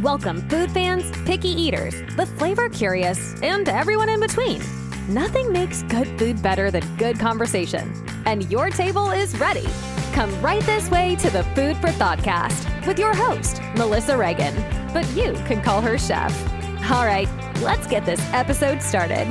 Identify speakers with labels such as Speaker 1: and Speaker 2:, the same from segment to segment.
Speaker 1: Welcome food fans, picky eaters, the flavor curious, and everyone in between. Nothing makes good food better than good conversation. And your table is ready. Come right this way to the Food for Thoughtcast with your host, Melissa Reagan. But you can call her Chef. All right, let's get this episode started.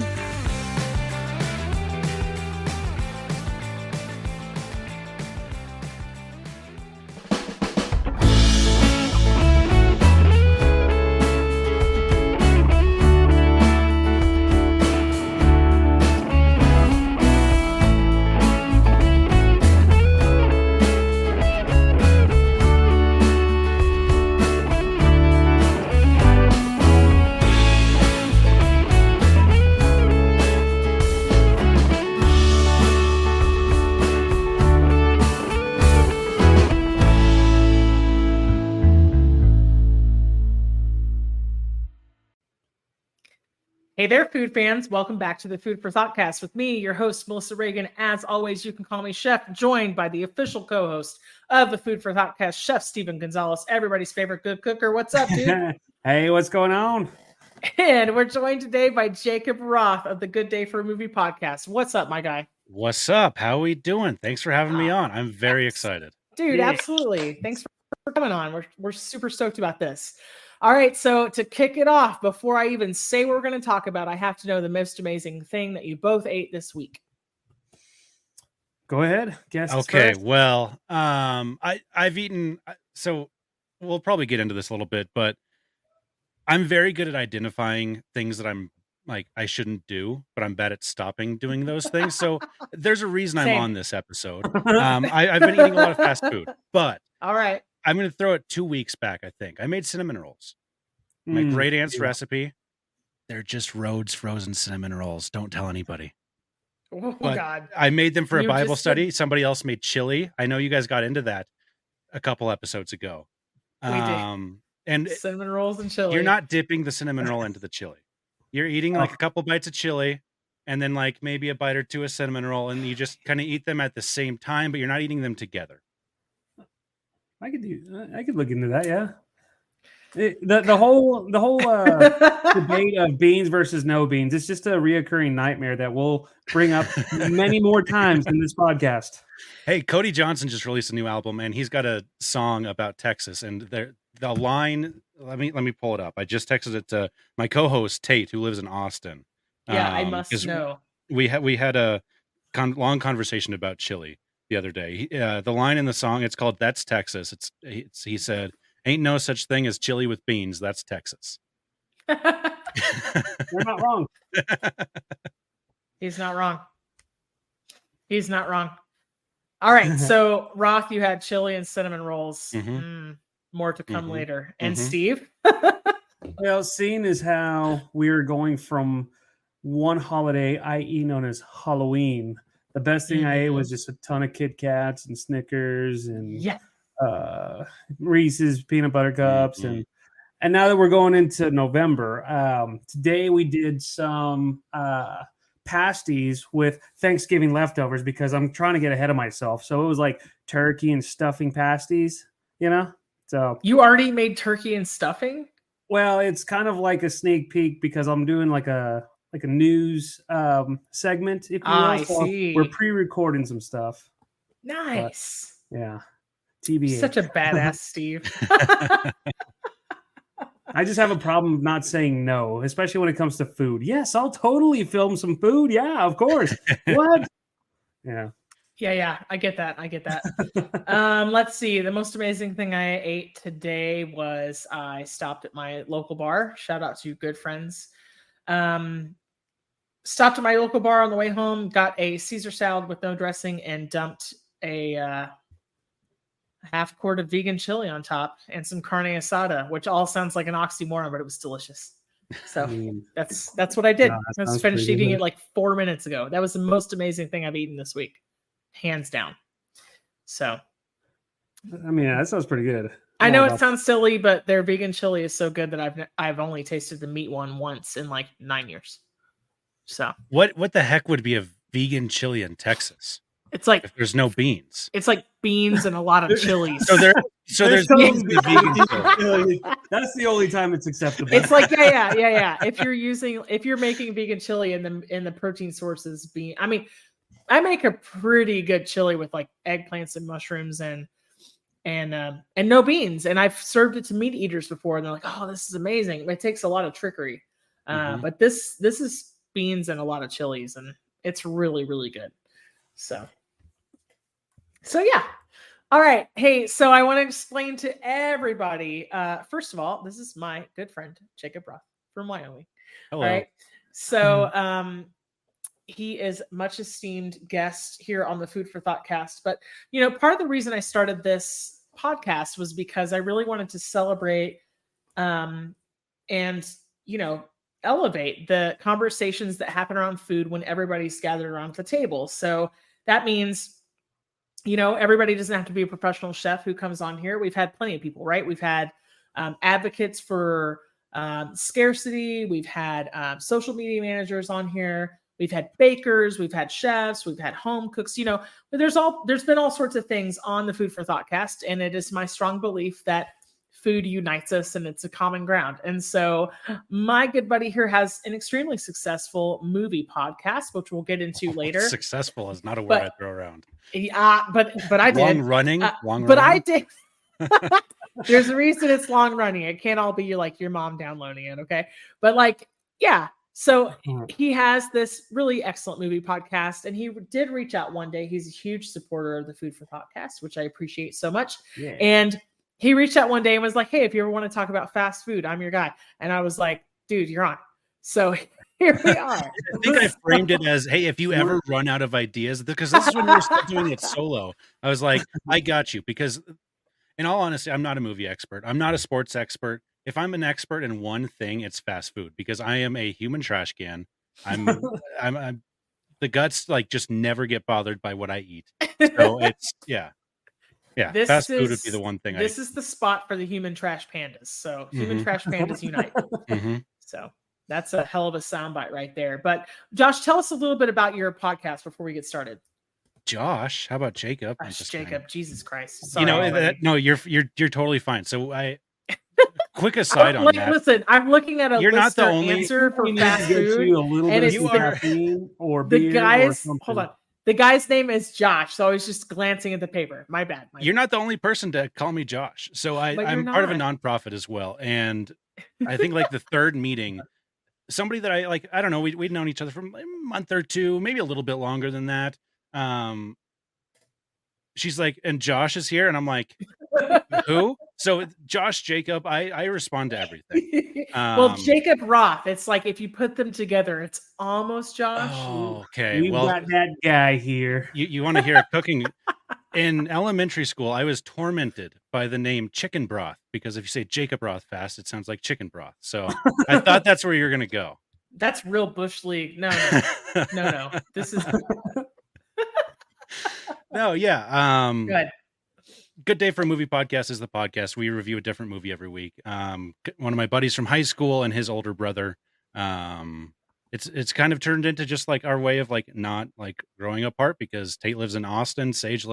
Speaker 2: Hey there, food fans. Welcome back to the Food for Thoughtcast with me, your host, Melissa Reagan. As always, you can call me Chef, joined by the official co-host of the Food for Thoughtcast, Chef Steven Gonzalez, everybody's favorite good cooker. What's up, dude?
Speaker 3: Hey, what's going on?
Speaker 2: And we're joined today by Jacob Roth of the Good Day for a Movie podcast. What's up, my guy?
Speaker 4: What's up? How are we doing? Thanks for having me on. I'm very excited.
Speaker 2: Dude, absolutely. Thanks for coming on. We're super stoked about this. All right, so to kick it off, before I even say what we're going to talk about, I have to know the most amazing thing that you both ate this week.
Speaker 3: Go ahead. Guess.
Speaker 4: Okay, well, I've eaten, so we'll probably get into this a little bit, but I'm very good at identifying things that I'm like I shouldn't do, but I'm bad at stopping doing those things. So there's a reason I'm on this episode. I've been eating a lot of fast food, but
Speaker 2: all right.
Speaker 4: I'm going to throw it 2 weeks back, I think. I made cinnamon rolls. My great aunt's recipe. They're just Rhodes frozen cinnamon rolls. Don't tell anybody.
Speaker 2: Oh,
Speaker 4: but
Speaker 2: God.
Speaker 4: I made them for a Bible study. Somebody else made chili. I know you guys got into that a couple episodes ago.
Speaker 2: We did.
Speaker 4: And
Speaker 2: cinnamon rolls and chili.
Speaker 4: You're not dipping the cinnamon roll into the chili. You're eating like a couple bites of chili and then like maybe a bite or two of cinnamon roll, and you just kind of eat them at the same time, but you're not eating them together.
Speaker 3: I could look into that. Yeah. The whole debate of beans versus no beans. It's just a reoccurring nightmare that we'll bring up many more times in this podcast.
Speaker 4: Hey, Cody Johnson just released a new album, and he's got a song about Texas. And the line, let me pull it up. I just texted it to my co-host Tate, who lives in Austin.
Speaker 2: Yeah, I must know.
Speaker 4: We had a long conversation about chili the other day. The line in the song, it's called "That's Texas." He said, "Ain't no such thing as chili with beans. That's Texas."
Speaker 3: You're not wrong.
Speaker 2: He's not wrong. He's not wrong. All right, so Roth, you had chili and cinnamon rolls. More to come later. And Steve?
Speaker 3: Well, seeing as how we're going from one holiday, i.e. known as Halloween, the best thing I ate was just a ton of Kit Kats and Snickers and Reese's peanut butter cups. And now that we're going into November, today we did some pasties with Thanksgiving leftovers because I'm trying to get ahead of myself. So it was like turkey and stuffing pasties, you know? So
Speaker 2: you already made turkey and stuffing?
Speaker 3: Well, it's kind of like a sneak peek because I'm doing like a news segment, if you will.
Speaker 2: I see.
Speaker 3: We're pre-recording some stuff.
Speaker 2: Nice.
Speaker 3: But, yeah. TBA.
Speaker 2: Such a badass Steve.
Speaker 3: I just have a problem not saying no, especially when it comes to food. Yes, I'll totally film some food. Yeah, of course. What? Yeah.
Speaker 2: Yeah, I get that. Let's see. The most amazing thing I ate today was I stopped at my local bar. Shout out to good friends. Stopped at my local bar on the way home, got a Caesar salad with no dressing, and dumped a half quart of vegan chili on top and some carne asada, which all sounds like an oxymoron, but it was delicious. So that's what I did. I was finished eating it like 4 minutes ago. That was the most amazing thing I've eaten this week, hands down. So,
Speaker 3: I mean, that sounds pretty good.
Speaker 2: I know it sounds silly, but their vegan chili is so good that I've only tasted the meat one once in like 9 years. So
Speaker 4: what the heck would be a vegan chili in Texas?
Speaker 2: It's like
Speaker 4: if there's no beans.
Speaker 2: It's like beans and a lot of chilies.
Speaker 4: So So there's
Speaker 3: some
Speaker 4: beans in the vegan chili.
Speaker 3: That's the only time it's acceptable.
Speaker 2: It's like yeah. If you're making vegan chili and the protein sources being, I mean, I make a pretty good chili with like eggplants and mushrooms and no beans. And I've served it to meat eaters before, and they're like, "Oh, this is amazing." It takes a lot of trickery, but this is beans and a lot of chilies, and it's really, really good. So yeah. All right. Hey, so I want to explain to everybody. First of all, this is my good friend Jacob Roth from Wyoming.
Speaker 4: Hello.
Speaker 2: All right. So he is much esteemed guest here on the Food for Thought cast. But part of the reason I started this podcast was because I really wanted to celebrate and elevate the conversations that happen around food when everybody's gathered around the table. So that means everybody doesn't have to be a professional chef who comes on here. We've had plenty of people, right? We've had advocates for scarcity. We've had social media managers on here. We've had bakers. We've had chefs. We've had home cooks. There's been all sorts of things on the Food for Thought cast, and it is my strong belief that food unites us and it's a common ground. And so my good buddy here has an extremely successful movie podcast, which we'll get into later.
Speaker 4: Successful is not a word I throw around.
Speaker 2: But I did.
Speaker 4: Long running.
Speaker 2: But I did. There's a reason it's long running. It can't all be like your mom downloading it. Okay. But yeah. So he has this really excellent movie podcast, and he did reach out one day. He's a huge supporter of the Food for Thought cast, which I appreciate so much. Yeah. And he reached out one day and was like, "Hey, if you ever want to talk about fast food, I'm your guy." And I was like, "Dude, you're on." So here we are.
Speaker 4: I think I framed it as, "Hey, if you ever run out of ideas," because this is when we were still doing it solo. I was like, "I got you," because in all honesty, I'm not a movie expert. I'm not a sports expert. If I'm an expert in one thing, it's fast food, because I am a human trash can. I'm the guts just never get bothered by what I eat. So it's yeah. Fast food would be the one thing.
Speaker 2: This is the spot for the human trash pandas. So human trash pandas unite. So that's a hell of a soundbite right there. But Josh, tell us a little bit about your podcast before we get started.
Speaker 4: Josh, how about Jacob?
Speaker 2: Jacob, Jesus Christ! Sorry,
Speaker 4: no, you're totally fine. So quick aside on that.
Speaker 2: Listen, I'm looking at a
Speaker 4: You're not the only
Speaker 2: answer for fast food.
Speaker 3: You a little bit of caffeine or beer.
Speaker 2: The guy's
Speaker 3: or
Speaker 2: hold on. The guy's name is Josh, so I was just glancing at the paper. My bad.
Speaker 4: You're not the only person to call me Josh. So I'm part of a nonprofit as well, and I think the third meeting, somebody that I don't know, we'd known each other for a month or two, maybe a little bit longer than that. She's like, "And Josh is here," and I'm like, "Who?" So Josh, Jacob, I respond to everything.
Speaker 2: Well, Jacob Roth, it's like if you put them together, it's almost Josh.
Speaker 4: Oh, okay.
Speaker 3: We've got that guy here.
Speaker 4: You want to hear a cooking? In elementary school, I was tormented by the name chicken broth, because if you say Jacob Roth fast, it sounds like chicken broth. So I thought that's where you're going to go.
Speaker 2: That's real Bush League. No. This is
Speaker 4: no, yeah.
Speaker 2: Good.
Speaker 4: Day for a Movie podcast is the podcast. We review a different movie every week. One of my buddies from high school and his older brother. It's kind of turned into just our way of not growing apart, because Tate lives in Austin. Sage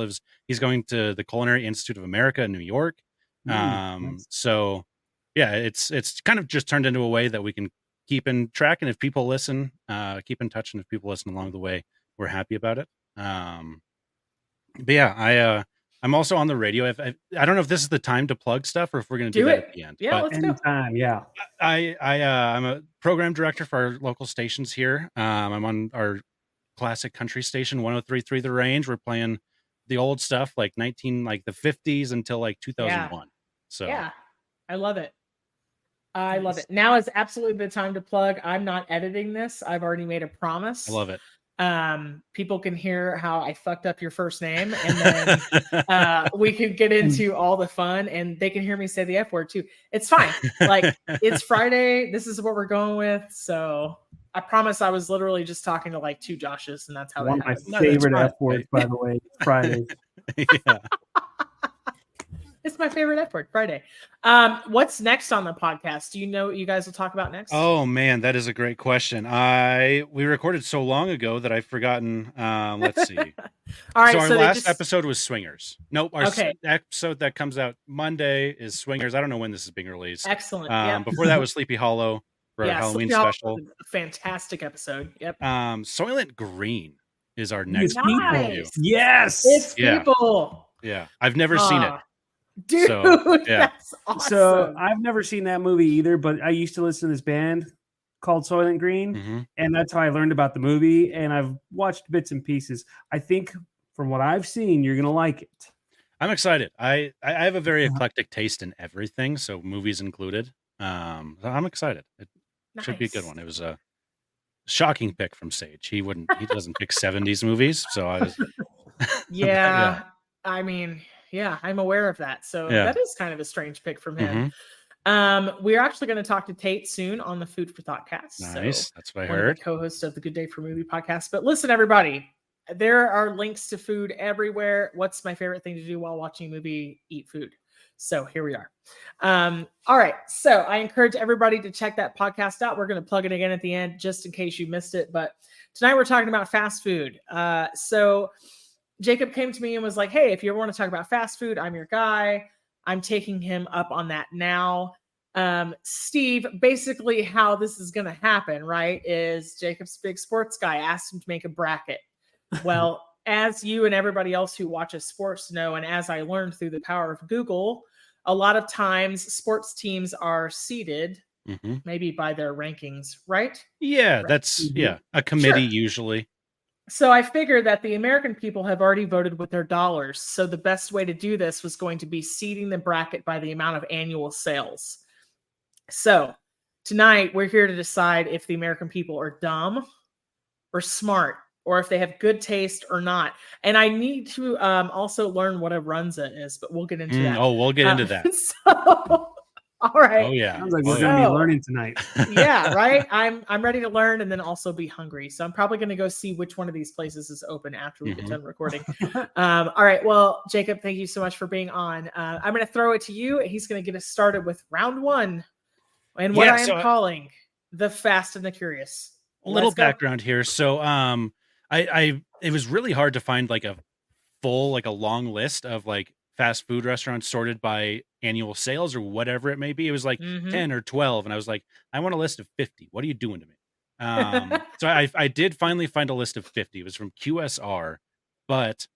Speaker 4: he's going to the Culinary Institute of America in New York. Nice. So yeah, it's kind of just turned into a way that we can keep in track. And if people listen, keep in touch. And if people listen along the way, we're happy about it. But yeah, I'm also on the radio. I don't know if this is the time to plug stuff or if we're going to do that at the end.
Speaker 2: Yeah, let's go.
Speaker 3: Anytime, yeah.
Speaker 4: I'm a program director for our local stations here. I'm on our classic country station, 103.3 The Range. We're playing the old stuff, the 50s until 2001.
Speaker 2: Yeah.
Speaker 4: So
Speaker 2: yeah, I love it. I love it. Now is absolutely the time to plug. I'm not editing this. I've already made a promise.
Speaker 4: I love it.
Speaker 2: People can hear how I fucked up your first name, and then we can get into all the fun, and they can hear me say the F word too. It's fine. It's Friday. This is what we're going with. So I promise I was literally just talking to two Joshes, and that's how
Speaker 3: one of my favorite F words, by the way. Friday.
Speaker 4: Yeah.
Speaker 2: It's my favorite F word, Friday. What's next on the podcast? Do you know what you guys will talk about next?
Speaker 4: Oh man, that is a great question. We recorded so long ago that I've forgotten. Let's see.
Speaker 2: All right,
Speaker 4: so our
Speaker 2: so
Speaker 4: last episode was Swingers. Nope, our
Speaker 2: Okay.
Speaker 4: episode that comes out Monday is Swingers. I don't know when this is being released.
Speaker 2: Excellent. Yeah.
Speaker 4: Before that was Sleepy Hollow for our Halloween
Speaker 2: Sleepy Hollow
Speaker 4: special.
Speaker 2: was a fantastic episode. Yep.
Speaker 4: Soylent Green is our next
Speaker 3: It's people.
Speaker 4: review.
Speaker 3: Yes.
Speaker 2: It's
Speaker 4: Yeah.
Speaker 2: people.
Speaker 4: Yeah, I've never seen it.
Speaker 2: Dude,
Speaker 4: So, yeah.
Speaker 2: that's awesome.
Speaker 3: So I've never seen that movie either, but I used to listen to this band called Soylent Green,
Speaker 4: Mhm.
Speaker 3: and that's how I learned about the movie. And I've watched bits and pieces. I think from what I've seen, you're gonna like it.
Speaker 4: I'm excited. I have a very eclectic taste in everything, so movies included. I'm excited. It should be a good
Speaker 2: Nice.
Speaker 4: one. It was a shocking pick from Sage. He doesn't pick 70s movies, so I was
Speaker 2: Yeah. I mean, yeah, I'm aware of that. So
Speaker 4: Yeah.
Speaker 2: that is kind of a strange pick from him.
Speaker 4: Mhm.
Speaker 2: We're actually going to talk to Tate soon on the Food for Thought cast.
Speaker 4: Nice.
Speaker 2: So
Speaker 4: That's what I
Speaker 2: one of
Speaker 4: heard.
Speaker 2: the co-hosts of the Good Day for Movie podcast. But listen, everybody, there are links to food everywhere. What's my favorite thing to do while watching a movie? Eat food. So here we are. All right. So I encourage everybody to check that podcast out. We're going to plug it again at the end just in case you missed it. But tonight we're talking about fast food. So Jacob came to me and was like, hey, if you ever want to talk about fast food, I'm your guy. I'm taking him up on that now. Steve, basically how this is going to happen, right, is Jacob's big sports guy asked him to make a bracket. Well, as you and everybody else who watches sports know, and as I learned through the power of Google, a lot of times sports teams are seeded
Speaker 4: Mhm.
Speaker 2: maybe by their rankings, right?
Speaker 4: Yeah,
Speaker 2: Right.
Speaker 4: that's
Speaker 3: Mhm.
Speaker 4: a committee
Speaker 2: Sure.
Speaker 4: usually.
Speaker 2: So I figured that the American people have already voted with their dollars. So the best way to do this was going to be seeding the bracket by the amount of annual sales. So tonight we're here to decide if the American people are dumb or smart, or if they have good taste or not. And I need to also learn what a runza is, but we'll get into that.
Speaker 4: Oh, we'll get into that.
Speaker 2: So, all right.
Speaker 4: Oh yeah.
Speaker 3: Sounds like
Speaker 4: Oh,
Speaker 3: we're
Speaker 4: yeah.
Speaker 3: gonna be
Speaker 2: So-
Speaker 3: learning tonight.
Speaker 2: Yeah, right. I'm ready to learn and then also be hungry. So I'm probably going to go see which one of these places is open after we get
Speaker 4: Mhm.
Speaker 2: done recording. All right. Well, Jacob, thank you so much for being on. I'm going to throw it to you. He's going to get us started with round one, and what
Speaker 4: Yeah,
Speaker 2: I am
Speaker 4: so-
Speaker 2: calling the Fast and the Curious.
Speaker 4: A little
Speaker 2: Let's go.
Speaker 4: background here. So I it was really hard to find like a long list of like fast food restaurants sorted by annual sales or whatever it may be. It was like
Speaker 2: Mhm.
Speaker 4: 10 or 12 and I was like, I want a list of 50. What are you doing to me? So I did finally find a list of 50. It was from QSR, but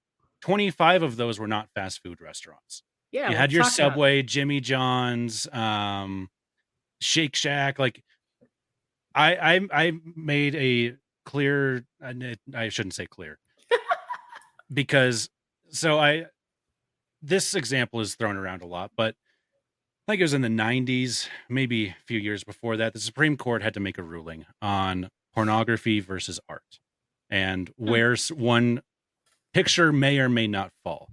Speaker 4: 25 of those were not fast food restaurants.
Speaker 2: Yeah,
Speaker 4: You had
Speaker 2: let's
Speaker 4: your
Speaker 2: talk about it.
Speaker 4: Subway, Jimmy John's, Shake Shack. Like I made a clear. I shouldn't say clear because this example is thrown around a lot, but I think it was in the 90s, maybe a few years before that. The Supreme Court had to make a ruling on pornography versus art and where one picture may or may not fall.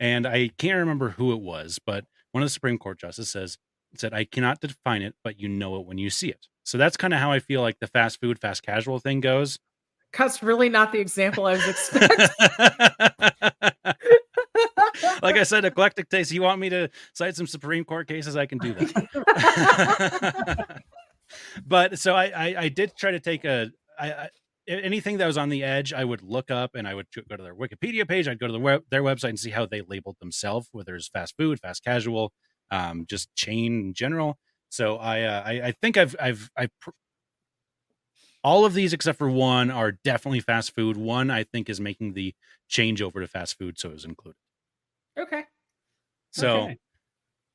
Speaker 4: And I can't remember who it was, but one of the Supreme Court justices said, I cannot define it, but you know it when you see it. So that's kind of how I feel like the fast food, fast casual thing goes.
Speaker 2: That's really not the example I was expecting.
Speaker 4: Like I said, eclectic taste. You want me to cite some Supreme Court cases? I can do that. But so I did try to take anything that was on the edge, I would look up and I would go to their Wikipedia page. I'd go to their website and see how they labeled themselves, whether it's fast food, fast casual, just chain in general. So I think all of these except for one are definitely fast food. One I think is making the change over to fast food, so it was included.
Speaker 2: Okay.
Speaker 4: So,
Speaker 3: Okay.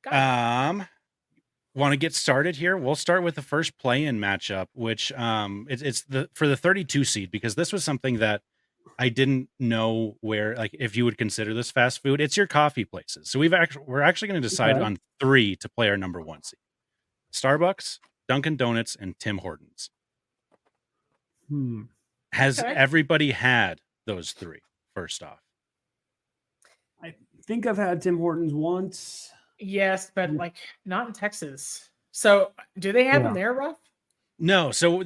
Speaker 2: Got it.
Speaker 4: Want to get started here? We'll start with the first play-in matchup, which it's for the 32 seed, because this was something that I didn't know where, like, if you would consider this fast food. It's your coffee places. So we're actually going to decide
Speaker 3: Okay.
Speaker 4: on 3 to play our number 1 seed: Starbucks, Dunkin' Donuts, and Tim Hortons. Has
Speaker 2: Okay.
Speaker 4: everybody had those 3? First off,
Speaker 3: I think I've had Tim Hortons once.
Speaker 2: Yes, but like not in Texas. So do they have them
Speaker 3: Yeah.
Speaker 2: there, Ruff?
Speaker 4: no. So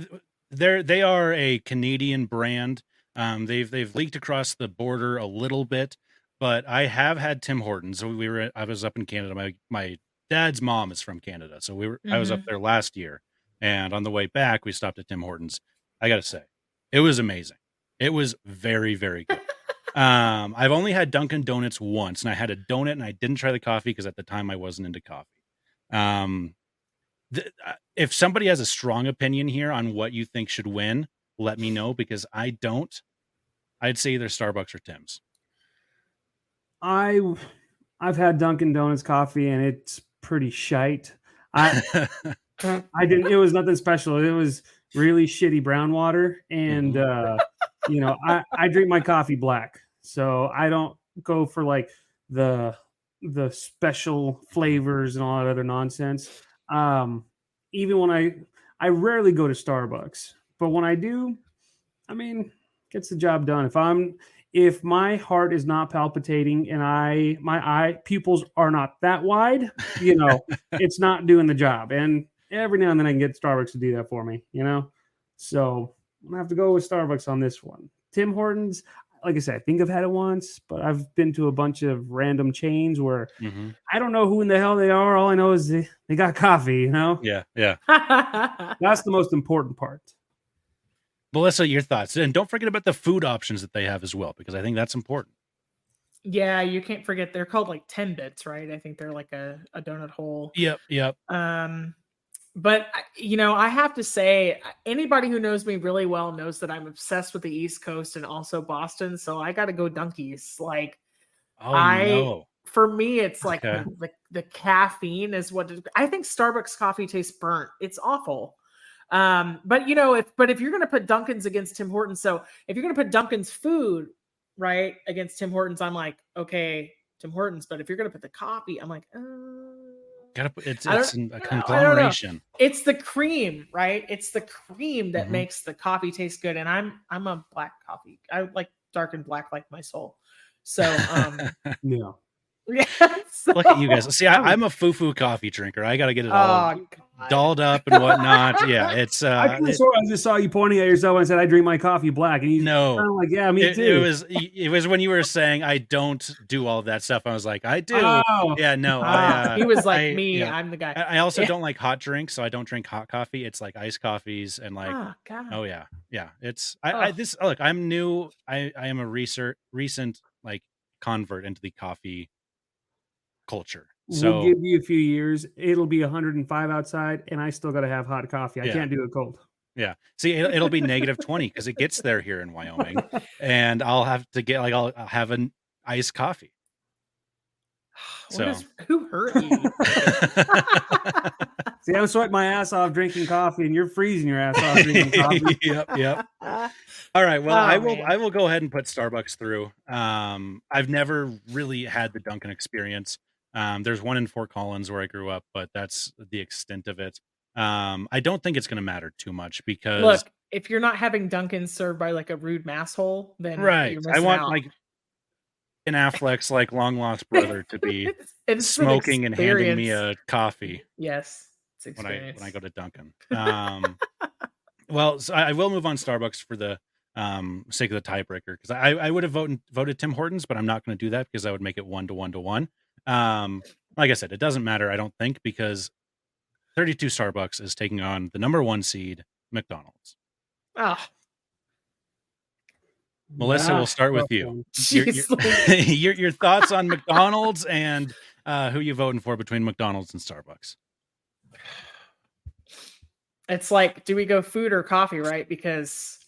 Speaker 4: they are a Canadian brand. They've leaked across the border a little bit, but I have had Tim Hortons. So I was up in Canada. My dad's mom is from Canada, so I was up
Speaker 2: Mhm.
Speaker 4: there last year, and on the way back we stopped at Tim Hortons. I gotta say, it was amazing. It was very, very good. I've only had Dunkin' Donuts once, and I had a donut, and I didn't try the coffee because at the time I wasn't into coffee. Um, if somebody has a strong opinion here on what you think should win, let me know because I don't. I'd say either Starbucks or Tim's.
Speaker 3: I've had Dunkin' Donuts coffee and it's pretty shite. I didn't. It was nothing special. It was really shitty brown water, and I drink my coffee black, so I don't go for like the special flavors and all that other nonsense. Even when I rarely go to Starbucks, but when I do, I mean, gets the job done. If my heart is not palpitating and my eye pupils are not that wide, it's not doing the job. And every now and then I can get Starbucks to do that for me, So I'm gonna have to go with Starbucks on this one. Tim Hortons, like I said, I think I've had it once, but I've been to a bunch of random chains where I don't know who in the hell they are. All I know is they got coffee,
Speaker 4: Yeah, yeah.
Speaker 3: That's the most important part.
Speaker 4: Melissa, your thoughts. And don't forget about the food options that they have as well, because I think that's important.
Speaker 2: Yeah, you can't forget they're called like 10 bits, right? I think they're like a donut hole.
Speaker 4: Yep.
Speaker 2: But I have to say, anybody who knows me really well knows that I'm obsessed with the East Coast and also Boston. So I got to go Dunkies. Like,
Speaker 4: no.
Speaker 2: For me, it's like
Speaker 4: Okay.
Speaker 2: the caffeine is what I think Starbucks coffee tastes burnt. It's awful. But if you're gonna put Dunkin's against Tim Hortons, so if you're gonna put Dunkin's food right against Tim Hortons, I'm like, okay, Tim Hortons. But if you're gonna put the coffee, I'm like,
Speaker 4: It's
Speaker 2: I
Speaker 4: a
Speaker 2: don't know.
Speaker 4: conglomeration.
Speaker 2: It's the cream, right? It's the cream that
Speaker 4: Mhm.
Speaker 2: makes the coffee taste good. And I'm a black coffee. I like dark and black like my soul. So
Speaker 3: Yeah.
Speaker 2: yeah.
Speaker 4: Look at you guys. See, I'm a foo-foo coffee drinker. I got to get it all
Speaker 2: God.
Speaker 4: dolled up and whatnot. Yeah, it's
Speaker 3: I just saw you pointing at yourself and said, "I drink my coffee black," and you
Speaker 4: no,
Speaker 3: kind of like, "Yeah, me too."
Speaker 4: It was when you were saying I don't do all of that stuff. I was like, I do.
Speaker 3: Oh.
Speaker 4: Yeah, no.
Speaker 2: He was like me.
Speaker 4: Yeah.
Speaker 2: I'm the guy.
Speaker 4: I also don't like hot drinks, so I don't drink hot coffee. It's like iced coffees and like,
Speaker 2: God.
Speaker 4: oh yeah. It's look. I'm new. I am a recent like convert into the coffee culture. So
Speaker 3: We'll give you a few years. It'll be 105 outside, and I still got to have hot coffee. I can't do it cold.
Speaker 4: Yeah. See, it'll be -20 because it gets there here in Wyoming, and I'll have to get I'll have an iced coffee. So
Speaker 2: Who hurt you?
Speaker 3: See, I'm sweating my ass off drinking coffee, and you're freezing your ass off drinking coffee.
Speaker 4: Yep. All right. Well, I will go ahead and put Starbucks through. I've never really had the Dunkin' experience. There's one in Fort Collins where I grew up, but that's the extent of it. I don't think it's going to matter too much because
Speaker 2: look, if you're not having Dunkin' served by like a rude masshole, then
Speaker 4: right,
Speaker 2: you're
Speaker 4: I want
Speaker 2: out.
Speaker 4: like Ben Affleck's like long lost brother to be smoking and handing me a coffee.
Speaker 2: Yes, it's
Speaker 4: when I go to Dunkin'. Well, so I will move on Starbucks for the sake of the tiebreaker because I would have voted Tim Hortons, but I'm not going to do that because I would make it 1-1-1. Like I said, it doesn't matter, I don't think, because 32 Starbucks is taking on the number 1 seed, McDonald's. Melissa, we'll start with you. Your thoughts on McDonald's and who you voting for between McDonald's and Starbucks?
Speaker 2: It's like, do we go food or coffee, right? Because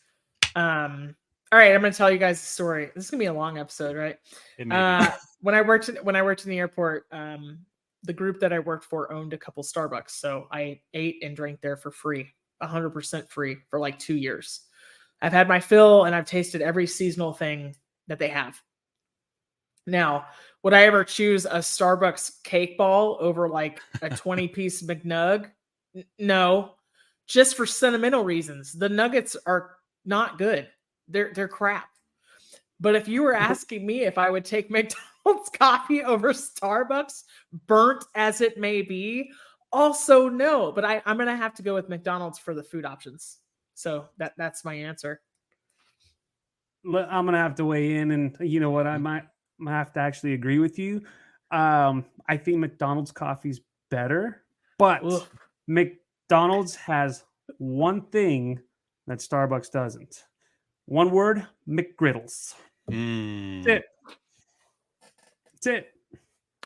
Speaker 2: all right, I'm going to tell you guys a story. This is going to be a long episode, right? When I worked in the airport, the group that I worked for owned a couple Starbucks. So I ate and drank there for free, 100% free for like 2 years. I've had my fill and I've tasted every seasonal thing that they have. Now, would I ever choose a Starbucks cake ball over like a 20-piece McNug? No, just for sentimental reasons. The nuggets are not good. They're crap. But if you were asking me if I would take McDonald's coffee over Starbucks, burnt as it may be, also no. But I'm going to have to go with McDonald's for the food options. So that's my answer.
Speaker 3: I'm going to have to weigh in, and you know what? I have to actually agree with you. I think McDonald's coffee's better, but
Speaker 2: Oof.
Speaker 3: McDonald's has one thing that Starbucks doesn't. One word, McGriddles.
Speaker 4: Mm.
Speaker 3: That's it. That's it.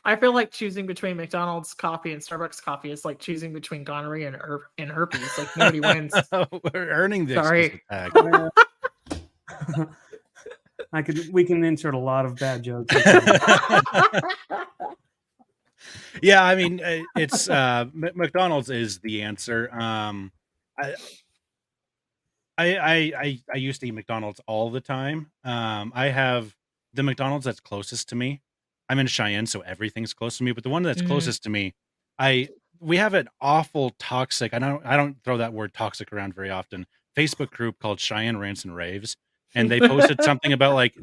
Speaker 2: I feel like choosing between McDonald's coffee and Starbucks coffee is like choosing between gonorrhea and herpes. Like nobody wins.
Speaker 4: We're earning the
Speaker 2: Sorry.
Speaker 4: explicit tag.
Speaker 3: We can insert a lot of bad jokes.
Speaker 4: Yeah, I mean, it's McDonald's is the answer. I used to eat McDonald's all the time. I have the McDonald's that's closest to me. I'm in Cheyenne, so everything's close to me. But the one that's closest to me, we have an awful toxic. I don't throw that word toxic around very often. Facebook group called Cheyenne Rants and Raves, and they posted something about like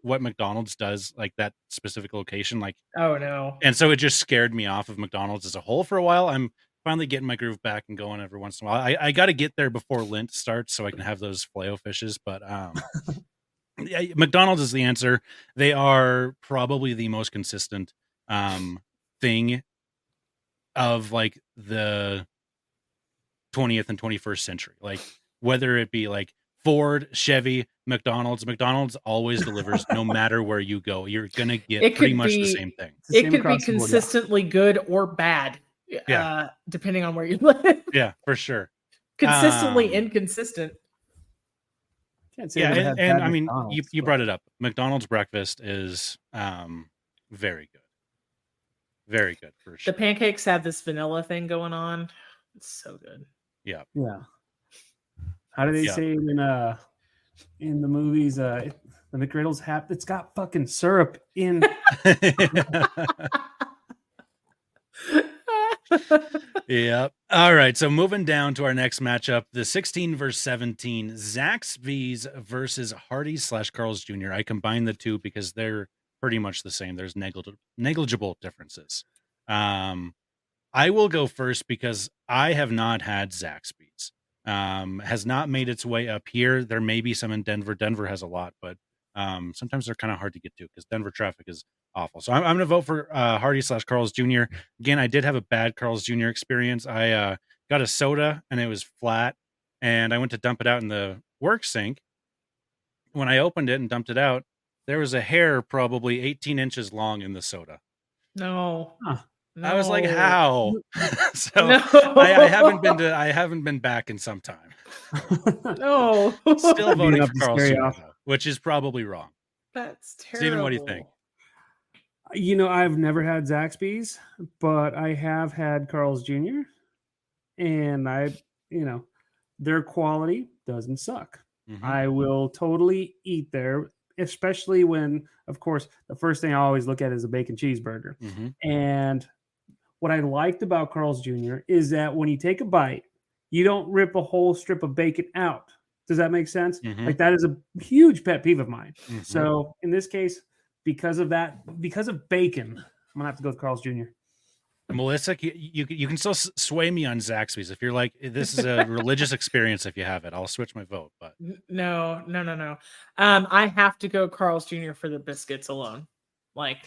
Speaker 4: what McDonald's does, like that specific location, like.
Speaker 2: Oh no!
Speaker 4: And so it just scared me off of McDonald's as a whole for a while. I'm finally getting my groove back and going every once in a while. I got to get there before Lent starts so I can have those Filet-O fishes. But yeah, McDonald's is the answer. They are probably the most consistent thing of like the 20th and 21st century. Like whether it be like Ford, Chevy, McDonald's always delivers no matter where you go. You're going to get pretty much the same thing.
Speaker 2: It could be consistently good or bad.
Speaker 3: Yeah.
Speaker 2: Depending on where you live.
Speaker 4: Yeah, for sure.
Speaker 2: Consistently inconsistent.
Speaker 4: Yeah, and I mean, you brought it up. McDonald's breakfast is very good. Very good for sure.
Speaker 2: The pancakes have this vanilla thing going on. It's so good.
Speaker 4: Yeah.
Speaker 3: Yeah. How do they say it in the movies? The McGriddles it's got fucking syrup in.
Speaker 4: Yep. All right. So moving down to our next matchup, the 16 versus 17, Zaxby's versus Hardee's / Carl's Jr. I combine the two because they're pretty much the same. There's negligible differences. I will go first because I have not had Zaxby's. Has not made its way up here. There may be some in Denver. Denver has a lot, but sometimes they're kind of hard to get to because Denver traffic is awful. So I'm going to vote for Hardee's / Carl's Jr. Again, I did have a bad Carl's Jr. experience. I got a soda and it was flat, and I went to dump it out in the work sink. When I opened it and dumped it out, there was a hair probably 18 inches long in the soda.
Speaker 2: No.
Speaker 3: Huh.
Speaker 2: No.
Speaker 4: I was like, how? So
Speaker 2: No.
Speaker 4: I haven't been back in some time.
Speaker 2: No.
Speaker 4: Still voting for Carl's Jr., which is probably wrong.
Speaker 2: That's terrible.
Speaker 4: Steven, what do you think?
Speaker 3: You know, I've never had Zaxby's, but I have had Carl's Jr. And their quality doesn't suck.
Speaker 4: Mm-hmm.
Speaker 3: I will totally eat there, especially when, of course, the first thing I always look at is a bacon cheeseburger.
Speaker 4: Mm-hmm.
Speaker 3: And what I liked about Carl's Jr. is that when you take a bite, you don't rip a whole strip of bacon out. Does that make sense?
Speaker 4: Mm-hmm.
Speaker 3: Like that is a huge pet peeve of mine.
Speaker 4: Mm-hmm.
Speaker 3: So in this case, because of bacon, I'm gonna have to go with Carl's Jr.
Speaker 4: Melissa, you can still sway me on Zaxby's if you're like, this is a religious experience. If you have it, I'll switch my vote. But
Speaker 2: no. I have to go Carl's Jr. for the biscuits alone. Like,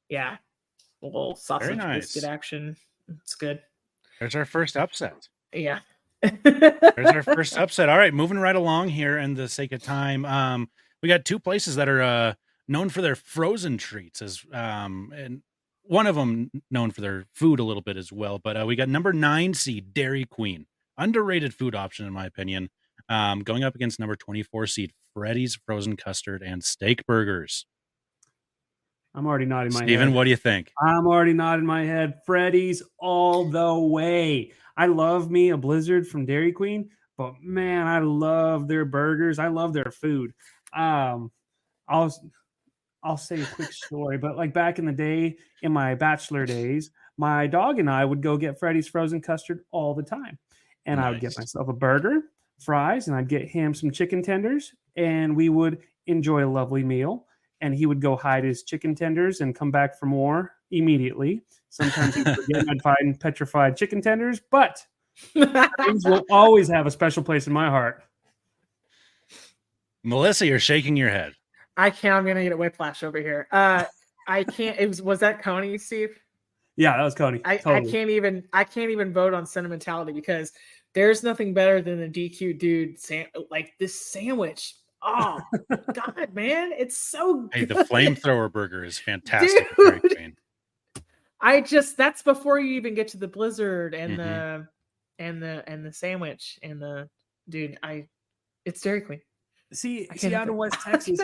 Speaker 2: yeah, a little sausage biscuit action. It's good.
Speaker 4: There's our first upset.
Speaker 2: Yeah.
Speaker 4: There's our first upset. All right, moving right along here in the sake of time. We got two places that are known for their frozen treats, and one of them known for their food a little bit as well. But we got number 9 seed Dairy Queen, underrated food option in my opinion, going up against number 24 seed Freddy's frozen custard and steak burgers.
Speaker 3: I'm already nodding my head.
Speaker 4: Steven, what do you think?
Speaker 3: I'm already nodding my head. Freddy's all the way. I love me a Blizzard from Dairy Queen, but man, I love their burgers. I love their food. I'll say a quick story, but like back in the day, in my bachelor days, my dog and I would go get Freddy's frozen custard all the time. And I would get myself a burger, fries, and I'd get him some chicken tenders, and we would enjoy a lovely meal. And he would go hide his chicken tenders and come back for more immediately. Sometimes he'd forget I'd find petrified chicken tenders, but things will always have a special place in my heart.
Speaker 4: Melissa, you're shaking your head.
Speaker 2: I can't. I'm gonna get a whiplash over here. I can't. Was that Coney, Steve?
Speaker 3: Yeah, that was Coney.
Speaker 2: I can't even vote on sentimentality because there's nothing better than the DQ dude like this sandwich. Oh God, man, it's so
Speaker 4: Hey,
Speaker 2: good.
Speaker 4: the flamethrower burger is fantastic. at Dairy
Speaker 2: Dude.
Speaker 4: Queen.
Speaker 2: That's before you even get to the blizzard and
Speaker 4: Mhm.
Speaker 2: the sandwich and it's Dairy Queen.
Speaker 3: See,
Speaker 2: I can't
Speaker 3: out
Speaker 2: help
Speaker 3: in
Speaker 2: it.
Speaker 3: West Texas,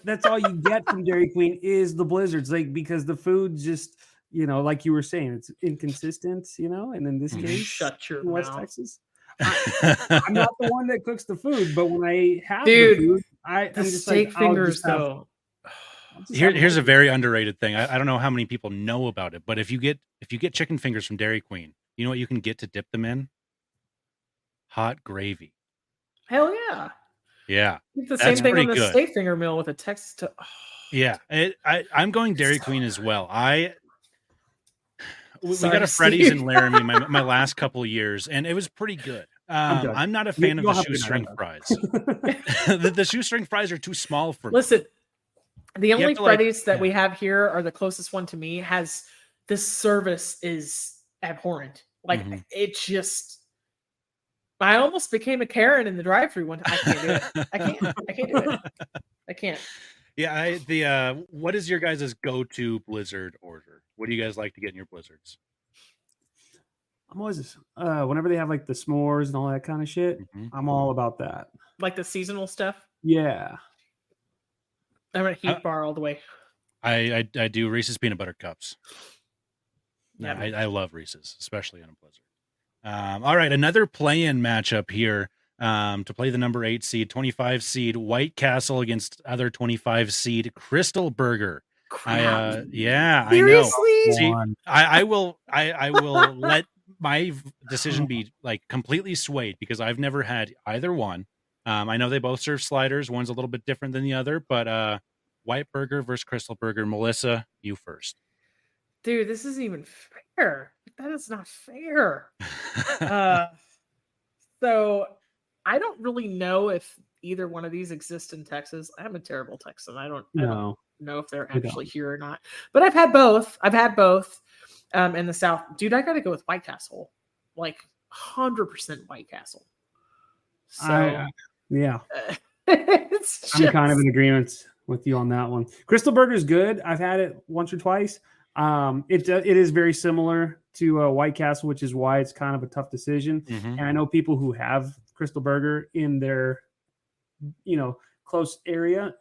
Speaker 3: that's all you get from Dairy Queen is the blizzards, like because the food just, like you were saying, it's inconsistent, and in this
Speaker 4: Mhm.
Speaker 3: case,
Speaker 2: Shut your
Speaker 3: in West
Speaker 2: mouth.
Speaker 3: Texas, I'm not the one that cooks the food, but when I have
Speaker 2: Dude,
Speaker 3: the food, I'm
Speaker 2: The
Speaker 3: just
Speaker 2: steak
Speaker 3: like, I'll
Speaker 2: fingers,
Speaker 3: just have,
Speaker 2: though.
Speaker 3: I'll just have
Speaker 4: Here's a
Speaker 3: one.
Speaker 4: very underrated thing. I don't know how many people know about it, but if you get chicken fingers from Dairy Queen, you know what you can get to dip them in? Hot gravy.
Speaker 2: Hell yeah.
Speaker 4: Yeah,
Speaker 2: It's the
Speaker 4: that's
Speaker 2: same thing
Speaker 4: pretty
Speaker 2: on the
Speaker 4: good.
Speaker 2: steak finger meal with a Texas.
Speaker 4: Yeah, I'm going Dairy Queen as well. We
Speaker 2: Sorry,
Speaker 4: got a Freddy's
Speaker 2: Steve.
Speaker 4: in Laramie my last couple of years, and it was pretty good.
Speaker 3: done.
Speaker 4: I'm not a fan of
Speaker 3: You'll
Speaker 4: the
Speaker 3: have a good night,
Speaker 4: shoestring
Speaker 3: I'm
Speaker 4: fries. The shoestring fries are too small for me.
Speaker 2: Listen, the
Speaker 4: have
Speaker 2: only
Speaker 4: to, like-
Speaker 2: Freddy's that we
Speaker 4: yeah.
Speaker 2: have here are the closest one to me. This service is abhorrent. Like
Speaker 4: Mhm.
Speaker 2: it just. I almost became a Karen in the drive-thru one time. I can't do it. I can't do it. I can't.
Speaker 4: Yeah, what is your guys' go-to Blizzard order? What do you guys like to get in your Blizzards?
Speaker 3: I'm always, whenever they have like the s'mores and all that kind of shit,
Speaker 4: Mhm.
Speaker 3: I'm all about that.
Speaker 2: Like the seasonal stuff.
Speaker 3: Yeah.
Speaker 2: I'm a Heat Bar all the way.
Speaker 4: I do Reese's peanut butter cups.
Speaker 2: Yeah.
Speaker 4: I love Reese's, especially in a Blizzard. All right, another play-in matchup here to play the number 8 seed, 25 seed White Castle against other 25 seed Crystal Burger.
Speaker 2: Crap.
Speaker 4: I know.
Speaker 2: Seriously?
Speaker 4: See, I will let my decision be like completely swayed because I've never had either one. I know they both serve sliders. One's a little bit different than the other, but White Burger versus Crystal Burger. Melissa, you first.
Speaker 2: Dude, this isn't even fair. That is not fair. So I don't really know if either one of these exist in Texas. I'm a terrible Texan. I don't know if they're actually here or not. But I've had both. In the South. Dude, I gotta go with White Castle. Like 100% White Castle. So
Speaker 3: yeah.
Speaker 2: it's
Speaker 3: I'm kind of in agreement with you on that one. Crystal Burger is good. I've had it once or twice. It is very similar to White Castle, which is why it's kind of a tough decision.
Speaker 4: Mhm.
Speaker 3: And I know people who have Crystal Burger in their, close area.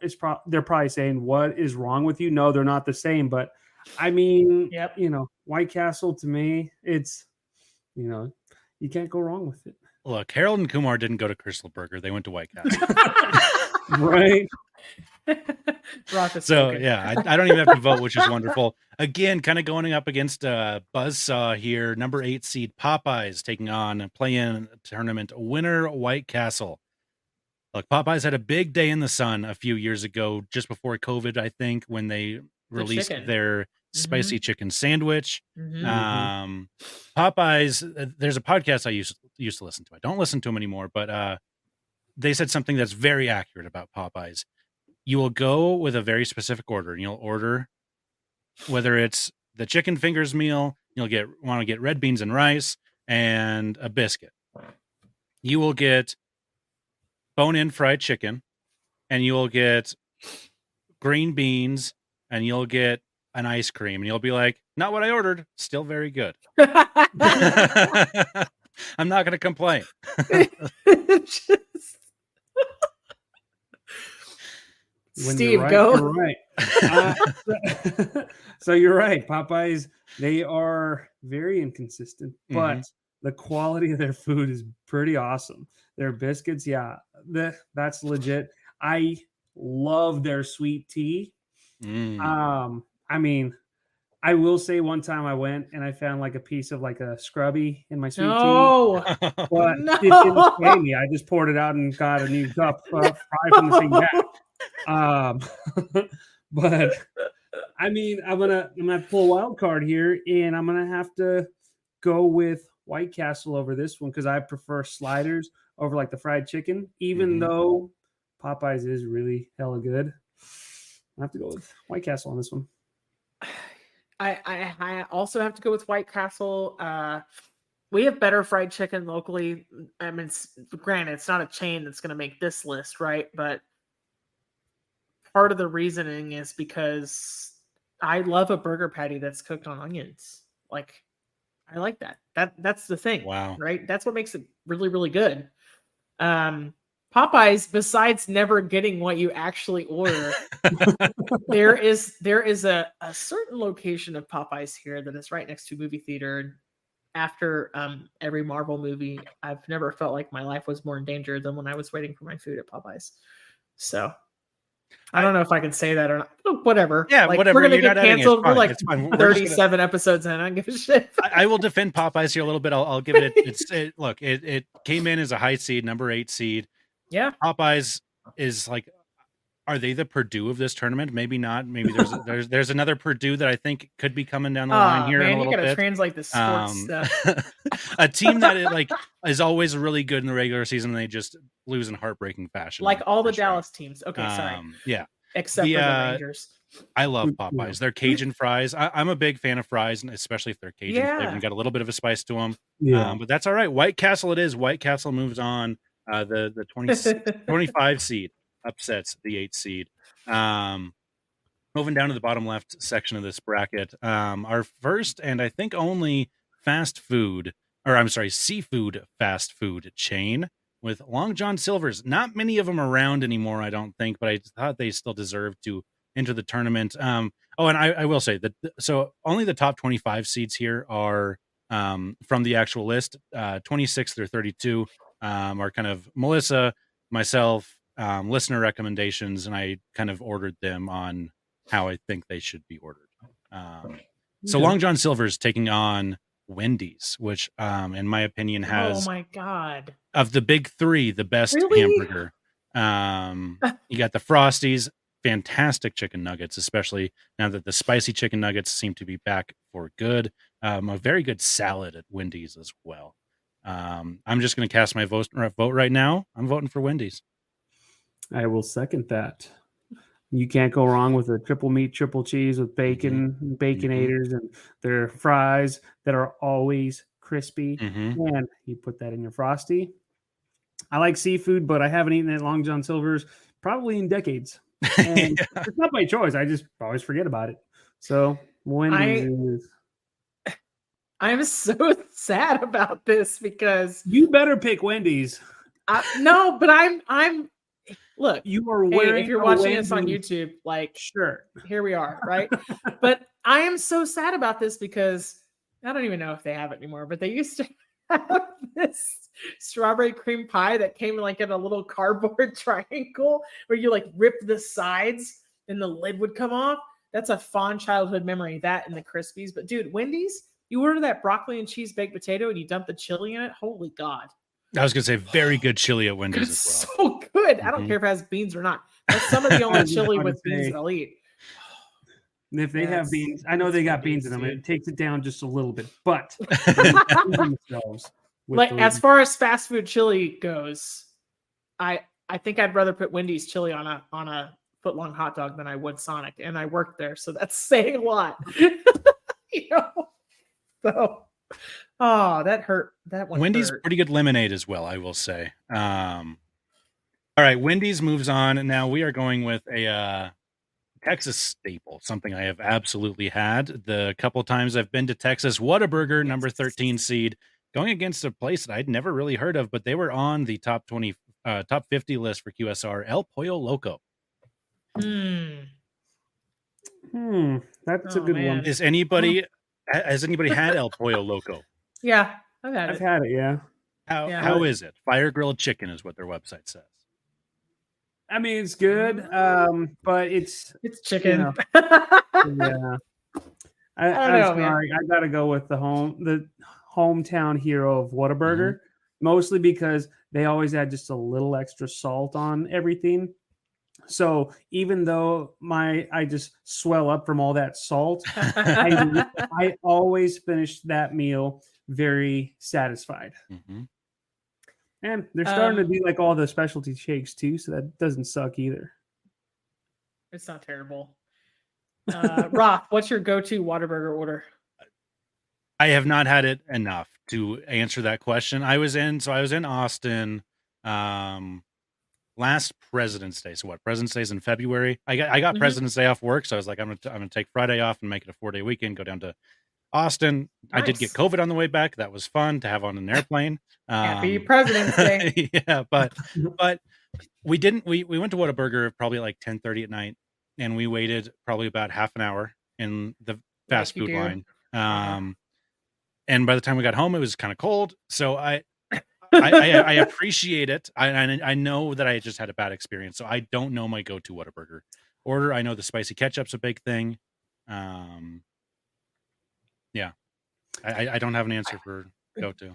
Speaker 3: They're probably saying, "What is wrong with you?" No, they're not the same. But I mean,
Speaker 2: Yep.
Speaker 3: White Castle to me, it's, you can't go wrong with it.
Speaker 4: Look, Harold and Kumar didn't go to Crystal Burger; they went to White Castle.
Speaker 3: Right.
Speaker 4: So yeah, I don't even have to vote, which is wonderful. Again, kind of going up against Buzzsaw here, number 8 seed Popeyes taking on a play-in tournament winner White Castle. Look, Popeyes had a big day in the sun a few years ago, just before COVID, I think, when they released their spicy chicken sandwich.
Speaker 2: Mhm.
Speaker 4: Popeyes, there's a podcast I used to listen to. I don't listen to them anymore, but they said something that's very accurate about Popeyes. You will go with a very specific order, and you'll order whether it's the chicken fingers meal, want to get red beans and rice and a biscuit. You will get bone-in fried chicken, and you will get green beans, and you'll get an ice cream, and you'll be like, not what I ordered, still very good. I'm not going to complain.
Speaker 2: Steve,
Speaker 3: right,
Speaker 2: go.
Speaker 3: You're right. So you're right. Popeyes, they are very inconsistent, but the quality of their food is pretty awesome. Their biscuits, that's legit. I love their sweet tea. I mean, I will say one time I went and I found like a piece of like a scrubby in my sweet tea. But it didn't sway me. I just poured it out and got a new cup fried from the same bag. But I mean, I'm gonna pull a wild card here, and I'm gonna have to go with White Castle over this one because I prefer sliders over like the fried chicken, even though Popeyes is really hella good. I have to go with White Castle on this one.
Speaker 2: I also have to go with White Castle. We have better fried chicken locally. I mean, granted, it's not a chain that's going to make this list, right? But part of the reasoning is because I love a burger patty that's cooked on onions. Like, I like that. That's the thing.
Speaker 4: Wow.
Speaker 2: Right? That's what makes it really, really good. Popeyes, besides never getting what you actually order, there is a certain location of Popeyes here that is right next to a movie theater. And after every Marvel movie, I've never felt like my life was more in danger than when I was waiting for my food at Popeyes. So I don't know if I can say that or not. Whatever.
Speaker 4: Yeah,
Speaker 2: like,
Speaker 4: whatever.
Speaker 2: We're gonna
Speaker 4: You're
Speaker 2: get
Speaker 4: not editing it. It's
Speaker 2: canceled. We're
Speaker 4: fine.
Speaker 2: like
Speaker 4: It's fine. We're just
Speaker 2: 37 episodes in. I don't give a shit.
Speaker 4: I will defend Popeyes here a little bit. I'll give it. Look, it came in as a high seed, number 8 seed.
Speaker 2: Yeah.
Speaker 4: Popeyes is like, are they the Purdue of this tournament? Maybe not. Maybe there's another Purdue that I think could be coming down the line here in a little
Speaker 2: you gotta
Speaker 4: bit.
Speaker 2: translate the sports stuff.
Speaker 4: A team that is always really good in the regular season, and they just lose in heartbreaking fashion.
Speaker 2: Like all the Dallas teams. Okay, sorry.
Speaker 4: Yeah.
Speaker 2: Except for the Rangers.
Speaker 4: I love Popeyes. Their Cajun fries. I'm a big fan of fries, and especially if they're Cajun flavored and got a little bit of a spice to them.
Speaker 3: Yeah.
Speaker 4: But that's all right. White Castle it is. White Castle moves on. The 25 seed upsets the 8 seed. Moving down to the bottom left section of this bracket, our first and I think only seafood fast food chain with Long John Silver's. Not many of them around anymore, I don't think, but I thought they still deserved to enter the tournament. And I will say that so only the top 25 seeds here are from the actual list. 26 through 32 are kind of Melissa, myself, listener recommendations, and I kind of ordered them on how I think they should be ordered. So Long John Silver's taking on Wendy's, which in my opinion has,
Speaker 2: oh my god,
Speaker 4: of the big 3, the best hamburger. You got the Frosties, fantastic chicken nuggets, especially now that the spicy chicken nuggets seem to be back for good. A very good salad at Wendy's as well. I'm just going to cast my vote right now. I'm voting for Wendy's.
Speaker 3: I will second that. You can't go wrong with a triple meat, triple cheese with bacon, baconators, and their fries that are always crispy. And you put that in your Frosty. I like seafood, but I haven't eaten at Long John Silver's probably in decades. And it's not by choice. I just always forget about it. So Wendy's
Speaker 2: I'm so sad about this because
Speaker 3: you better pick Wendy's.
Speaker 2: No, but I'm look,
Speaker 3: you are wearing
Speaker 2: if you're watching this on YouTube, like
Speaker 3: sure,
Speaker 2: here we are, right? But I am so sad about this because I don't even know if they have it anymore, but they used to have this strawberry cream pie that came like in a little cardboard triangle where you like rip the sides and the lid would come off. That's a fond childhood memory, that and the Krispies. But dude, Wendy's, you order that broccoli and cheese baked potato and you dump the chili in it. Holy God.
Speaker 4: I was going to say very good chili at Wendy's
Speaker 2: It's
Speaker 4: as well.
Speaker 2: so good. I don't care if it has beans or not. That's some of the only chili with beans that I'll eat.
Speaker 3: If they have beans, I know they got beans in them. It takes it down just a little bit, but
Speaker 2: like as far as fast food chili goes, I think I'd rather put Wendy's chili on a foot-long hot dog than I would Sonic, and I worked there, so that's saying a lot. You know? So, oh, that hurt. That one.
Speaker 4: Wendy's
Speaker 2: hurt.
Speaker 4: pretty good lemonade as well, I will say. All right, Wendy's moves on, and now we are going with a Texas staple, something I have absolutely had the couple times I've been to Texas. Whataburger, number 13 seed, going against a place that I'd never really heard of, but they were on the top 50 list for QSR. El Pollo Loco.
Speaker 3: That's a good one.
Speaker 4: Has anybody had El Pollo Loco?
Speaker 2: Yeah, I've had it.
Speaker 3: Yeah.
Speaker 4: How is it? Fire grilled chicken is what their website says.
Speaker 3: I mean, it's good, but it's
Speaker 2: chicken.
Speaker 3: You know, yeah. I'm sorry. I got to go with the hometown hero of Whataburger, mostly because they always add just a little extra salt on everything. So even though I just swell up from all that salt, I always finish that meal very satisfied. And they're starting to do like all the specialty shakes too, so that doesn't suck either.
Speaker 2: It's not terrible. Rock, what's your go-to Whataburger order?
Speaker 4: I have not had it enough to answer that question. I was in Austin last President's Day. So what? President's Day's in February. I got
Speaker 2: Mhm.
Speaker 4: President's Day off work, so I was like, I'm gonna take Friday off and make it a 4-day weekend. Go down to Austin. I did get
Speaker 2: Nice.
Speaker 4: COVID on the way back. That was fun to have on an airplane.
Speaker 2: Happy President's Day.
Speaker 4: Yeah, but we didn't. We went to Whataburger probably like 10:30 at night, and we waited probably about half an hour in the fast
Speaker 2: Like you
Speaker 4: food
Speaker 2: do.
Speaker 4: line.
Speaker 2: Yeah.
Speaker 4: And by the time we got home, it was kind of cold. So I appreciate it. I know that I just had a bad experience, so I don't know my go-to Whataburger order. I know the spicy ketchup's a big thing. Yeah, I don't have an answer for go-to.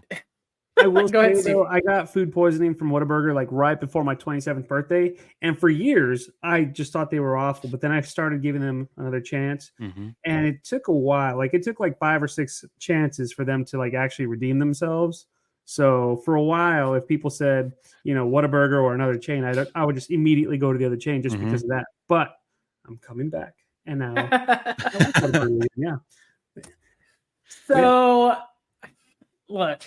Speaker 3: I will
Speaker 2: Go ahead,
Speaker 3: say
Speaker 2: Steve.
Speaker 3: though, I got food poisoning from Whataburger like right before my 27th birthday, and for years I just thought they were awful. But then I started giving them another chance,
Speaker 4: Mhm.
Speaker 3: and it took a while. Like it took like 5 or 6 chances for them to like actually redeem themselves. So for a while, if people said, you know, Whataburger or another chain, I would just immediately go to the other chain just
Speaker 4: Mhm.
Speaker 3: because of that. But I'm coming back, and now I like Whataburger again, yeah.
Speaker 2: So, look,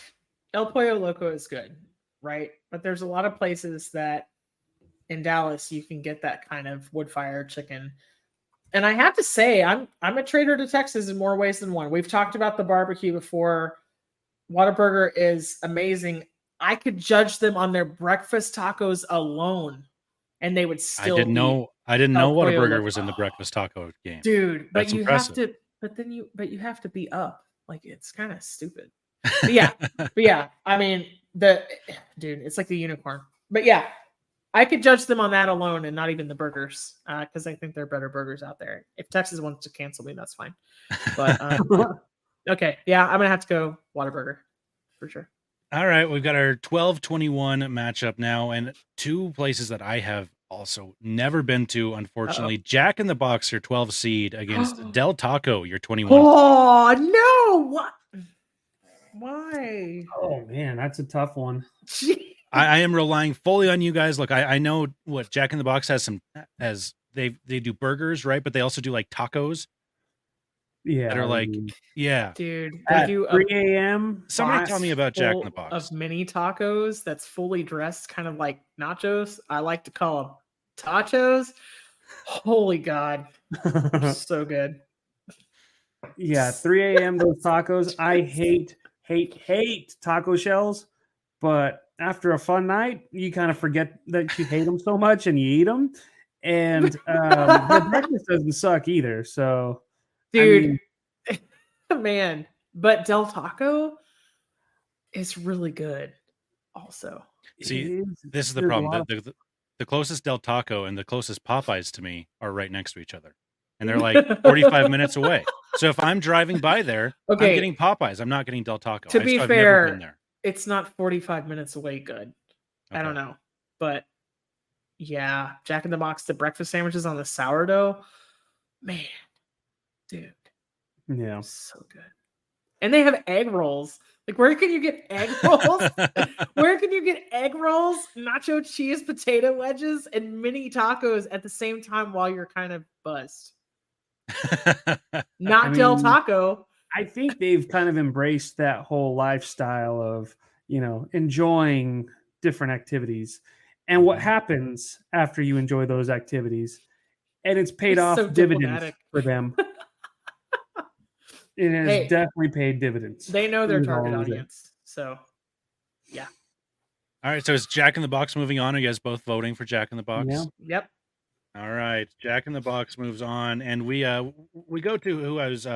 Speaker 2: El Pollo Loco is good, right? But there's a lot of places that in Dallas you can get that kind of wood fire chicken. And I have to say, I'm a traitor to Texas in more ways than one. We've talked about the barbecue before. Whataburger is amazing. I could judge them on their breakfast tacos alone, and they would still.
Speaker 4: I didn't know
Speaker 2: El
Speaker 4: Whataburger
Speaker 2: Pollo
Speaker 4: was in the
Speaker 2: Loco.
Speaker 4: breakfast taco game.
Speaker 2: Dude, but
Speaker 4: That's
Speaker 2: you
Speaker 4: impressive.
Speaker 2: have to. But you have to be up. Like it's kind of stupid. But yeah. I mean, dude, it's like the unicorn. But yeah, I could judge them on that alone, and not even the burgers, because I think there are better burgers out there. If Texas wants to cancel me, that's fine. But okay, yeah, I'm gonna have to go Whataburger for sure.
Speaker 4: All right, we've got our 12-21 matchup now, and two places that I have also never been to, unfortunately. Jack in the Box, your 12 seed, against Del Taco, your 21.
Speaker 2: Oh no! What? Why?
Speaker 3: Oh man, that's a tough one.
Speaker 4: I am relying fully on you guys. Look, I know what Jack in the Box has they do burgers, right? But they also do like tacos
Speaker 3: Yeah,
Speaker 4: that are like, yeah.
Speaker 2: Dude, they
Speaker 3: at
Speaker 2: do
Speaker 3: 3 a.m.
Speaker 4: Somebody tell me about Jack in the
Speaker 2: full
Speaker 4: Box.
Speaker 2: of mini tacos that's fully dressed, kind of like nachos. I like to call them tachos. Holy God, they're so good.
Speaker 3: Yeah, 3 a.m. those tacos. I hate taco shells, but after a fun night, you kind of forget that you hate them so much and you eat them. And the breakfast doesn't suck either. So,
Speaker 2: Dude, man, but Del Taco is really good also.
Speaker 4: See, this is the problem. The closest Del Taco and the closest Popeyes to me are right next to each other. And they're like 45 minutes away. So if I'm driving by there, I'm getting Popeyes. I'm not getting Del Taco.
Speaker 2: To be
Speaker 4: I've
Speaker 2: fair,
Speaker 4: never been there.
Speaker 2: It's not 45 minutes away good.
Speaker 4: Okay.
Speaker 2: I don't know. But yeah, Jack in the Box, the breakfast sandwiches on the sourdough. Man, dude.
Speaker 3: Yeah.
Speaker 2: So good. And they have egg rolls. Like, where can you get egg rolls? Where can you get egg rolls, nacho cheese, potato wedges, and mini tacos at the same time while you're kind of buzzed? Not Del Taco.
Speaker 3: I think they've kind of embraced that whole lifestyle of, you know, enjoying different activities. And what happens after you enjoy those activities? And it's paid off dividends for them. It has definitely paid dividends.
Speaker 2: They know their target audience. So, yeah.
Speaker 4: All right. So is Jack in the Box moving on? Are you guys both voting for Jack in the Box?
Speaker 3: Yeah.
Speaker 2: Yep.
Speaker 4: All right. Jack in the Box moves on. And we go to who I was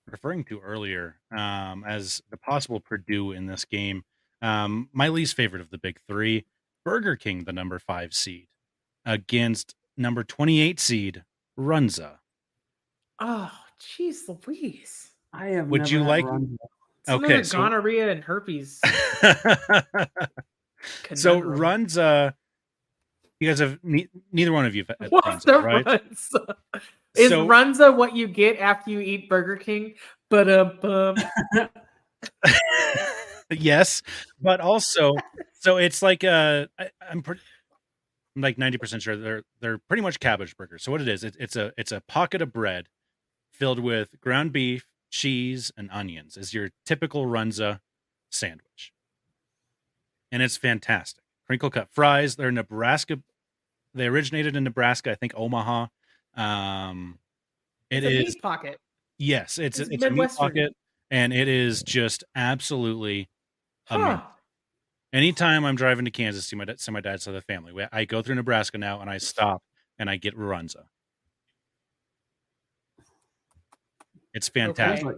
Speaker 4: referring to earlier as the possible Purdue in this game. My least favorite of the big three, Burger King, the number 5 seed, against number 28 seed, Runza.
Speaker 2: Oh, jeez Louise.
Speaker 3: I have
Speaker 4: Would you like
Speaker 3: Runza.
Speaker 4: Okay,
Speaker 2: so gonorrhea and herpes.
Speaker 4: So Runza, you guys have neither one of you have
Speaker 2: What's
Speaker 4: Runza, right?
Speaker 2: Runza? Is Runza what you get after you eat Burger King? But
Speaker 4: yes, but also, so it's like I'm like 90% sure they're pretty much cabbage burgers. So what it is, it's a pocket of bread filled with ground beef, cheese, and onions is your typical Runza sandwich. And it's fantastic. Crinkle cut fries. They're Nebraska. They originated in Nebraska, I think Omaha.
Speaker 2: It's a meat pocket.
Speaker 4: Yes, it's a meat
Speaker 2: Midwestern.
Speaker 4: pocket, and it is just absolutely amazing.
Speaker 2: Huh.
Speaker 4: Anytime I'm driving to Kansas to see my dad's side of the family, I go through Nebraska now, and I stop and I get Runza. It's fantastic.
Speaker 2: Okay.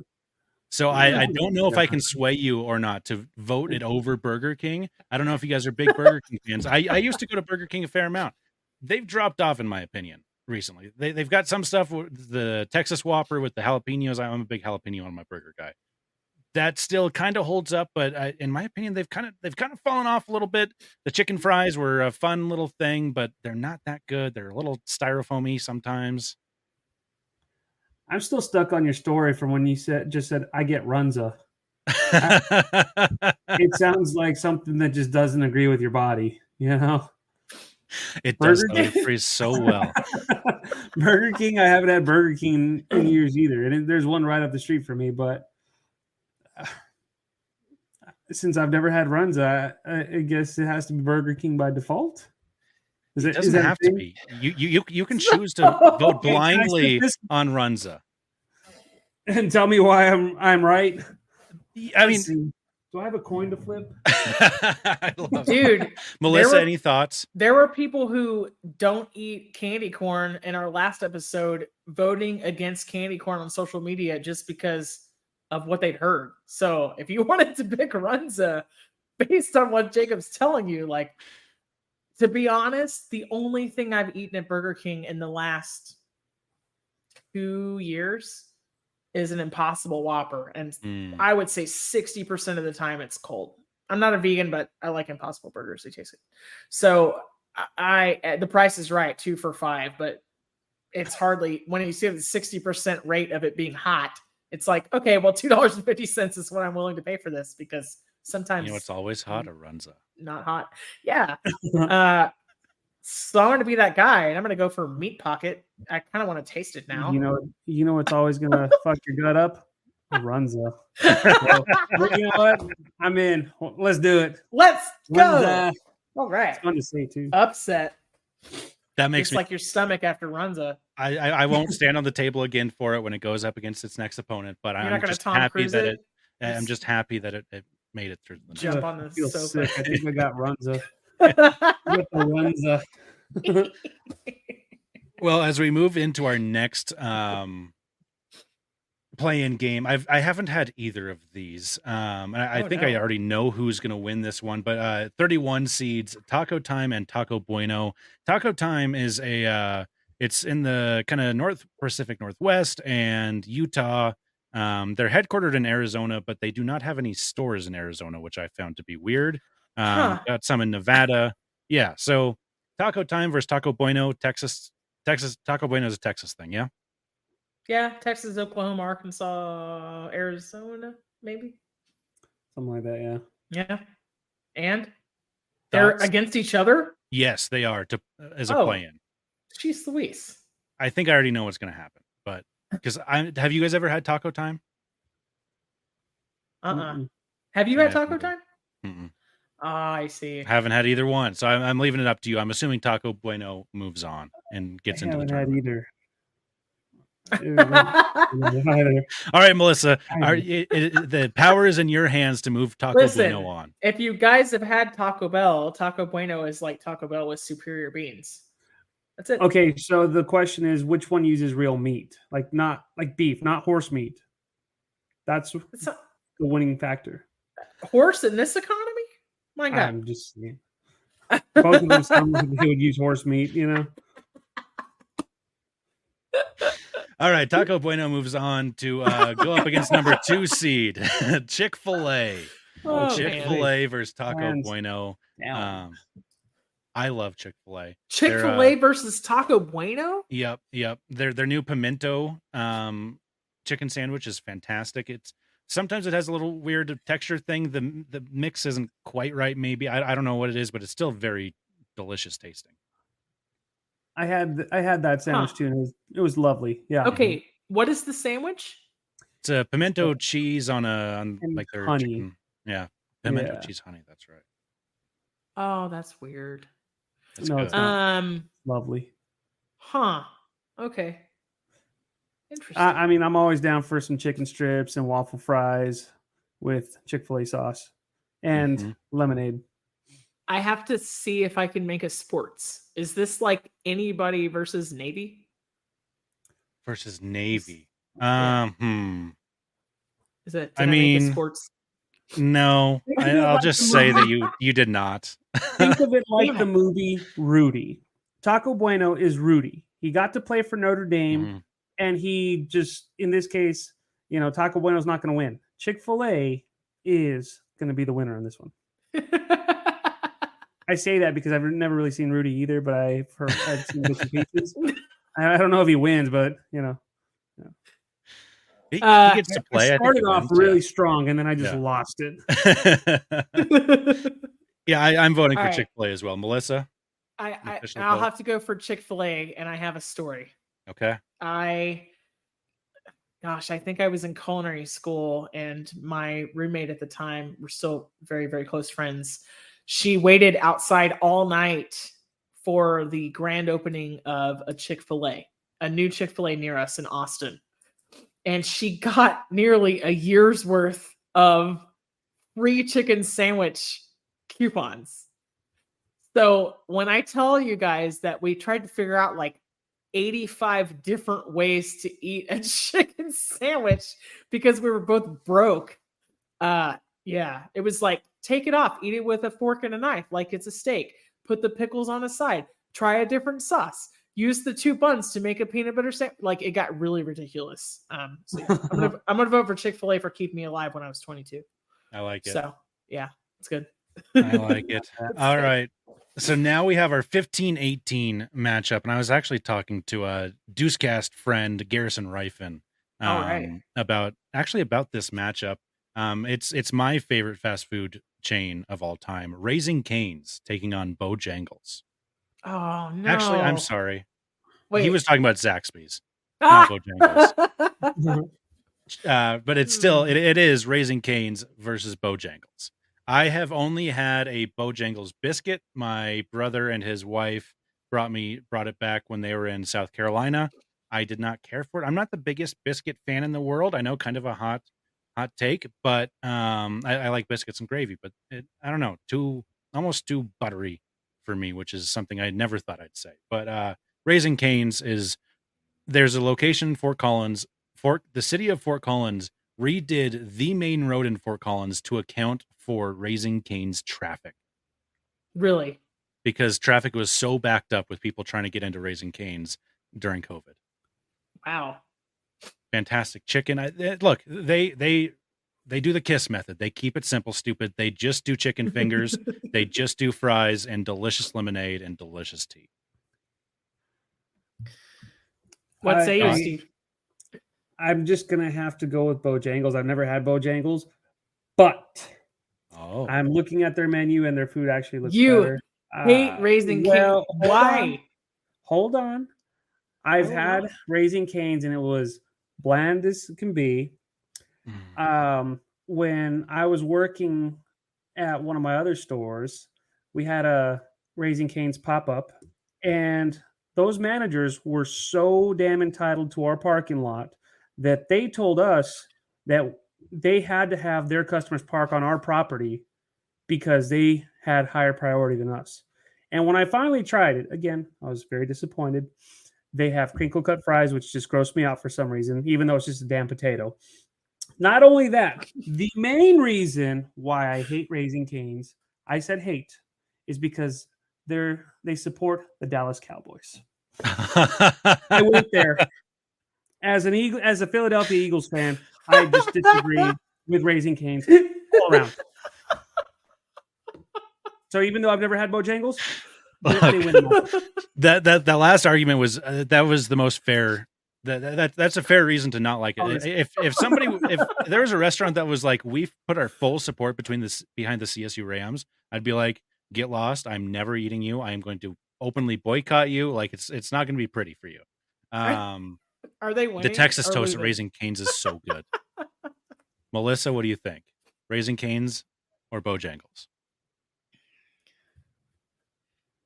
Speaker 4: So I don't know if I can sway you or not to vote it over Burger King. I don't know if you guys are big Burger King fans. I used to go to Burger King a fair amount. They've dropped off, in my opinion, recently. They've got some stuff with the Texas Whopper with the jalapenos. I'm a big jalapeno on my burger guy. That still kind of holds up, but in my opinion, they've kind of fallen off a little bit. The chicken fries were a fun little thing, but they're not that good. They're a little styrofoamy sometimes.
Speaker 3: I'm still stuck on your story from when you said I get Runza. It sounds like something that just doesn't agree with your body, you know?
Speaker 4: It does phrase so well.
Speaker 3: Burger King, I haven't had Burger King in years either. And there's one right up the street from me, but since I've never had Runza, I guess it has to be Burger King by default.
Speaker 4: It doesn't have to be. You can choose to vote blindly on Runza.
Speaker 3: And tell me why I'm right.
Speaker 4: I mean,
Speaker 3: do I have a coin to flip?
Speaker 4: I love
Speaker 2: Dude,
Speaker 4: it. Melissa, any thoughts?
Speaker 2: There were people who don't eat candy corn in our last episode voting against candy corn on social media just because of what they'd heard. So if you wanted to pick Runza based on what Jacob's telling you, like, to be honest, the only thing I've eaten at Burger King in the last 2 years is an Impossible Whopper. And I would say 60% of the time it's cold. I'm not a vegan, but I like Impossible burgers. They taste good. So the price is right, 2 for $5, but it's hardly, when you see the 60% rate of it being hot, it's like, okay, well, $2.50 is what I'm willing to pay for this, because sometimes
Speaker 4: it's always hot or Runza.
Speaker 2: Not hot. Yeah. So I'm going to be that guy, and I'm going to go for Meat Pocket. I kind of want to taste it now.
Speaker 3: You know what's always going to fuck your gut up? Runza. Well, you know what? I'm in. Let's do it.
Speaker 2: Let's go.
Speaker 3: Runza.
Speaker 2: All right.
Speaker 3: It's fun to say too.
Speaker 2: Upset.
Speaker 4: That makes
Speaker 2: me like your stomach after Runza.
Speaker 4: I won't stand on the table again for it when it goes up against its next opponent, but I'm just happy that I'm just happy that it made it through the
Speaker 2: jump on the sofa.
Speaker 3: Sick. I think I got Runza. With the Runza.
Speaker 4: Well, as we move into our next play-in game, I haven't had either of these. I think I already know who's going to win this one, but 31 seeds, Taco Time and Taco Bueno. Taco Time is it's in the kind of North Pacific Northwest and Utah. They're headquartered in Arizona, but they do not have any stores in Arizona, which I found to be weird. Got some in Nevada. Yeah, so Taco Time versus Taco Bueno, Texas. Taco Bueno is a Texas thing, yeah?
Speaker 2: Yeah, Texas, Oklahoma, Arkansas, Arizona, maybe.
Speaker 3: Something like that, yeah.
Speaker 2: Yeah. And they're against each other?
Speaker 4: Yes, they are as a play-in.
Speaker 2: Jeez Louise.
Speaker 4: I think I already know what's going to happen, but because have you guys ever had Taco Time?
Speaker 2: Have you had Taco Time? I see.
Speaker 4: Haven't had either one, so I'm leaving it up to you. I'm assuming Taco Bueno moves on and gets into the tournament.
Speaker 3: Either.
Speaker 4: All right, Melissa, the power is in your hands to move Taco Bueno on.
Speaker 2: If you guys have had Taco Bell, Taco Bueno is like Taco Bell with superior beans. That's it.
Speaker 3: Okay, so the question is, which one uses real meat? Like not like beef, not horse meat. That's the winning factor.
Speaker 2: Horse in this economy? My God.
Speaker 3: I'm just saying. Both of them sound like they would use horse meat, you know?
Speaker 4: All right, Taco Bueno moves on to go up against number 2 seed, Chick-fil-A. Chick-fil-A versus Taco Bueno. I love Chick-fil-A.
Speaker 2: Chick-fil-A versus Taco Bueno?
Speaker 4: Yep. Their new pimento chicken sandwich is fantastic. Sometimes it has a little weird texture thing. The mix isn't quite right, maybe. I don't know what it is, but it's still very delicious tasting.
Speaker 3: I had that sandwich
Speaker 2: Huh.
Speaker 3: too, and it was lovely. Yeah.
Speaker 2: Okay, what is the sandwich?
Speaker 4: It's a pimento cheese on
Speaker 3: And
Speaker 4: like their
Speaker 3: honey.
Speaker 4: chicken. Yeah, pimento
Speaker 3: Yeah.
Speaker 4: cheese honey. That's right.
Speaker 2: Oh, that's weird.
Speaker 4: That's
Speaker 3: No,
Speaker 4: good.
Speaker 3: it's not.
Speaker 2: Um,
Speaker 3: Lovely.
Speaker 2: huh. Okay. Interesting.
Speaker 3: I mean, I'm always down for some chicken strips and waffle fries with Chick-fil-A sauce and
Speaker 4: Mhm.
Speaker 3: lemonade.
Speaker 2: I have to see if I can make a sports. Is this like anybody versus Navy?
Speaker 4: Versus Navy.
Speaker 2: Yeah. Is it?
Speaker 4: I
Speaker 2: Did I make a
Speaker 4: mean,
Speaker 2: sports?
Speaker 4: no.
Speaker 3: Think of it
Speaker 4: I'll
Speaker 3: like
Speaker 4: just
Speaker 3: the
Speaker 4: say that
Speaker 3: movie-
Speaker 4: you did not.
Speaker 3: Think of it like
Speaker 2: Damn
Speaker 3: the
Speaker 2: it.
Speaker 3: movie Rudy. Taco Bueno is Rudy. He got to play for Notre Dame,
Speaker 4: Mhm.
Speaker 3: and he just, in this case, Taco Bueno's not going to win. Chick-fil-A is going to be the winner in this one. I say that because I've never really seen Rudy either, but I've seen bits and pieces. I don't know if he wins, but
Speaker 4: He gets to
Speaker 3: I
Speaker 4: play. I think
Speaker 3: started
Speaker 4: he
Speaker 3: off
Speaker 4: wins,
Speaker 3: really strong, and then I just
Speaker 4: Yeah.
Speaker 3: lost it.
Speaker 4: Yeah, I'm voting
Speaker 2: All
Speaker 4: for
Speaker 2: right.
Speaker 4: Chick-fil-A as well. Melissa, official
Speaker 2: I'll
Speaker 4: vote?
Speaker 2: have to go for Chick-fil-A, and I have a story.
Speaker 4: Okay.
Speaker 2: Gosh, I think I was in culinary school, and my roommate at the time, we're still very, very close friends. She waited outside all night for the grand opening of a Chick-fil-A, a new Chick-fil-A near us in Austin. And she got nearly a year's worth of free chicken sandwich coupons. So when I tell you guys that we tried to figure out like 85 different ways to eat a chicken sandwich because we were both broke. Yeah, it was like take it off, eat it with a fork and a knife like it's a steak. Put the pickles on the side. Try a different sauce. Use the 2 buns to make a peanut butter sandwich. Like it got really ridiculous. So yeah, I'm gonna vote for Chick-fil-A for keeping me alive when I was 22.
Speaker 4: I like it.
Speaker 2: So yeah, it's good.
Speaker 4: I like it.
Speaker 2: It's
Speaker 4: All
Speaker 2: good.
Speaker 4: right. So now we have our 15-18 matchup, and I was actually talking to a Deucecast friend, Garrison Rifen,
Speaker 2: All right.
Speaker 4: about this matchup. It's my favorite fast food chain of all time, Raising Cane's taking on Bojangles.
Speaker 2: Oh no.
Speaker 4: Actually, I'm sorry.
Speaker 2: Wait.
Speaker 4: He was talking about Zaxby's, not Bojangles.
Speaker 2: Ah!
Speaker 4: But it's still it is Raising Cane's versus Bojangles. I have only had a Bojangles biscuit. My brother and his wife brought it back when they were in South Carolina. I did not care for it. I'm not the biggest biscuit fan in the world. I know, kind of a hot take, but I like biscuits and gravy. But I don't know, almost too buttery for me, which is something I never thought I'd say. But Raising Cane's there's a location in Fort Collins. The city of Fort Collins redid the main road in Fort Collins to account for Raising Cane's traffic.
Speaker 2: Really?
Speaker 4: Because traffic was so backed up with people trying to get into Raising Cane's during COVID.
Speaker 2: Wow.
Speaker 4: Fantastic chicken. Look, they do the KISS method. They keep it simple, stupid. They just do chicken fingers. They just do fries and delicious lemonade and delicious tea.
Speaker 2: What say you,
Speaker 3: I-
Speaker 2: Steve?
Speaker 3: I'm just gonna have to go with Bojangles. I've never had Bojangles, but
Speaker 4: Oh,
Speaker 3: I'm looking at their menu and their food actually looks
Speaker 2: You
Speaker 3: better.
Speaker 2: Hate Raising
Speaker 3: well,
Speaker 2: Cane's. Why?
Speaker 3: Hold on. I've
Speaker 2: Hold
Speaker 3: had
Speaker 2: on.
Speaker 3: Raising Cane's and it was bland as can be. When I was working at one of my other stores, we had a Raising Cane's pop-up, and those managers were so damn entitled to our parking lot that they told us that they had to have their customers park on our property because they had higher priority than us. And when I finally tried it, again, I was very disappointed. They have crinkle cut fries, which just grossed me out for some reason, even though it's just a damn potato. Not only that, the main reason why I hate Raising Cane's, I said hate, is because they support the Dallas Cowboys. I went there as a Philadelphia Eagles fan. I just disagree with Raising Cane's all around. So even though I've never had Bojangles, they win them all.
Speaker 4: that last argument was that was the most fair. That's a fair reason to not like it. If there was a restaurant that was like, we've put our full support behind the CSU Rams, I'd be like, get lost. I'm never eating you. I am going to openly boycott you. Like it's not going to be pretty for you.
Speaker 2: Are they winning?
Speaker 4: The Texas
Speaker 2: or
Speaker 4: toast at
Speaker 2: losing?
Speaker 4: Raising Cane's is so good. Melissa, what do you think? Raising Cane's or Bojangles?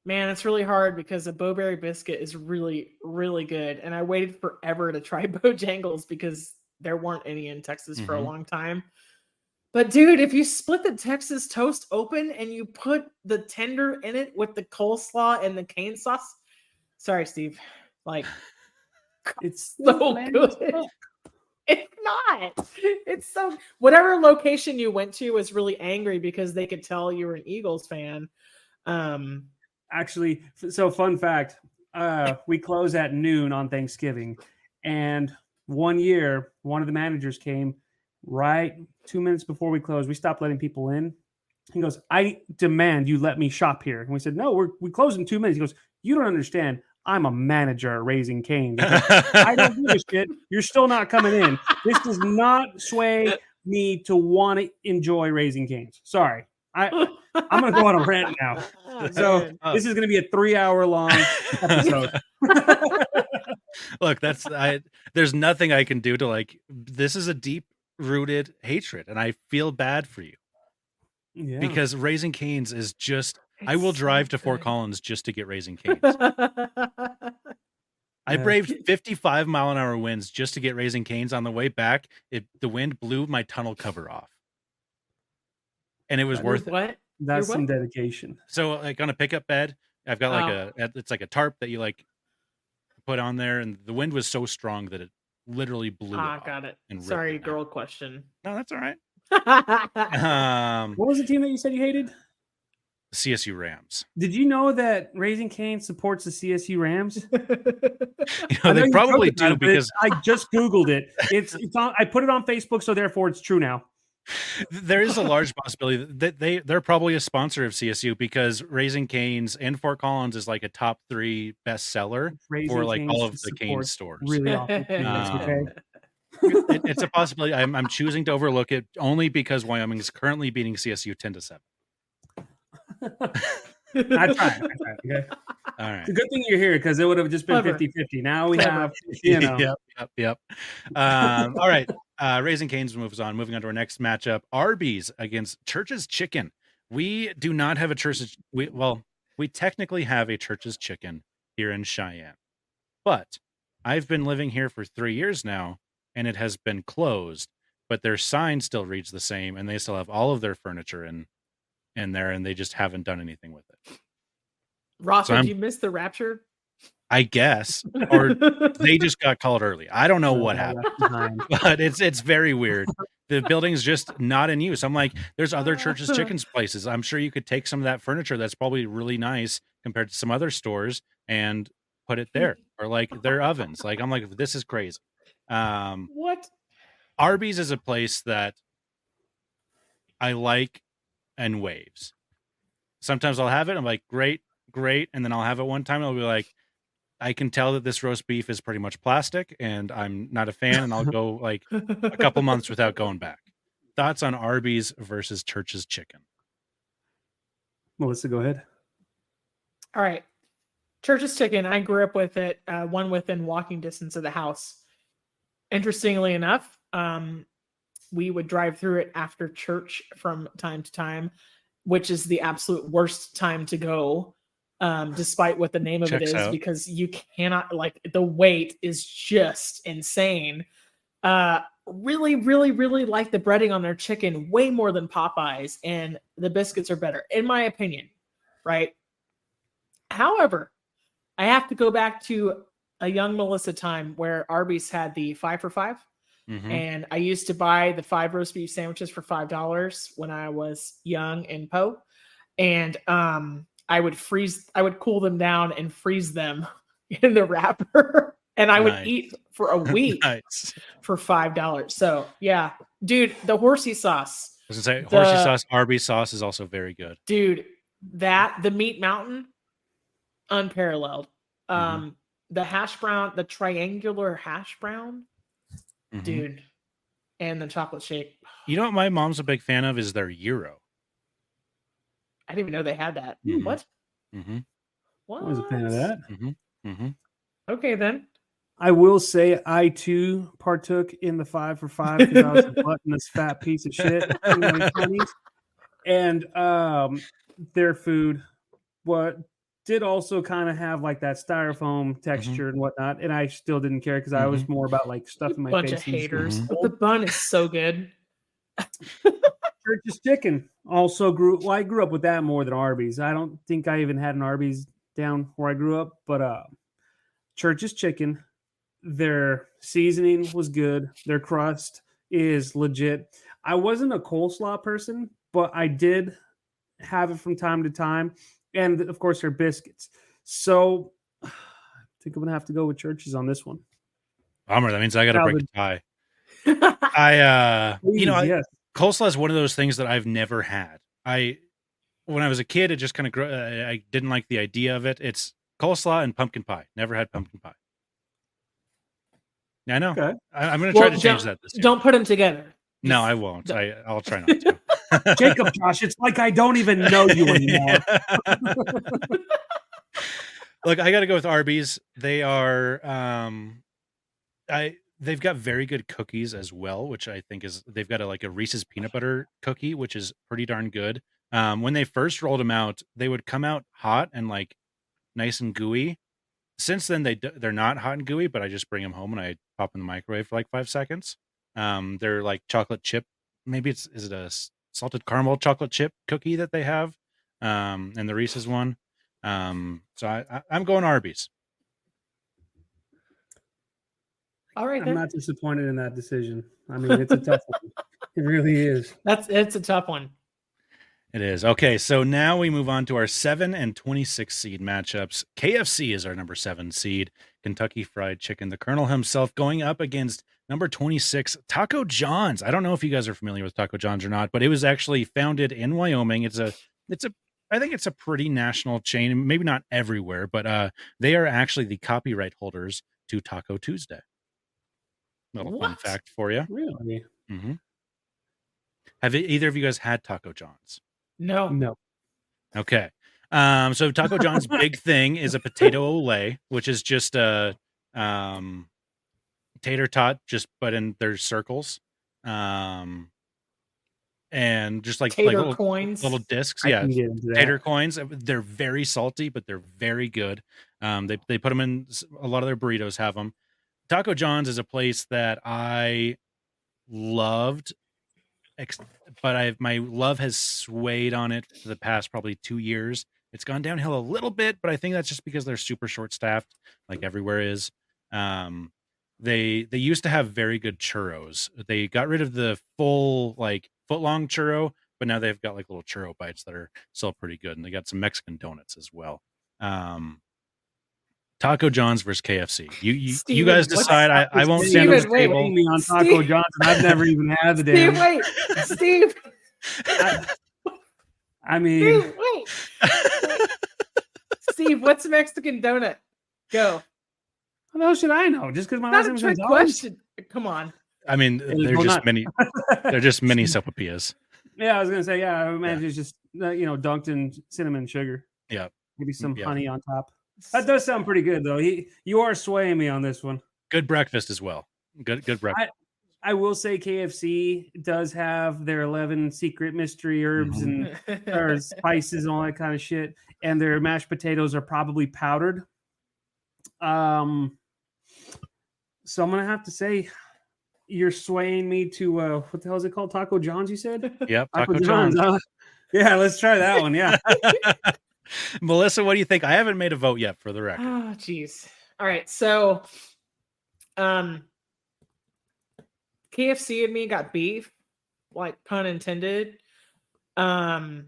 Speaker 2: Man, it's really hard because a Bowberry biscuit is really, really good. And I waited forever to try Bojangles because there weren't any in Texas for a
Speaker 4: Mhm.
Speaker 2: long time. But dude, if you split the Texas toast open and you put the tender in it with the coleslaw and the cane sauce, sorry, Steve, like
Speaker 3: It's
Speaker 2: so good. It's not. It's so whatever location you went to was really angry because they could tell you were an Eagles fan.
Speaker 3: Actually, so fun fact, we close at noon on Thanksgiving, and one year one of the managers came right 2 minutes before we closed. We stopped letting people in. He goes, I demand you let me shop here. And we said, no, we close in 2 minutes. He goes, you don't understand, I'm a manager at Raising Cane's. I don't give a shit, you're still not coming in. This does not sway me to want to enjoy Raising Cane's. Sorry, I'm gonna go on a rant now. So this is going to be a 3-hour long episode.
Speaker 4: Look, there's nothing I can do to like. This is a deep rooted hatred, and I feel bad for you because Raising Cane's is just. I will drive to Fort Collins just to get Raising Cane's. I braved 55-mile-an-hour winds just to get Raising Cane's. On the way back, the wind blew my tunnel cover off, and it was worth it.
Speaker 2: What?
Speaker 3: That's some dedication.
Speaker 4: So, like on a pickup bed, I've got like it's like a tarp that you like put on there, and the wind was so strong that it literally blew it off.
Speaker 2: Got it.
Speaker 4: And
Speaker 2: sorry, girl question.
Speaker 4: No, that's all right.
Speaker 3: What was the team that you said you hated?
Speaker 4: CSU Rams.
Speaker 3: Did you know that Raising Cane supports the CSU Rams?
Speaker 4: They probably do because
Speaker 3: I just Googled it. It's on. I put it on Facebook, so therefore it's true now.
Speaker 4: There is a large possibility that they're probably a sponsor of CSU because Raising Cane's in Fort Collins is like a top 3 bestseller for like all of the Cane's stores.
Speaker 3: Really awesome.
Speaker 4: It's a possibility. I'm choosing to overlook it only because Wyoming is currently beating CSU 10-7.
Speaker 3: I tried. Okay.
Speaker 4: All right.
Speaker 3: It's a good thing you're here because it would have just been 50-50. Now we have,
Speaker 4: Yep. All right. Raising Cane's moves on. Moving on to our next matchup: Arby's against Church's Chicken. We do not have a Church's. We technically have a Church's Chicken here in Cheyenne, but I've been living here for 3 years now, and it has been closed. But their sign still reads the same, and they still have all of their furniture in there, and they just haven't done anything with it.
Speaker 2: Ross, did you miss the rapture?
Speaker 4: I guess, or they just got called early. I don't know what happened, but it's very weird. The building's just not in use. I'm like, there's other Church's Chickens places. I'm sure you could take some of that furniture that's probably really nice compared to some other stores and put it there, or like their ovens. Like I'm like, this is crazy.
Speaker 2: What?
Speaker 4: Arby's is a place that I like and waves. Sometimes I'll have it. I'm like, great. And then I'll have it one time. And I'll be like, I can tell that this roast beef is pretty much plastic and I'm not a fan. And I'll go like a couple months without going back. Thoughts on Arby's versus Church's Chicken?
Speaker 3: Melissa, go ahead.
Speaker 2: All right. Church's Chicken. I grew up with it. One within walking distance of the house. Interestingly enough, we would drive through it after church from time to time, which is the absolute worst time to go, despite what the name of it is, because you cannot, like, the wait is just insane. Really, really, really like the breading on their chicken way more than Popeyes, and the biscuits are better, in my opinion, right? However, I have to go back to a young Melissa time where Arby's had the 5 for $5. Mm-hmm. And I used to buy the 5 roast beef sandwiches for $5 when I was young in Poe. And I would cool them down and freeze them in the wrapper. And I would eat for a week for $5. So yeah, dude, the horsey sauce.
Speaker 4: I was gonna say horsey sauce, Arby's sauce is also very good.
Speaker 2: Dude, the Meat Mountain, unparalleled. The hash brown, the triangular hash brown. Dude, and the chocolate shake.
Speaker 4: You know what my mom's a big fan of is their gyro.
Speaker 2: I didn't even know they had that. What? What?
Speaker 3: I was a fan of that.
Speaker 2: Okay, then.
Speaker 3: I will say I too partook in the 5 for 5 because I was a gluttonous fat piece of shit in my 20s. And their food did also kind of have like that styrofoam texture and whatnot. And I still didn't care because I was more about like stuffing my
Speaker 2: Bunch
Speaker 3: face.
Speaker 2: of haters. But the bun is so good.
Speaker 3: Church's Chicken also I grew up with that more than Arby's. I don't think I even had an Arby's down where I grew up, but Church's Chicken, their seasoning was good. Their crust is legit. I wasn't a coleslaw person, but I did have it from time to time. And of course, their biscuits. So I think I'm going to have to go with Church's on this one.
Speaker 4: Bummer. That means I got to break the tie.
Speaker 3: Yes.
Speaker 4: Coleslaw is one of those things that I've never had. When I was a kid, it just kind of I didn't like the idea of it. It's coleslaw and pumpkin pie. Never had pumpkin pie. I know.
Speaker 3: Okay.
Speaker 4: I'm going to try to change that this year.
Speaker 2: Don't put them together.
Speaker 4: No, I won't. I'll try not to.
Speaker 3: Jacob, Josh, it's like I don't even know you anymore.
Speaker 4: Look, I got to go with Arby's. They are, they've got very good cookies as well, which I think they've got a Reese's peanut butter cookie, which is pretty darn good. When they first rolled them out, they would come out hot and like nice and gooey. Since then, they're not hot and gooey, but I just bring them home and I pop in the microwave for like 5 seconds. They're like chocolate chip. Maybe is it a salted caramel chocolate chip cookie that they have, and the Reese's one. So I'm going Arby's.
Speaker 2: All right,
Speaker 3: I'm not disappointed in that decision. I mean, it's a tough one. It really is.
Speaker 2: It's a tough one.
Speaker 4: It is. Okay, so now we move on to our 7 and 26 seed matchups. KFC is our number 7 seed. Kentucky Fried Chicken, the Colonel himself, going up against number 26, Taco John's. I don't know if you guys are familiar with Taco John's or not, but it was actually founded in Wyoming. I think it's a pretty national chain, maybe not everywhere, but they are actually the copyright holders to Taco Tuesday. Little fun fact for you.
Speaker 3: Really?
Speaker 4: Mm-hmm. Have either of you guys had Taco John's?
Speaker 2: No.
Speaker 4: Okay. So Taco John's big thing is a potato ole, which is just a tater tot, but in their circles. And just like
Speaker 2: tater coins,
Speaker 4: little discs. Yeah. Tater coins. They're very salty, but they're very good. They put them in a lot of their burritos have them. Taco John's is a place that I loved, but my love has swayed on it for the past probably 2 years. It's gone downhill a little bit, but I think that's just because they're super short staffed, like everywhere is. They used to have very good churros. They got rid of the full like foot long churro, but now they've got like little churro bites that are still pretty good, and they got some Mexican donuts as well. Taco John's versus KFC. You guys decide. I won't stand on the table.
Speaker 3: Me on Taco John's, and I've never even had the damn.
Speaker 2: Steve.
Speaker 3: I mean,
Speaker 2: Steve, wait. Steve, what's a Mexican donut? Go.
Speaker 3: What else should I know? Just because my
Speaker 2: Not
Speaker 3: last
Speaker 2: a
Speaker 3: name's
Speaker 2: trick question. Come on.
Speaker 4: I mean, they're just mini. They're just mini sopapillas.
Speaker 3: Yeah, I was gonna say. Yeah, I imagine it's just dunked in cinnamon sugar.
Speaker 4: Yeah,
Speaker 3: maybe some honey on top. That does sound pretty good, though. You are swaying me on this one.
Speaker 4: Good breakfast as well. Good breakfast.
Speaker 3: I will say KFC does have their 11 secret mystery herbs and or spices and all that kind of shit, and their mashed potatoes are probably powdered. So I'm gonna have to say you're swaying me to what the hell is it called? Taco John's, you said?
Speaker 4: Yep, Taco John's.
Speaker 3: Yeah, let's try that one. Yeah.
Speaker 4: Melissa, what do you think? I haven't made a vote yet, for the record.
Speaker 2: Oh, geez. All right, so KFC and me got beef, like pun intended. I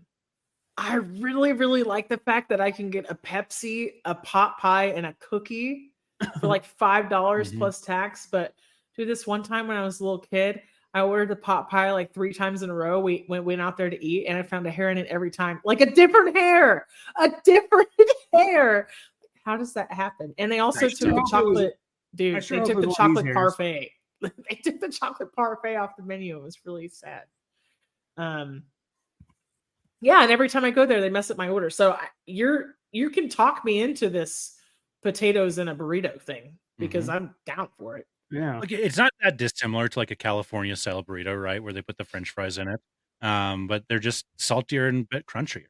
Speaker 2: really, really like the fact that I can get a Pepsi, a pot pie, and a cookie for like $5 plus tax. But dude, this one time when I was a little kid, I ordered the pot pie like 3 times in a row. We went out there to eat, and I found a hair in it every time, like a different hair. How does that happen? And they also took the chocolate, dude. They took the chocolate parfait. They took the chocolate parfait off the menu. It was really sad. Yeah, and every time I go there, they mess up my order. So you can talk me into this potatoes in a burrito thing because I'm down for it.
Speaker 3: Yeah.
Speaker 4: Like, it's not that dissimilar to like a California style burrito, right? Where they put the French fries in it. But they're just saltier and a bit crunchier.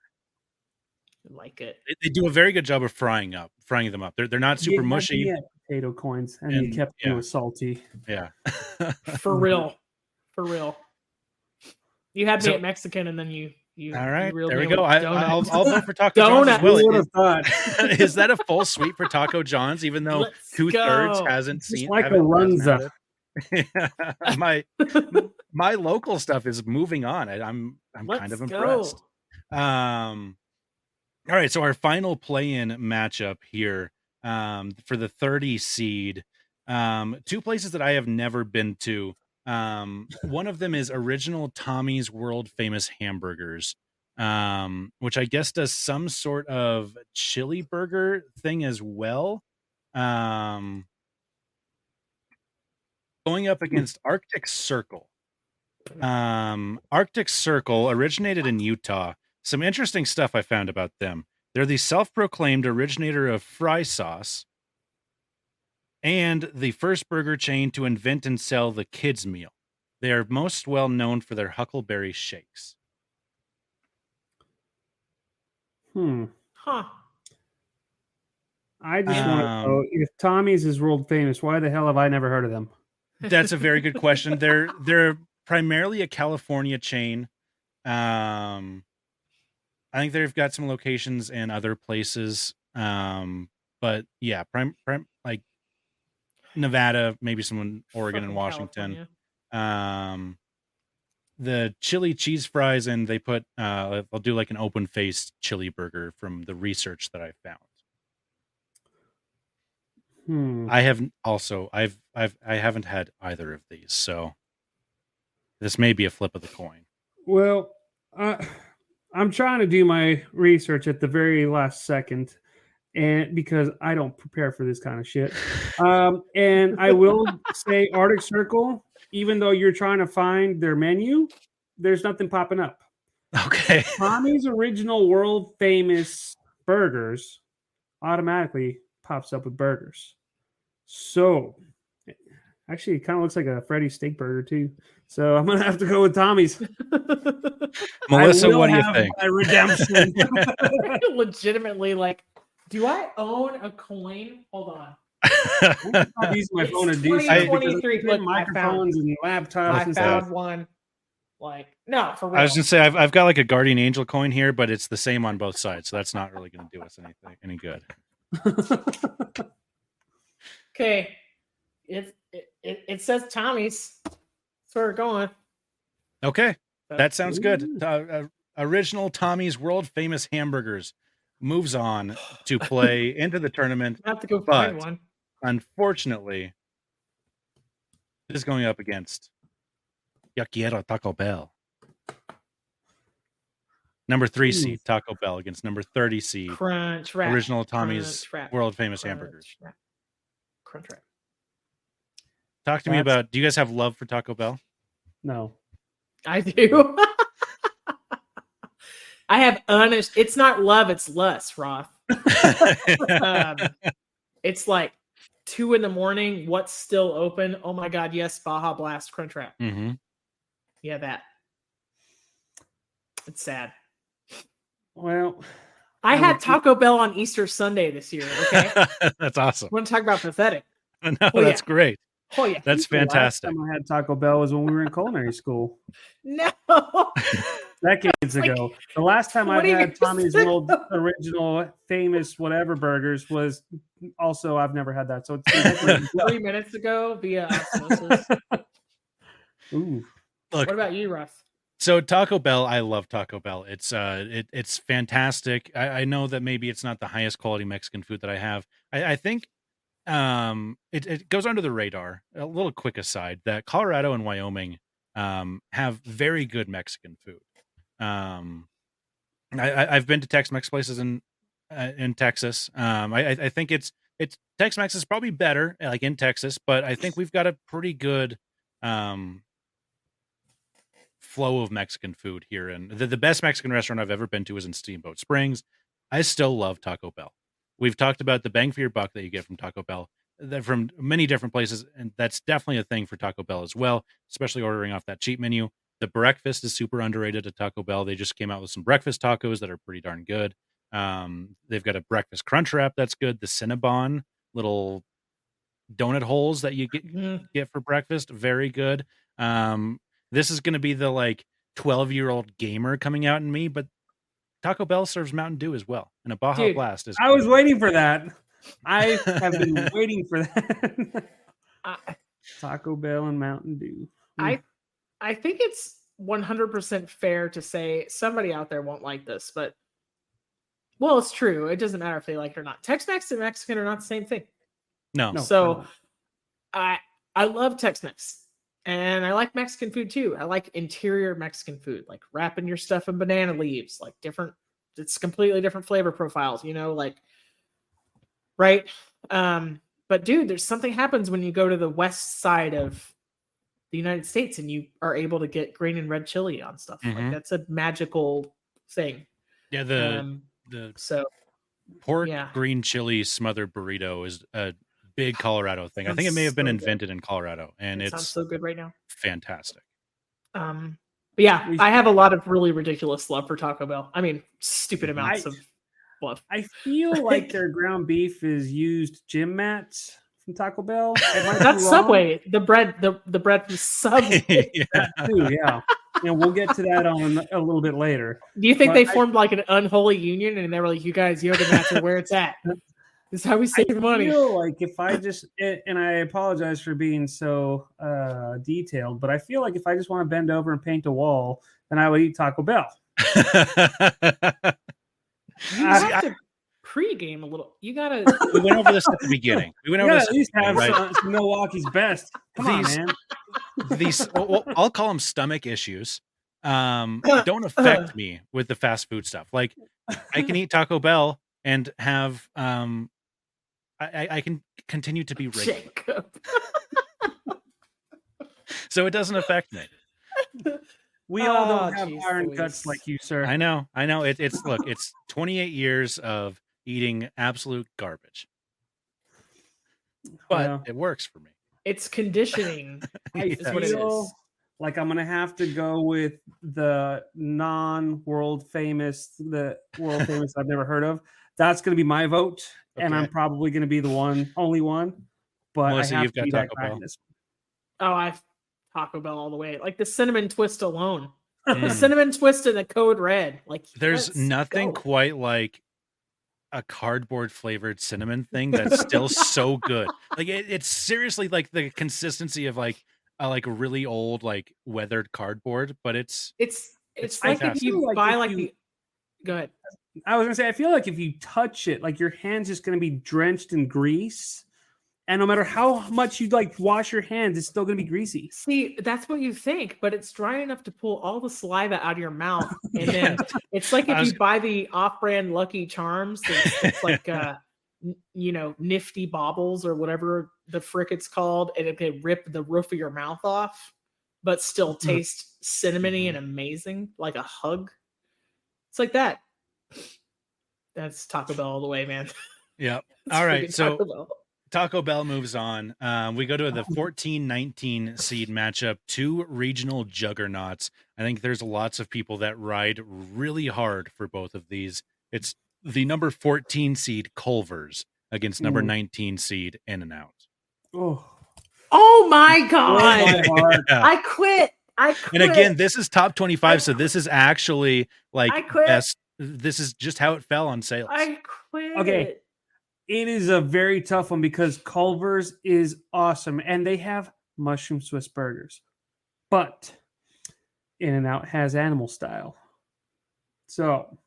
Speaker 2: I like it.
Speaker 4: They do a very good job of frying them up. They're not super mushy.
Speaker 3: Yeah, potato coins, and you kept them with salty.
Speaker 4: Yeah.
Speaker 2: For real. For real. You had me
Speaker 4: So-
Speaker 2: at Mexican, and then you
Speaker 4: All right,
Speaker 2: reeled
Speaker 4: there
Speaker 2: me
Speaker 4: we go.
Speaker 2: with
Speaker 4: I'll
Speaker 2: donuts.
Speaker 4: vote for Taco John's as
Speaker 2: Donut.
Speaker 4: well.
Speaker 3: Who would have thought?
Speaker 4: Is that a full sweep for Taco John's, even though
Speaker 2: Let's
Speaker 4: 2/3
Speaker 2: go.
Speaker 4: hasn't
Speaker 3: Just
Speaker 4: seen
Speaker 3: like a
Speaker 4: hasn't had
Speaker 3: Runza.
Speaker 4: it? my local stuff is moving on. I'm kind of
Speaker 2: Let's
Speaker 4: impressed.
Speaker 2: go.
Speaker 4: All right, so our final play-in matchup here for the 30 seed. Two places that I have never been to. One of them is Original Tommy's World Famous Hamburgers, which I guess does some sort of chili burger thing as well. Going up against Arctic Circle. Arctic Circle originated in Utah. Some interesting stuff I found about them. They're the self-proclaimed originator of fry sauce and the first burger chain to invent and sell the kids' meal. They are most well known for their Huckleberry shakes.
Speaker 2: Huh.
Speaker 3: I just want to know, if Tommy's is world famous, why the hell have I never heard of them?
Speaker 4: That's a very good question. They're primarily a California chain. I think they've got some locations in other places. But yeah, like Nevada, maybe some in Oregon and
Speaker 2: Fucking
Speaker 4: Washington.
Speaker 2: California.
Speaker 4: The chili cheese fries, and they put I'll do like an open faced chili burger from the research that I found. I haven't had either of these, so this may be a flip of the coin.
Speaker 3: Well, I'm trying to do my research at the very last second, and because I don't prepare for this kind of shit. And I will say Arctic Circle, even though you're trying to find their menu, there's nothing popping up.
Speaker 4: Okay.
Speaker 3: Tommy's Original World Famous Burgers automatically pops up with burgers. So, actually, it kind of looks like a Freddy's steak burger too. So I'm gonna have to go with Tommy's.
Speaker 4: Melissa, what do you think?
Speaker 3: My redemption.
Speaker 2: Legitimately, like, do I own a coin? Hold on.
Speaker 3: I'm using my phone to
Speaker 2: It's
Speaker 3: do something.
Speaker 2: 2023.
Speaker 3: Look,
Speaker 2: Look, I
Speaker 3: microphones and laptops
Speaker 2: I
Speaker 3: and
Speaker 2: found
Speaker 3: stuff.
Speaker 2: one. Like, no, for real.
Speaker 4: I was gonna say I've got like a Guardian Angel coin here, but it's the same on both sides, so that's not really gonna do us any good.
Speaker 2: Okay. It says Tommy's. That's where we're going.
Speaker 4: Okay, that sounds good.
Speaker 3: Ooh.
Speaker 4: Original Tommy's World Famous Hamburgers moves on to play into the tournament.
Speaker 2: I have to go find
Speaker 4: But-
Speaker 2: one.
Speaker 4: Unfortunately, it is going up against Yaquiero Taco Bell. Number 3 seed Taco Bell against number 30 seed
Speaker 2: Crunch wrap.
Speaker 4: Original Tommy's
Speaker 2: Crunch wrap.
Speaker 4: World Famous
Speaker 2: Crunch
Speaker 4: Hamburgers.
Speaker 2: wrap. Crunch wrap.
Speaker 4: Talk to me
Speaker 3: That's-
Speaker 4: about, do you guys have love for Taco Bell?
Speaker 3: No.
Speaker 2: I do. I have honest. It's not love. It's lust, Roth. It's like 2 a.m. What's still open? Oh my God! Yes, Baja Blast Crunch Wrap.
Speaker 4: Mm-hmm.
Speaker 2: Yeah, that. It's sad.
Speaker 3: Well,
Speaker 2: I had Taco Bell on Easter Sunday this year. Okay,
Speaker 4: That's awesome.
Speaker 2: want to talk about pathetic?
Speaker 4: No,
Speaker 2: Oh,
Speaker 4: that's
Speaker 2: yeah.
Speaker 4: great.
Speaker 2: Oh yeah,
Speaker 4: That's
Speaker 3: the last
Speaker 4: fantastic.
Speaker 3: time I had Taco Bell was when we were in culinary school
Speaker 2: no.
Speaker 3: decades
Speaker 2: Like
Speaker 3: ago. The last time I
Speaker 2: 20
Speaker 3: had
Speaker 2: years
Speaker 3: Tommy's
Speaker 2: ago.
Speaker 3: World Original Famous whatever burgers was also I've never had that. So it's
Speaker 2: 3 minutes ago via osmosis.
Speaker 3: Ooh.
Speaker 4: Look,
Speaker 2: What about you, Russ?
Speaker 4: so Taco Bell, I love Taco Bell. It's fantastic. I know that maybe it's not the highest quality Mexican food that I have. I think it goes under the radar. A little quick aside that Colorado and Wyoming have very good Mexican food. I've been to Tex-Mex places in Texas. I think it's Tex-Mex is probably better like in Texas, but I think we've got a pretty good flow of Mexican food here. And the best Mexican restaurant I've ever been to is in Steamboat Springs. I still love Taco Bell. We've talked about the bang for your buck that you get from Taco Bell from many different places, and that's definitely a thing for Taco Bell as well, especially ordering off that cheap menu. The breakfast is super underrated at Taco Bell. They just came out with some breakfast tacos that are pretty darn good. They've got a breakfast crunch wrap that's good. The Cinnabon little donut holes that you get for breakfast, very good. This is going to be the like 12-year-old gamer coming out in me, but Taco Bell serves Mountain Dew as well, and a Baja
Speaker 2: Dude,
Speaker 4: Blast is.
Speaker 3: I was waiting for that. I have been waiting for that. Taco Bell and Mountain Dew.
Speaker 2: I think it's 100% fair to say somebody out there won't like this, but well, it's true. It doesn't matter if they like it or not. Tex-Mex and Mexican are not the same thing.
Speaker 4: No.
Speaker 2: So I love Tex-Mex and I like Mexican food too. I like interior Mexican food, like wrapping your stuff in banana leaves, like it's completely different flavor profiles, like right. But dude, there's something happens when you go to the west side of the United States and you are able to get green and red chili on stuff. Like that's a magical thing.
Speaker 4: Yeah, the pork green chili smothered burrito is a big Colorado thing. I think it may have been invented in Colorado, and it
Speaker 2: sounds so good right now.
Speaker 4: Fantastic.
Speaker 2: But yeah, I have a lot of really ridiculous love for Taco Bell. I mean, stupid amounts of love.
Speaker 3: I feel like their ground beef is used gym mats from Taco Bell.
Speaker 2: That's Subway. The bread from Subway.
Speaker 3: That too, yeah. And we'll get to that on a little bit later.
Speaker 2: Do you think they formed like an unholy union and they were like, you guys, yoga mats are where it's at? This is how we save money.
Speaker 3: I feel like if I just, and I apologize for being so detailed, but I feel like if I just want to bend over and paint a wall, then I would eat Taco Bell.
Speaker 2: You have to pregame a little. You gotta.
Speaker 4: We went over this at the beginning. We went over this.
Speaker 3: At least have some Milwaukee's best. Come on, man.
Speaker 4: These, I'll call them stomach issues. Don't affect me with the fast food stuff. Like I can eat Taco Bell and have I can continue to be regular. So it doesn't affect me.
Speaker 3: We all don't have iron guts like you, sir.
Speaker 4: I know. It's 28 years of eating absolute garbage, but it works for me.
Speaker 2: It's conditioning.
Speaker 3: I feel like I'm gonna have to go with the world famous I've never heard of. That's gonna be my vote, and I'm probably gonna be the only one. But
Speaker 4: Melissa,
Speaker 3: I have
Speaker 4: you've
Speaker 3: to
Speaker 4: got
Speaker 3: be
Speaker 4: Taco Bell.
Speaker 2: Oh, I've Taco Bell all the way. Like the cinnamon twist alone. The cinnamon twist and the code red. Like
Speaker 4: there's nothing quite like a cardboard flavored cinnamon thing that's still so good. Like it's seriously like the consistency of like a really old like weathered cardboard, but it's
Speaker 2: like if you buy like the. Go ahead.
Speaker 3: I was gonna say I feel like if you touch it, like your hand's just gonna be drenched in grease. And no matter how much you like wash your hands, it's still going to be greasy.
Speaker 2: See, that's what you think, but it's dry enough to pull all the saliva out of your mouth. And then it's like if you buy the off-brand Lucky Charms, it's like, Nifty Baubles or whatever the frick it's called, and it can rip the roof of your mouth off, but still taste cinnamony and amazing, like a hug. It's like that. That's Taco Bell all the way, man.
Speaker 4: Yeah. All right. So Taco Bell moves on. We go to the 14-19 seed matchup, two regional juggernauts. I think there's lots of people that ride really hard for both of these. It's the number 14 seed Culver's against number 19 seed In-N-Out.
Speaker 2: Oh my God. I quit.
Speaker 4: And again, this is top 25. So this is actually like best. This is just how it fell on sales.
Speaker 2: I quit.
Speaker 3: Okay. It is a very tough one because Culver's is awesome and they have mushroom Swiss burgers, but In-N-Out has animal style. So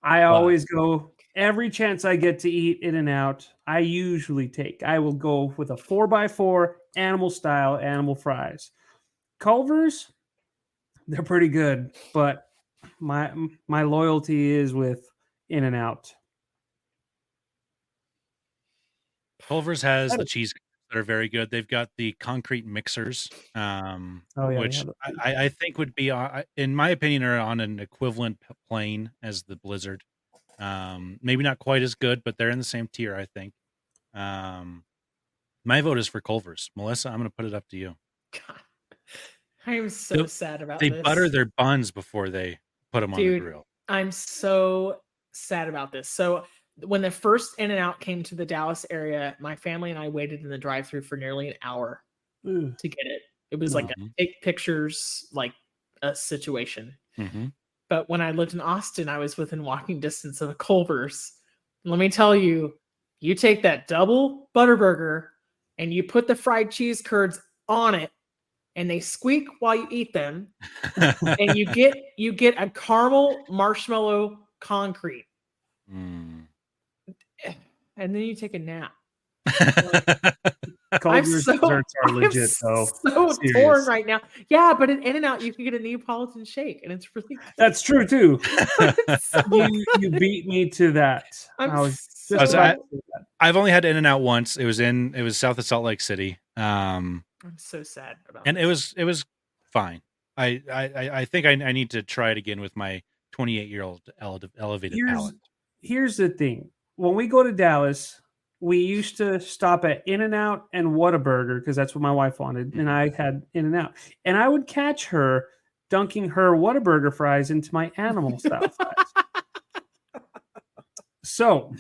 Speaker 3: I always go every chance I get to eat In-N-Out. I will go with a 4x4 animal style animal fries. Culver's, they're pretty good, but my loyalty is with In-N-Out.
Speaker 4: Culver's has the cheese that are very good. They've got the concrete mixers, which I think would be, in my opinion, are on an equivalent plane as the Blizzard. Maybe not quite as good, but they're in the same tier, I think. My vote is for Culver's. Melissa, I'm going to put it up to you.
Speaker 2: God, I am so sad about
Speaker 4: They
Speaker 2: this.
Speaker 4: butter their buns before they put them on the grill.
Speaker 2: I'm so sad about this. So when the first In-N-Out came to the Dallas area, my family and I waited in the drive-thru for nearly an hour to get it. It was like a take pictures, like a situation.
Speaker 4: Mm-hmm.
Speaker 2: But when I lived in Austin, I was within walking distance of a Culver's. Let me tell you, you take that double Butterburger and you put the fried cheese curds on it, and they squeak while you eat them, and you get a caramel marshmallow concrete, and then you take a nap.
Speaker 3: Culver's desserts are legit, though.
Speaker 2: So torn right now. Yeah, but in In-N-Out you can get a Neapolitan shake, and it's really good.
Speaker 3: That's true too. you beat me to that.
Speaker 4: I've only had In-N-Out once. It was south of Salt Lake City.
Speaker 2: I'm so sad about
Speaker 4: and
Speaker 2: this.
Speaker 4: it was fine. I think I need to try it again with my 28-year-old elevated palate.
Speaker 3: Here's the thing. When we go to Dallas, we used to stop at In-N-Out and Whataburger because that's what my wife wanted, and I had In-N-Out. And I would catch her dunking her Whataburger fries into my animal style fries. So,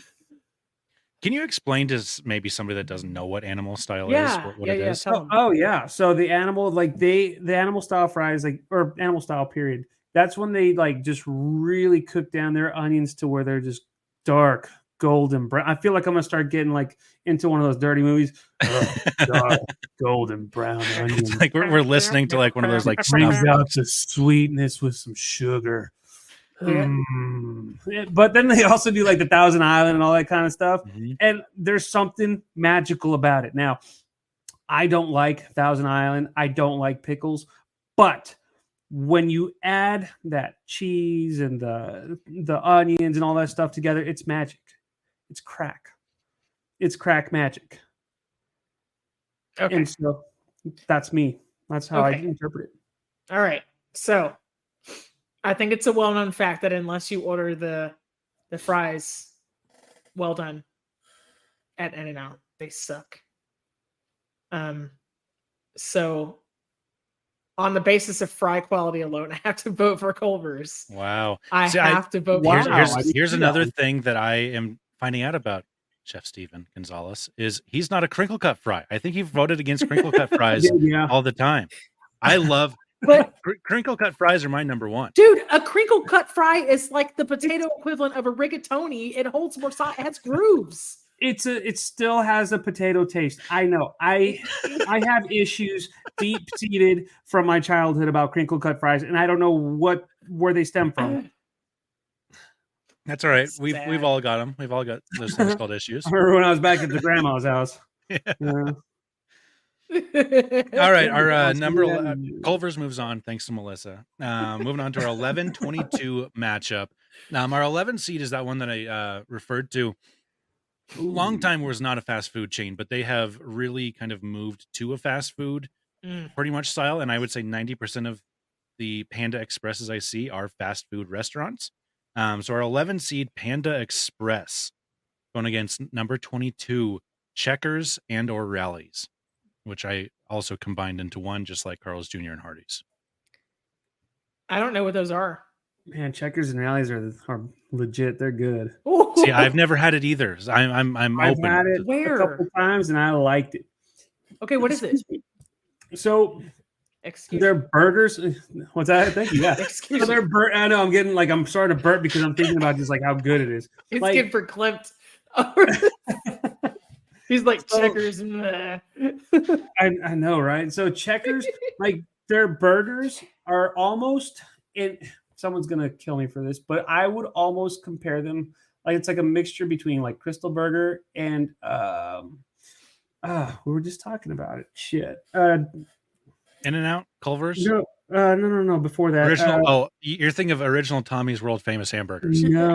Speaker 4: can you explain to maybe somebody that doesn't know what animal style is? What it is?
Speaker 3: Oh yeah. So the animal, like the animal style fries, like, or animal style period. That's when they like just really cook down their onions to where they're just dark golden brown. I feel like I'm gonna start getting like into one of those dirty movies. Dark golden brown onions.
Speaker 4: It's like we're listening to like one of those like
Speaker 3: brings out the sweetness with some sugar. But then they also do like the Thousand Island and all that kind of stuff. And there's something magical about it. Now, I don't like Thousand Island. I don't like pickles. But when you add that cheese and the onions and all that stuff together, it's magic. It's crack. It's crack magic.
Speaker 2: Okay.
Speaker 3: And so that's me. That's how I interpret it.
Speaker 2: All right. So I think it's a well-known fact that unless you order the fries well done at In-N-Out, they suck. So on the basis of fry quality alone, I have to vote for Culver's.
Speaker 4: Wow.
Speaker 2: I have to vote for
Speaker 4: Culver's. Here's another thing that I am finding out about Chef Steven Gonzalez is he's not a crinkle cut fry. I think he voted against crinkle cut fries all the time. I love crinkle cut fries are my number one.
Speaker 2: Dude, a crinkle cut fry is like the potato equivalent of a rigatoni. It holds more sauce. It has grooves.
Speaker 3: It still has a potato taste. I know. I have issues deep seated from my childhood about crinkle cut fries, and I don't know where they stem from.
Speaker 4: That's all right. We've all got them. We've all got those things called issues.
Speaker 3: I remember when I was back at the grandma's house.
Speaker 4: All right, our number 11, Culver's moves on thanks to Melissa. Moving on to our 11-22 matchup. Our 11 seed is that one that I referred to. Long time was not a fast food chain, but they have really kind of moved to a fast food pretty much style. And I would say 90% of the Panda Expresses I see are fast food restaurants. So our 11 seed Panda Express going against number 22 Checkers and or Rallies, which I also combined into one, just like Carl's Jr. and Hardee's.
Speaker 2: I don't know what those are.
Speaker 3: Man, Checkers and Rallies are legit. They're good.
Speaker 4: See, I've never had it either. I'm
Speaker 3: I've
Speaker 4: open.
Speaker 3: had it a couple times and I liked it.
Speaker 2: Okay, what is it?
Speaker 3: So, they're burgers. What's that? Thank you. Yeah.
Speaker 2: Excuse me.
Speaker 3: I know I'm starting to burp because I'm thinking about just like how good it is.
Speaker 2: It's
Speaker 3: like,
Speaker 2: good for Klimt. He's like Checkers.
Speaker 3: I know, right? So Checkers, like their burgers are almost in. Someone's gonna kill me for this, but I would almost compare them like it's like a mixture between like Crystal Burger and we were just talking about it. Shit.
Speaker 4: In-N-Out, Culver's.
Speaker 3: No. Before that,
Speaker 4: original. You're thinking of original Tommy's World Famous hamburgers.
Speaker 3: No,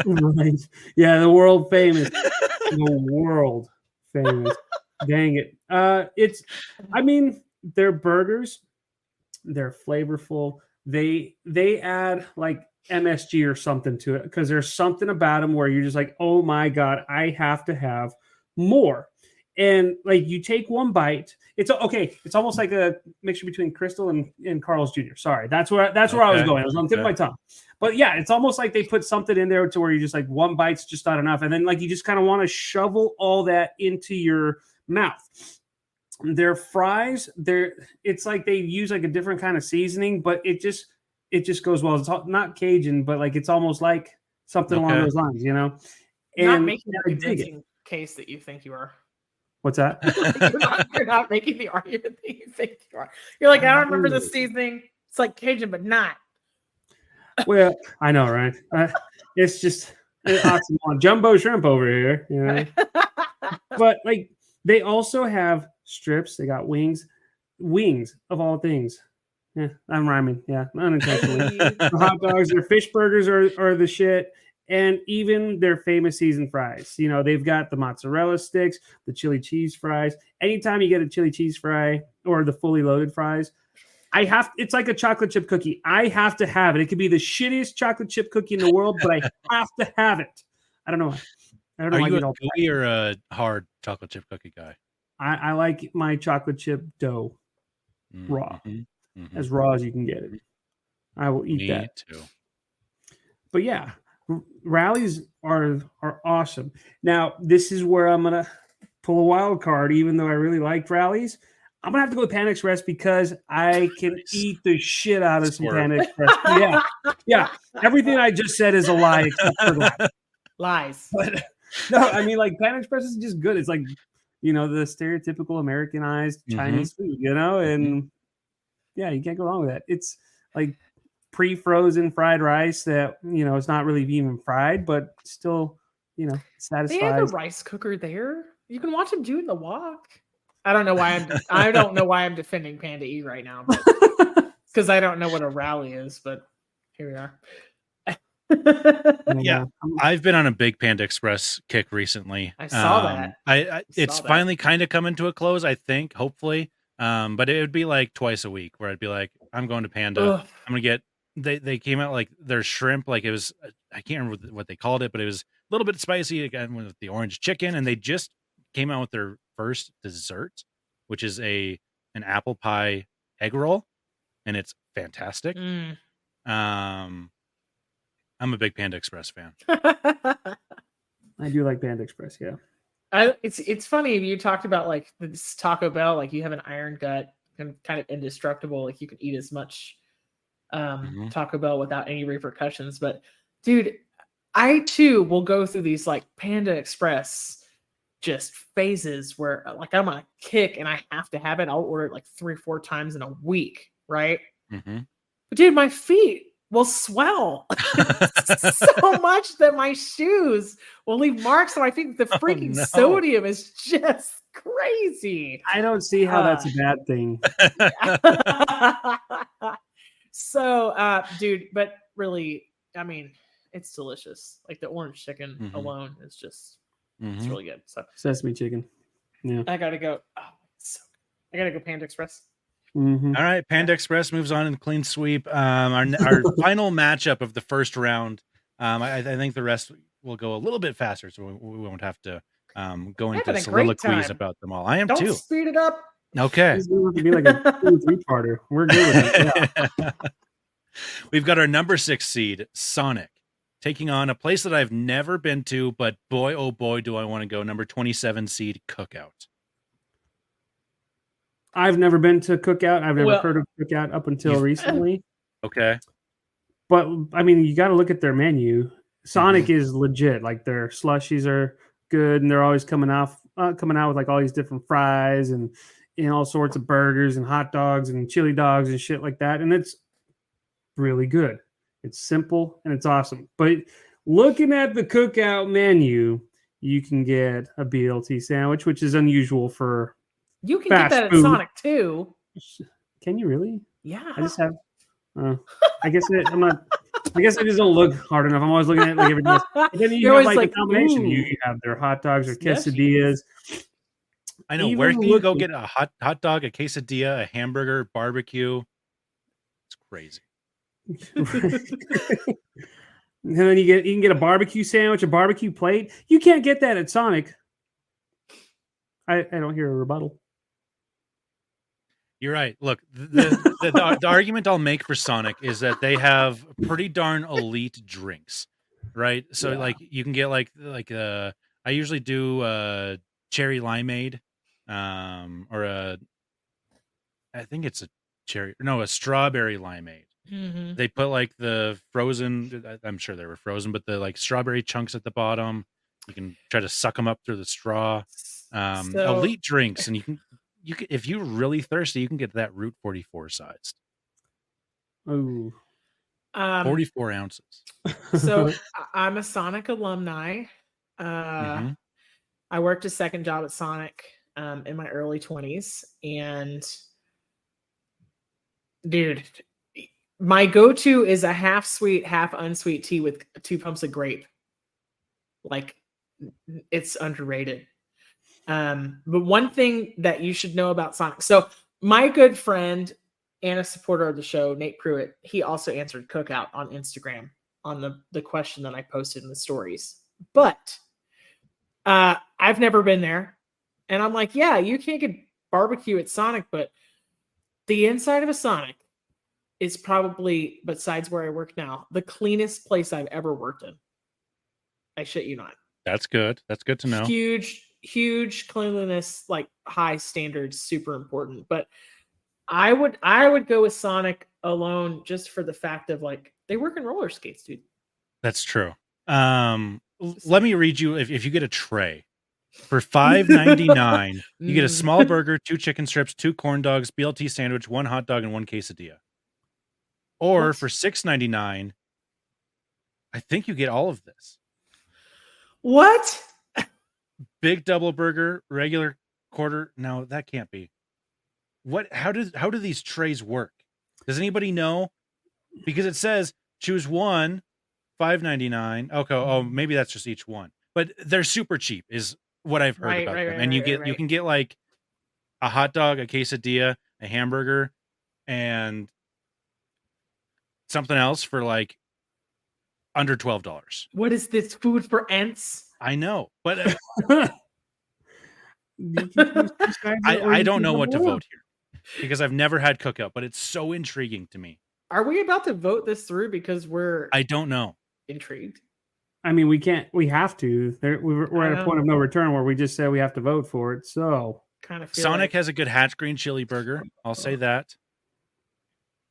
Speaker 3: right. Yeah, the world famous. The world famous. Dang it. Their burgers, they're flavorful. They add like MSG or something to it, because there's something about them where you're just like, oh my God, I have to have more. And like you take one bite, it's okay. It's almost like a mixture between Crystal and Carl's Jr. Sorry, that's where I was going. I was on the tip of my tongue. But yeah, it's almost like they put something in there to where you just like one bite's just not enough, and then like you just kind of want to shovel all that into your mouth. Their fries, it's like they use like a different kind of seasoning, but it just goes well. It's not Cajun, but like it's almost like something along those lines, you know. And
Speaker 2: not making a convincing case that you think you are.
Speaker 3: What's that?
Speaker 2: You're not making the argument that you think you are. You're like, I don't remember the seasoning. It's like Cajun, but not.
Speaker 3: Well, I know, right? It's just oxymoron. Jumbo shrimp over here, you know. But like, they also have strips. They got wings of all things. Yeah, I'm rhyming. Yeah, unintentionally. The hot dogs, their fish burgers are the shit. And even their famous seasoned fries. You know, they've got the mozzarella sticks, the chili cheese fries. Anytime you get a chili cheese fry or the fully loaded fries, it's like a chocolate chip cookie. I have to have it. It could be the shittiest chocolate chip cookie in the world, but I have to have it. I don't know why. I don't know.
Speaker 4: Are you a gooey or a hard chocolate chip cookie guy?
Speaker 3: I like my chocolate chip dough raw, as raw as you can get it. I will eat that
Speaker 4: too.
Speaker 3: But yeah. Rallies are awesome. Now, this is where I'm gonna pull a wild card, even though I really liked Rallies. I'm gonna have to go with Panda Express because I can eat the shit out of some Panda Express. Yeah. Everything I just said is a lie except for that.
Speaker 2: Lies.
Speaker 3: But no, I mean, like Panda Express is just good. It's like, you know, the stereotypical Americanized Chinese food, you know, and yeah, you can't go wrong with that. It's like pre-frozen fried rice that, you know, it's not really even fried, but still, you know, satisfies.
Speaker 2: They have a rice cooker there. You can watch them doing the walk. I don't know why I'm defending Panda E right now, because I don't know what a rally is, but here we are.
Speaker 4: Yeah, I've been on a big Panda Express kick recently.
Speaker 2: I saw that.
Speaker 4: It's finally kind of coming to a close, I think, hopefully. But it would be like twice a week where I'd be like, I'm going to Panda. Ugh. I'm gonna get. They came out like their shrimp, like it was, I can't remember what they called it, but it was a little bit spicy again with the orange chicken, and they just came out with their first dessert, which is an apple pie egg roll, and it's fantastic. I'm a big Panda Express fan.
Speaker 3: I do like Panda Express, yeah.
Speaker 2: It's funny, you talked about like this Taco Bell, like you have an iron gut and kind of indestructible, like you can eat as much Taco Bell without any repercussions. But dude, I too will go through these like Panda Express just phases where like I'm on a kick and I have to have it. I'll order it like 3 or 4 times in a week, right? But dude, my feet will swell so much that my shoes will leave marks on my feet. The freaking sodium is just crazy.
Speaker 3: I don't see how that's a bad thing.
Speaker 2: So, dude, but really, I mean, it's delicious. Like the orange chicken alone is just, it's really good. So
Speaker 3: sesame chicken. Yeah.
Speaker 2: I gotta go. I gotta go Panda Express.
Speaker 4: All right, Panda Express moves on in the clean sweep. Our final matchup of the first round. I think the rest will go a little bit faster, so we won't have to go into soliloquies about them all. I am too.
Speaker 2: Don't speed it up.
Speaker 3: Okay. It's going to be like a 2-3-parter. We're good with it. Yeah.
Speaker 4: We've got our number 6 seed, Sonic, taking on a place that I've never been to, but boy, oh boy, do I want to go. Number 27 seed, Cookout.
Speaker 3: I've never been to Cookout. I've never heard of Cookout up until recently.
Speaker 4: Okay.
Speaker 3: But, I mean, you got to look at their menu. Sonic is legit. Like, their slushies are good, and they're always coming out with, like, all these different fries and all sorts of burgers and hot dogs and chili dogs and shit like that. And it's really good. It's simple and it's awesome. But looking at the Cookout menu, you can get a BLT sandwich, which is unusual for
Speaker 2: You can get that at Sonic too.
Speaker 3: Can you really?
Speaker 2: Yeah.
Speaker 3: I just have. I guess I'm not. I guess I just don't look hard enough. I'm always looking at like everything else. But then you have like a combination. You have their hot dogs or quesadillas.
Speaker 4: I know. Where can you go get a hot dog, a quesadilla, a hamburger, barbecue? It's crazy.
Speaker 3: And then you can get a barbecue sandwich, a barbecue plate. You can't get that at Sonic. I don't hear a rebuttal.
Speaker 4: You're right. Look, the argument I'll make for Sonic is that they have pretty darn elite drinks, right? So
Speaker 3: Yeah.
Speaker 4: like you can get like I usually do cherry limeade, or I think it's a strawberry limeade.
Speaker 2: Mhm.
Speaker 4: They put like the frozen, I'm sure they were frozen, but the like strawberry chunks at the bottom. You can try to suck them up through the straw.
Speaker 2: So
Speaker 4: Elite drinks, and you can if you're really thirsty, you can get that Route 44 sized,
Speaker 3: Oh,
Speaker 4: 44 ounces.
Speaker 2: so I'm a Sonic alumni.
Speaker 4: Mhm.
Speaker 2: I worked a second job at Sonic in my early 20s, and dude, my go-to is a half sweet, half unsweet tea with 2 pumps of grape. Like, it's underrated. But one thing that you should know about Sonic. So my good friend and a supporter of the show, Nate Pruitt, he also answered Cookout on Instagram on the question that I posted in the stories. But I've never been there. And I'm like, yeah, you can't get barbecue at Sonic, but the inside of a Sonic is probably, besides where I work now, the cleanest place I've ever worked in. I shit you not.
Speaker 4: That's good. That's good to know.
Speaker 2: Huge cleanliness, like high standards, super important. But I would go with Sonic alone just for the fact of like they work in roller skates, dude.
Speaker 4: That's true. Let me read you if you get a tray for $5.99, you get a small burger, 2 chicken strips, 2 corn dogs, BLT sandwich, 1 hot dog, and 1 quesadilla. Or
Speaker 2: What?
Speaker 4: for $6.99, I think you get all of this.
Speaker 2: What?
Speaker 4: Big double burger, regular quarter. No, that can't be. What? How do these trays work? Does anybody know? Because it says choose one, $5.99. Okay, oh, maybe that's just each one. But they're super cheap, is what I've heard about them. And you can get like a hot dog, a quesadilla, a hamburger, and something else for like under $12.
Speaker 2: What is this, food for ants?
Speaker 4: I know, but
Speaker 3: You can choose sides or
Speaker 4: I
Speaker 3: you
Speaker 4: don't
Speaker 3: can
Speaker 4: know
Speaker 3: go
Speaker 4: what to
Speaker 3: more.
Speaker 4: vote here because I've never had Cookout, but it's so intriguing to me.
Speaker 2: Are we about to vote this through because we're
Speaker 4: I don't know.
Speaker 2: intrigued?
Speaker 3: I mean, we can't. We have to. We're at
Speaker 2: I
Speaker 3: a point
Speaker 2: know.
Speaker 3: of no return where we just say we have to vote for it. So
Speaker 2: Kind of feel
Speaker 4: Sonic
Speaker 2: like,
Speaker 4: has a good Hatch Green chili burger. I'll say that.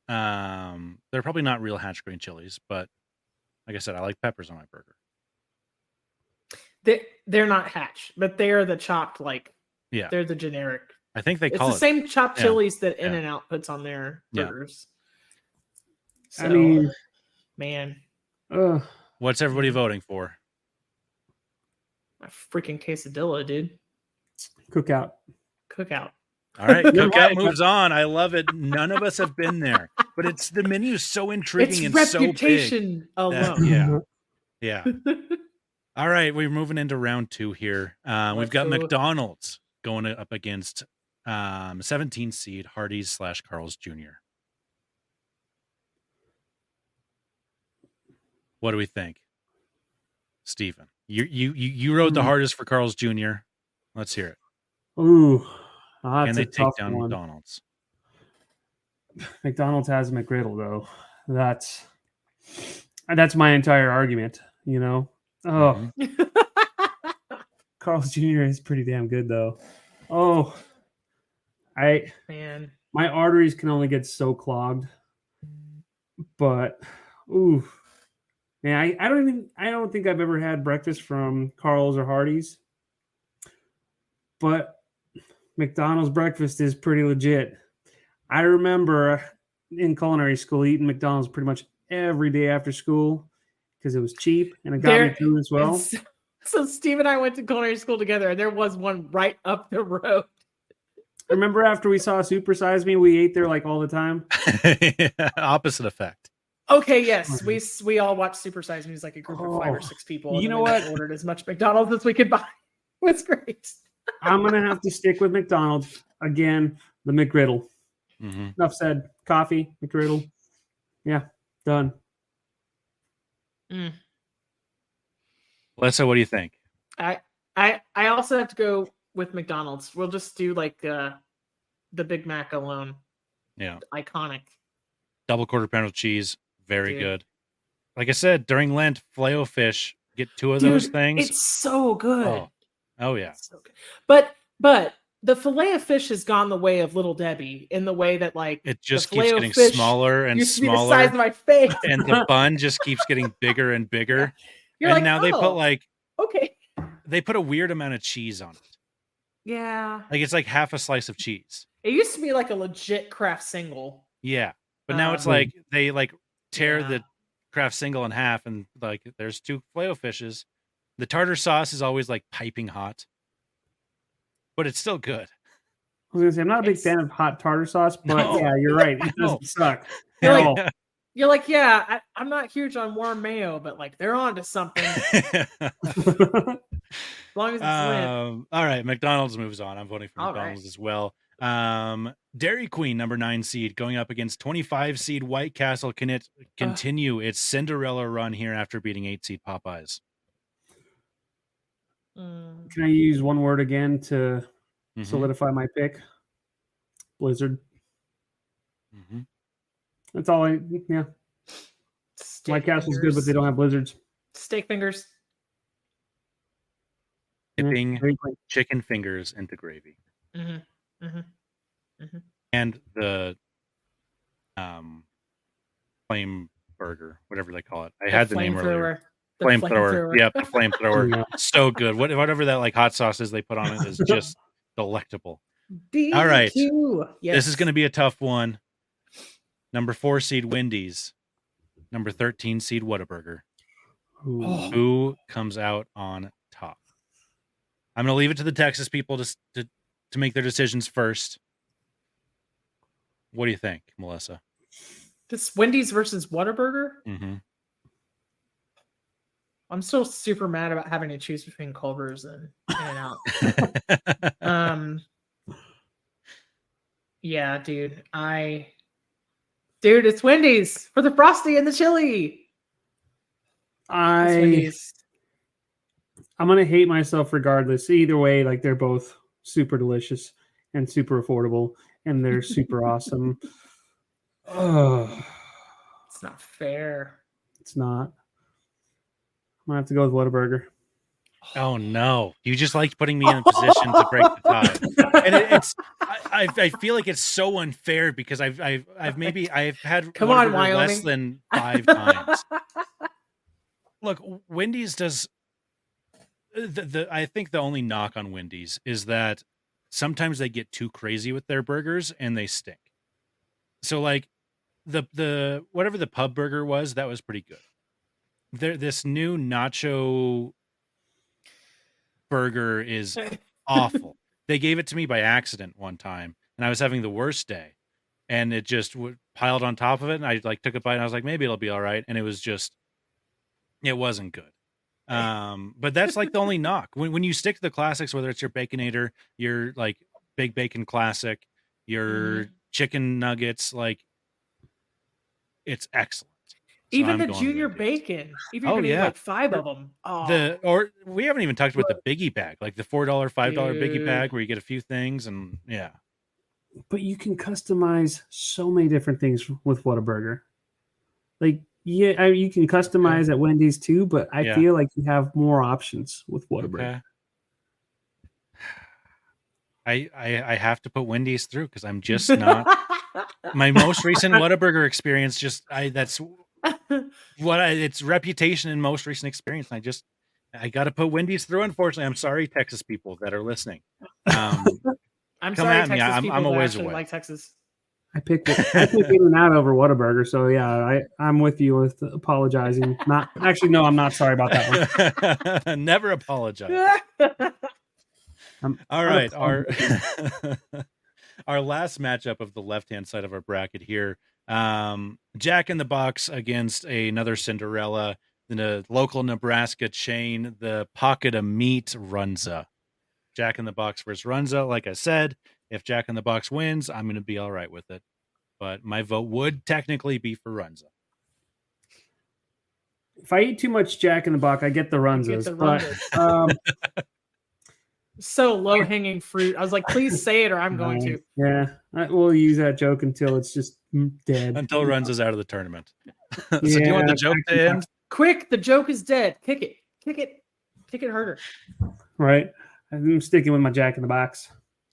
Speaker 4: They're probably not real Hatch Green chilies, but like I said, I like peppers on my burger.
Speaker 2: they're not Hatch, but they are the chopped, like,
Speaker 4: Yeah,
Speaker 2: they're the generic.
Speaker 4: I think they
Speaker 2: It's
Speaker 4: call
Speaker 2: the
Speaker 4: it.
Speaker 2: same chopped
Speaker 4: yeah,
Speaker 2: chilies that
Speaker 4: yeah.
Speaker 2: In-N-Out puts on their
Speaker 4: Yeah.
Speaker 2: burgers.
Speaker 3: I mean,
Speaker 2: man,
Speaker 4: What's everybody voting for?
Speaker 2: a freaking quesadilla, dude.
Speaker 3: Cookout.
Speaker 2: Cookout.
Speaker 4: All right,
Speaker 3: You know
Speaker 4: Cookout
Speaker 3: what?
Speaker 4: moves on. I love it. None of us have been there, but the menu is so intriguing
Speaker 2: It's
Speaker 4: and so big.
Speaker 2: reputation alone.
Speaker 4: Yeah. Yeah. All right, we're moving into round 2 here. We've got
Speaker 2: Let's go.
Speaker 4: McDonald's going up against 17 seed Hardee's / Carl's Jr. What do we think, Stephen? You rode the hardest for Carl's Jr. Let's hear it.
Speaker 3: Ooh, that's
Speaker 4: Can they
Speaker 3: a
Speaker 4: take
Speaker 3: tough
Speaker 4: down
Speaker 3: one.
Speaker 4: McDonald's?
Speaker 3: McDonald's has McGriddle though. That's my entire argument. You know. Oh,
Speaker 4: Mhm.
Speaker 3: Carl's Jr. is pretty damn good though. Oh,
Speaker 2: Man.
Speaker 3: my arteries can only get so clogged. But ooh, man, I don't think I've ever had breakfast from Carl's or Hardee's. But McDonald's breakfast is pretty legit. I remember in culinary school eating McDonald's pretty much every day after school because it was cheap and it got me through as well.
Speaker 2: So Steve and I went to culinary school together, and there was one right up the road.
Speaker 3: Remember after we saw Super Size Me, we ate there like all the time.
Speaker 4: Opposite effect.
Speaker 2: Okay, yes, we all watched Super Size Me as like a group of 5 or 6 people.
Speaker 3: You
Speaker 2: and
Speaker 3: know
Speaker 2: then we
Speaker 3: what?
Speaker 2: Ordered as much McDonald's as we could buy. It was great.
Speaker 3: I'm gonna have to stick with McDonald's again. The McGriddle.
Speaker 4: Mm-hmm.
Speaker 3: Enough said. Coffee, McGriddle. Yeah, Done.
Speaker 2: Mm.
Speaker 4: Lessa, what do you think?
Speaker 2: I also have to go with McDonald's. We'll just do like the Big Mac alone.
Speaker 4: Yeah.
Speaker 2: Iconic.
Speaker 4: Double quarter pounder cheese, very
Speaker 2: Dude.
Speaker 4: good. Like I said, during Lent, Filet-O-Fish, get 2 of
Speaker 2: Dude,
Speaker 4: those things.
Speaker 2: It's so good.
Speaker 4: Oh yeah.
Speaker 2: It's so good. But the filet of fish has gone the way of Little Debbie in the way that like
Speaker 4: It just
Speaker 2: the
Speaker 4: keeps
Speaker 2: filet-O
Speaker 4: getting
Speaker 2: fish
Speaker 4: smaller and
Speaker 2: used to be the
Speaker 4: smaller,
Speaker 2: size of my face.
Speaker 4: and the bun just keeps getting bigger and bigger.
Speaker 2: You're
Speaker 4: and
Speaker 2: like,
Speaker 4: now they put
Speaker 2: "Oh,
Speaker 4: like
Speaker 2: okay.
Speaker 4: they put a weird amount of cheese on it.
Speaker 2: Yeah.
Speaker 4: Like it's like half a slice of cheese.
Speaker 2: It used to be like a legit Kraft single.
Speaker 4: Yeah. But now it's
Speaker 2: Um,
Speaker 4: like they like tear
Speaker 2: yeah.
Speaker 4: the Kraft single in half, and like there's 2 Filet-O-Fishes. The tartar sauce is always like piping hot, but it's still good.
Speaker 3: I was gonna say I'm not a big
Speaker 2: It's-
Speaker 3: fan of hot tartar sauce, but
Speaker 4: No.
Speaker 3: yeah, you're right. It
Speaker 4: No.
Speaker 3: doesn't suck.
Speaker 2: You're
Speaker 3: at
Speaker 2: like-
Speaker 3: all.
Speaker 2: You're like, yeah, I'm not huge on warm mayo, but like they're on to something. As long as it's lit.
Speaker 4: All right, McDonald's moves on. I'm voting for
Speaker 2: All
Speaker 4: McDonald's as well. Dairy Queen, number 9 seed, going up against 25 seed White Castle. Can it continue its Cinderella run here after beating 8 seed Popeyes?
Speaker 2: Mm.
Speaker 3: Can I use one word again to
Speaker 4: Mhm.
Speaker 3: solidify my pick? Blizzard.
Speaker 4: Mhm.
Speaker 3: That's all I. Yeah,
Speaker 2: Steak
Speaker 3: White Castle's good, but
Speaker 2: fingers.
Speaker 3: they don't have blizzards.
Speaker 2: Steak fingers.
Speaker 4: Dipping
Speaker 3: Dairy Queen.
Speaker 4: chicken fingers into gravy.
Speaker 2: Mm-hmm. Mm-hmm.
Speaker 4: And the flame burger, whatever they call it. I had the name earlier. Flamethrower. Yep, the flamethrower.
Speaker 3: Yeah.
Speaker 4: So good. Whatever that like hot sauce is they put on it is just delectable.
Speaker 2: BBQ.
Speaker 4: All right.
Speaker 2: Yes.
Speaker 4: This is going to be a tough one. Number 4 seed Wendy's. Number 13 seed Whataburger.
Speaker 3: Ooh.
Speaker 2: Oh.
Speaker 4: Who comes out on top? I'm going to leave it to the Texas people to make their decisions first. What do you think, Melissa?
Speaker 2: This Wendy's versus Whataburger.
Speaker 4: Mm-hmm.
Speaker 2: I'm still super mad about having to choose between Culver's and In-N-Out. Yeah, dude. Dude, it's Wendy's for the frosty and the chili. It's Wendy's.
Speaker 3: I'm gonna hate myself regardless. Either way, like they're both super delicious and super affordable, and they're super awesome. Oh,
Speaker 2: It's not fair.
Speaker 3: it's not. I'm gonna have to go with Whataburger.
Speaker 4: Oh no! You just liked putting me in a position to break the tie, and it's. I feel like it's so unfair because I've had
Speaker 2: Come on,
Speaker 4: Whataburger less
Speaker 2: Wyoming.
Speaker 4: than 5 times. Look, Wendy's does. I think the only knock on Wendy's is that sometimes they get too crazy with their burgers and they stink. So like the whatever the pub burger was, that was pretty good. This new nacho burger is awful. They gave it to me by accident one time, and I was having the worst day, and it just piled on top of it. And I like took a bite, and I was like, maybe it'll be all right. And it wasn't good. But that's like the only knock when you stick to the classics, whether it's your Baconator, your like Big Bacon Classic, your chicken nuggets, like it's excellent. So
Speaker 2: Even
Speaker 4: I'm
Speaker 2: the
Speaker 4: going
Speaker 2: junior
Speaker 4: Wendy's.
Speaker 2: bacon. If you're gonna eat like 5 of them. Oh.
Speaker 4: Or we haven't even talked about the biggie bag, like the $4, $5 biggie
Speaker 2: Dude.
Speaker 4: bag where you get a few things, and yeah.
Speaker 3: But you can customize so many different things with Whataburger. Like, yeah, you can customize at Wendy's too, but I
Speaker 4: Yeah.
Speaker 3: feel like you have more options with Whataburger.
Speaker 4: Okay. I have to put Wendy's through because I'm just not. My most recent Whataburger experience, that's its reputation and most recent experience. And I got to put Wendy's through. Unfortunately, I'm sorry, Texas people that are listening.
Speaker 2: I'm
Speaker 4: Come
Speaker 2: sorry,
Speaker 4: at me.
Speaker 2: Texas
Speaker 4: I'm
Speaker 2: people
Speaker 4: a
Speaker 2: that
Speaker 4: ways
Speaker 2: actually
Speaker 4: away.
Speaker 2: like Texas.
Speaker 3: I picked In-N-Out over Whataburger, so yeah, I'm with you with apologizing. Not actually, no, I'm not sorry about that one.
Speaker 4: Never apologize. All right, our last matchup of the left-hand side of our bracket here, Jack in the Box against another Cinderella, the local Nebraska chain, the Pocket of Meat Runza. Jack in the Box versus Runza. Like I said, if Jack in the Box wins, I'm going to be all right with it. But my vote would technically be for Runza.
Speaker 3: If I eat too much Jack in the Box, I get the Runzas.
Speaker 2: the
Speaker 3: But
Speaker 2: so low hanging fruit. I was like, please say it or I'm going to.
Speaker 3: Yeah, we'll use that joke until it's just dead.
Speaker 4: Until Runs is out of the tournament. So do you want the joke to end?
Speaker 2: Quick, the joke is dead. Kick it. Kick it. Kick it harder.
Speaker 3: Right. I'm sticking with my Jack in the Box.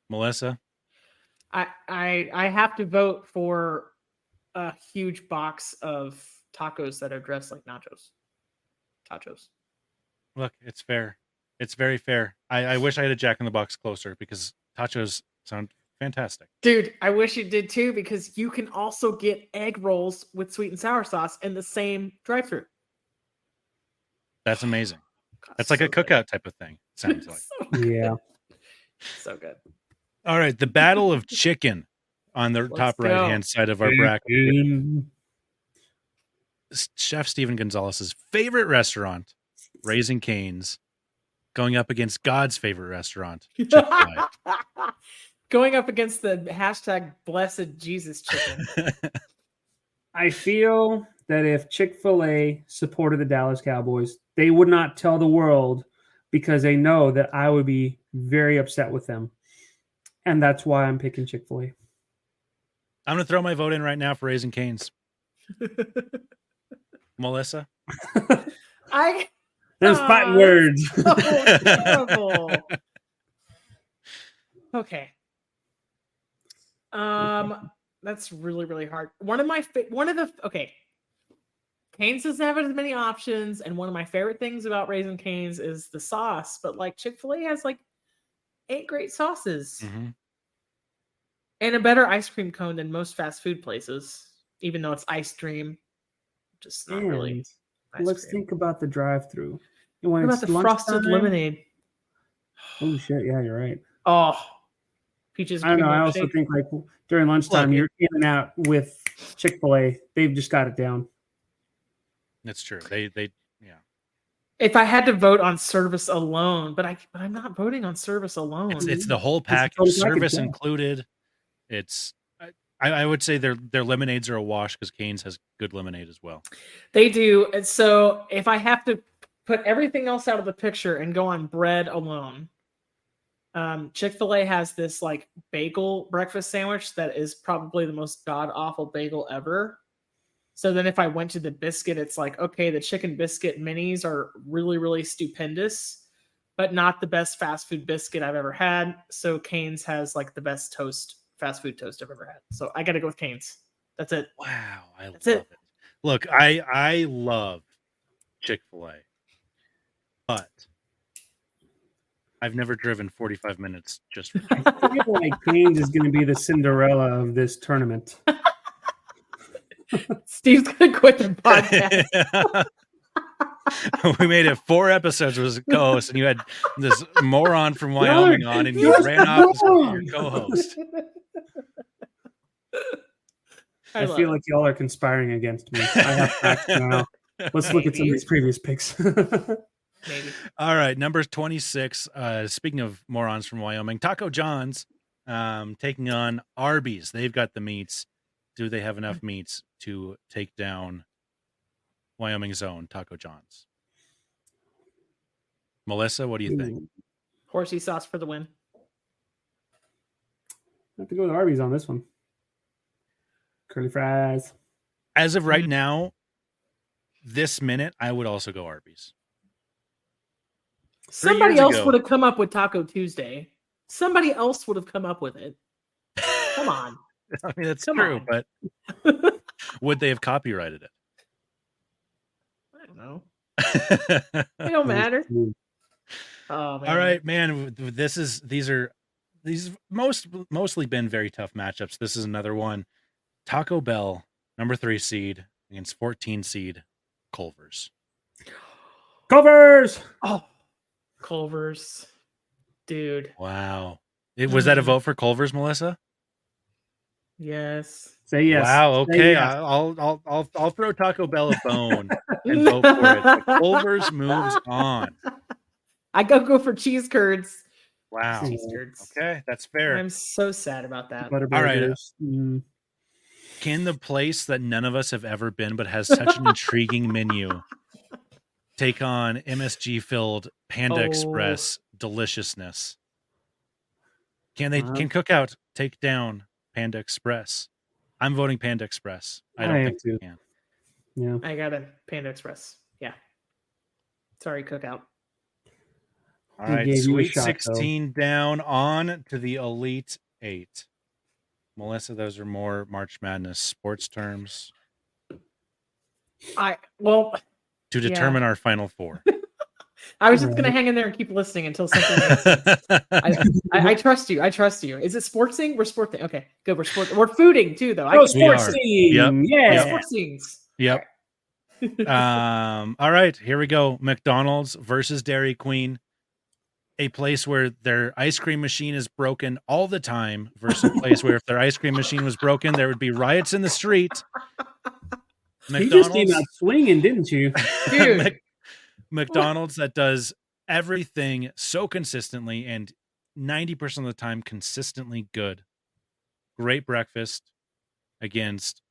Speaker 4: Melissa?
Speaker 2: I have to vote for a huge box of tacos that are dressed like nachos. Tachos.
Speaker 4: Look, it's fair. It's very fair. I wish I had a Jack in the Box closer because tachos sound fantastic.
Speaker 2: Dude, I wish you did too because you can also get egg rolls with sweet and sour sauce in the same drive-thru.
Speaker 4: That's amazing.
Speaker 2: God,
Speaker 4: That's like
Speaker 2: so
Speaker 4: a cookout type of thing. Sounds like.
Speaker 3: Yeah.
Speaker 2: So good.
Speaker 4: All right, the Battle of Chicken on the top
Speaker 2: go.
Speaker 4: right-hand side of our bracket. Chef Steven Gonzalez's favorite restaurant, Raising Cane's, going up against God's favorite restaurant, Chick-fil-A.
Speaker 2: Going up against the hashtag blessed Jesus chicken.
Speaker 3: I feel that if Chick-fil-A supported the Dallas Cowboys, they would not tell the world because they know that I would be very upset with them. And that's why I'm picking Chick-fil-A.
Speaker 4: I'm going to throw my vote in right now for Raising Cane's. Melissa?
Speaker 3: There's 5 words.
Speaker 2: So terrible. Okay. That's really, really hard. Cane's doesn't have as many options, and one of my favorite things about Raising Cane's is the sauce. But like Chick-fil-A has like 8 great sauces and a better ice cream cone than most fast food places, even though it's ice cream. Just not really.
Speaker 3: Let's think about the drive-through.
Speaker 2: What about the frosted lemonade?
Speaker 3: Oh shit! Yeah, you're right.
Speaker 2: Oh, peaches.
Speaker 3: I don't know. I also think like during lunchtime, you're in and out with Chick-fil-A. They've just got it down.
Speaker 4: That's true. They yeah.
Speaker 2: If I had to vote on service alone, but I'm not voting on service alone.
Speaker 4: It's the whole package, service included. It's I would say their lemonades are a wash because Cane's has good lemonade as well.
Speaker 2: They do. And so if I have to put everything else out of the picture and go on bread alone, Chick-fil-A has this like bagel breakfast sandwich that is probably the most god-awful bagel ever. So then if I went to the biscuit, it's like, okay, the chicken biscuit minis are really, really stupendous, but not the best fast food biscuit I've ever had. So Cane's has like the best fast food toast I've ever had. So I got to go with Cane's. That's it.
Speaker 4: Wow. I love it. Look, I love Chick-fil-A, but I've never driven 45 minutes just for
Speaker 3: I feel like Cane's is going to be the Cinderella of this tournament.
Speaker 2: Steve's going to quit the podcast.
Speaker 4: We made it 4 episodes with co-host, and you had this moron from Wyoming on, and you ran off as your co-host.
Speaker 3: I feel like y'all are conspiring against me. I have facts now. Let's look at some of these previous picks.
Speaker 2: Maybe.
Speaker 4: All right, number 26. Speaking of morons from Wyoming, Taco John's taking on Arby's. They've got the meats. Do they have enough meats to take down Wyoming's own Taco John's? Melissa, what do you think?
Speaker 2: Horsey sauce for the win.
Speaker 3: I have to go with Arby's on this one. Curly fries.
Speaker 4: As of right now, this minute, I would also go Arby's.
Speaker 2: Somebody else would have come up with Taco Tuesday. Somebody else would have come up with it. Come on.
Speaker 4: I mean, that's true, but would they have copyrighted it?
Speaker 2: I don't know. It don't matter. Oh, man.
Speaker 4: All right, man. These mostly been very tough matchups. This is another one. Taco Bell, number 3 seed against 14 seed Culver's.
Speaker 3: Culver's!
Speaker 2: Oh, Culver's. Dude.
Speaker 4: Wow. Was that a vote for Culver's, Melissa?
Speaker 2: Yes.
Speaker 3: Say yes.
Speaker 4: Wow. Okay.
Speaker 3: Yes.
Speaker 4: I'll throw Taco Bell a bone and vote for it. But Culver's moves on.
Speaker 2: I go for cheese curds.
Speaker 4: Wow.
Speaker 2: Cheese curds.
Speaker 4: Okay, that's fair.
Speaker 2: I'm so sad about that.
Speaker 3: All
Speaker 4: right. Can the place that none of us have ever been but has such an intriguing menu take on MSG filled Panda
Speaker 2: Oh.
Speaker 4: Express deliciousness. Can
Speaker 3: Uh-huh.
Speaker 4: Cookout take down Panda Express? I'm voting Panda Express. I
Speaker 3: I
Speaker 4: don't
Speaker 3: am
Speaker 4: think they
Speaker 3: too.
Speaker 4: can.
Speaker 3: Yeah.
Speaker 2: I got a Panda Express. Yeah. Sorry, Cookout.
Speaker 4: All
Speaker 3: He
Speaker 4: right,
Speaker 3: gave you a
Speaker 4: Sweet
Speaker 3: shot,
Speaker 4: 16 down on to the Elite 8. Melissa, those are more March Madness sports terms to determine our final four.
Speaker 2: I was just gonna
Speaker 3: Right.
Speaker 2: hang in there and keep listening until something makes sense. I trust you. I trust you. Is it sportsing? We're sporting. Okay, good. We're fooding too, though.
Speaker 3: Oh,
Speaker 4: We are.
Speaker 3: sports team.
Speaker 4: Yep.
Speaker 3: Yeah.
Speaker 2: Sportsings.
Speaker 4: Yep. All right, here we go. McDonald's versus Dairy Queen. A place where their ice cream machine is broken all the time versus a place where if their ice cream machine was broken, there would be riots in the street.
Speaker 3: You just came out swinging, didn't you?
Speaker 2: Dude.
Speaker 4: McDonald's that does everything so consistently and 90% of the time consistently good. Great breakfast against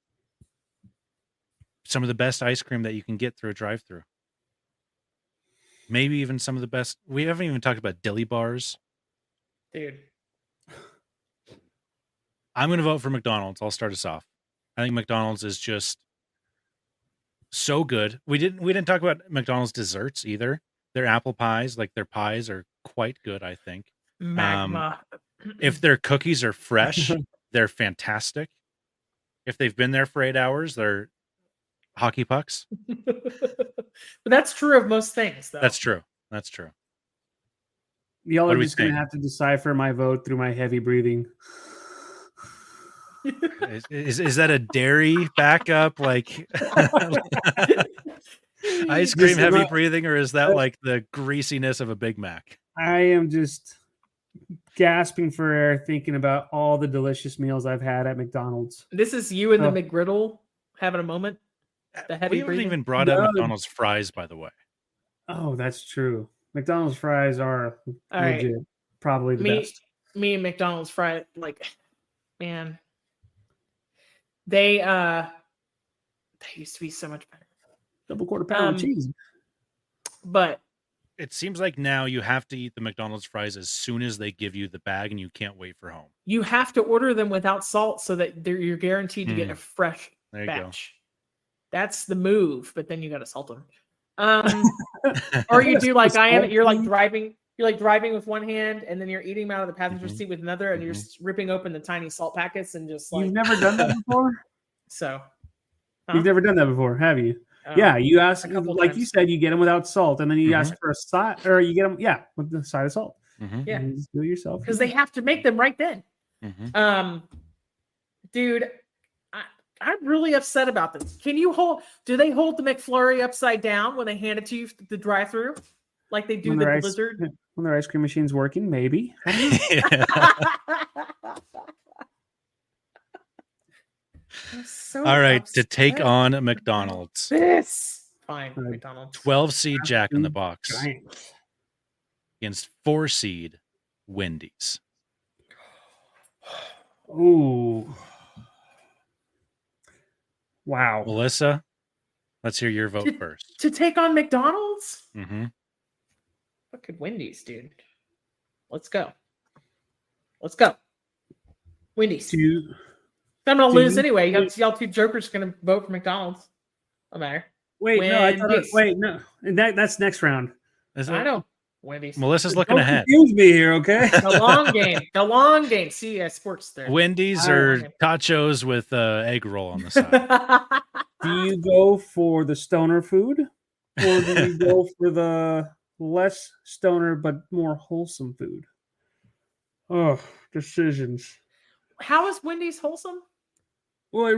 Speaker 4: some of the best ice cream that you can get through a drive-thru. Maybe even some of the best. We haven't even talked about dilly bars.
Speaker 2: Dude.
Speaker 4: I'm going to vote for McDonald's. I'll start us off. I think McDonald's is just so good. We didn't talk about McDonald's desserts either. Their apple pies, like their pies, are quite good, I think.
Speaker 2: Magma.
Speaker 4: If their cookies are fresh, they're fantastic. If they've been there for 8 hours, they're hockey pucks.
Speaker 2: But that's true of most things, though.
Speaker 4: That's true. That's true.
Speaker 3: Y'all
Speaker 4: What
Speaker 3: are
Speaker 4: do we
Speaker 3: just going to
Speaker 4: think?
Speaker 3: have to decipher my vote through my heavy breathing.
Speaker 4: Is that a dairy backup, like ice cream
Speaker 3: Just
Speaker 4: heavy
Speaker 3: not-
Speaker 4: breathing, or is that like the greasiness of a Big Mac?
Speaker 3: I am just gasping for air thinking about all the delicious meals I've had at McDonald's.
Speaker 2: This is you and the
Speaker 3: Oh.
Speaker 2: McGriddle having a moment. The heavy
Speaker 4: We haven't
Speaker 2: breathing?
Speaker 4: even brought up
Speaker 3: No.
Speaker 4: McDonald's fries, by the way.
Speaker 3: Oh, that's true. McDonald's fries are
Speaker 2: All right.
Speaker 3: legit, probably the best.
Speaker 2: Me and McDonald's fry, like, man, they used to be so much better.
Speaker 3: Double quarter pound of cheese.
Speaker 2: But
Speaker 4: It seems like now you have to eat the McDonald's fries as soon as they give you the bag, and you can't wait for home.
Speaker 2: you have to order them without salt so that you're guaranteed to get a fresh
Speaker 4: There you
Speaker 2: batch. That's the move, but then you got to salt them. Or you do like I am. You're like driving with one hand, and then you're eating them out of the passenger
Speaker 4: Mhm.
Speaker 2: seat with another, and you're
Speaker 4: Mhm.
Speaker 2: just ripping open the tiny salt packets and just like
Speaker 3: You've never done that before?
Speaker 2: so.
Speaker 3: You've never done that before, have you?
Speaker 2: Oh.
Speaker 3: Yeah, you ask,
Speaker 2: a couple
Speaker 3: like you
Speaker 2: times.
Speaker 3: said, you get them without salt, and then you
Speaker 4: Mhm.
Speaker 3: ask for a side, or you get them, with the side of salt.
Speaker 4: Mhm.
Speaker 2: Yeah.
Speaker 3: And you just do it yourself.
Speaker 2: because they have to make them right then.
Speaker 4: Mhm.
Speaker 2: Dude, I'm really upset about this. Do they hold the McFlurry upside down when they hand it to you the drive-through, like they do
Speaker 3: When
Speaker 2: the
Speaker 3: their ice-
Speaker 2: Blizzard?
Speaker 3: when their ice cream machine's working, maybe. I don't know.
Speaker 2: I'm so
Speaker 4: All right, to
Speaker 2: upset.
Speaker 4: take on McDonald's,
Speaker 2: this. Fine,
Speaker 3: Right.
Speaker 2: McDonald's.
Speaker 4: 12 seed Jack in the Box
Speaker 3: Giants.
Speaker 4: against 4 seed Wendy's.
Speaker 3: Ooh. Wow.
Speaker 4: Melissa, let's hear your vote first.
Speaker 2: To take on McDonald's?
Speaker 4: Mm-hmm.
Speaker 2: Fucking Wendy's, dude. Let's go. Wendy's.
Speaker 3: Two.
Speaker 2: I'm gonna lose
Speaker 3: you-
Speaker 2: anyway. Y'all two jokers gonna vote for McDonald's. No matter.
Speaker 3: Wait, no, I thought
Speaker 2: Wendy's.
Speaker 3: wait, no. And that's next round.
Speaker 4: Is
Speaker 2: I
Speaker 4: it?
Speaker 2: know. Wendy's.
Speaker 4: Melissa's looking
Speaker 3: Don't
Speaker 4: ahead.
Speaker 3: confuse me here, okay?
Speaker 2: The long game. The long game. See, sports there.
Speaker 4: Wendy's
Speaker 2: I
Speaker 4: or
Speaker 2: like it.
Speaker 4: tachos with egg roll on the side.
Speaker 3: Do you go for the stoner food, or do you go for the less stoner but more wholesome food? Oh, decisions.
Speaker 2: How is Wendy's wholesome?
Speaker 3: Well,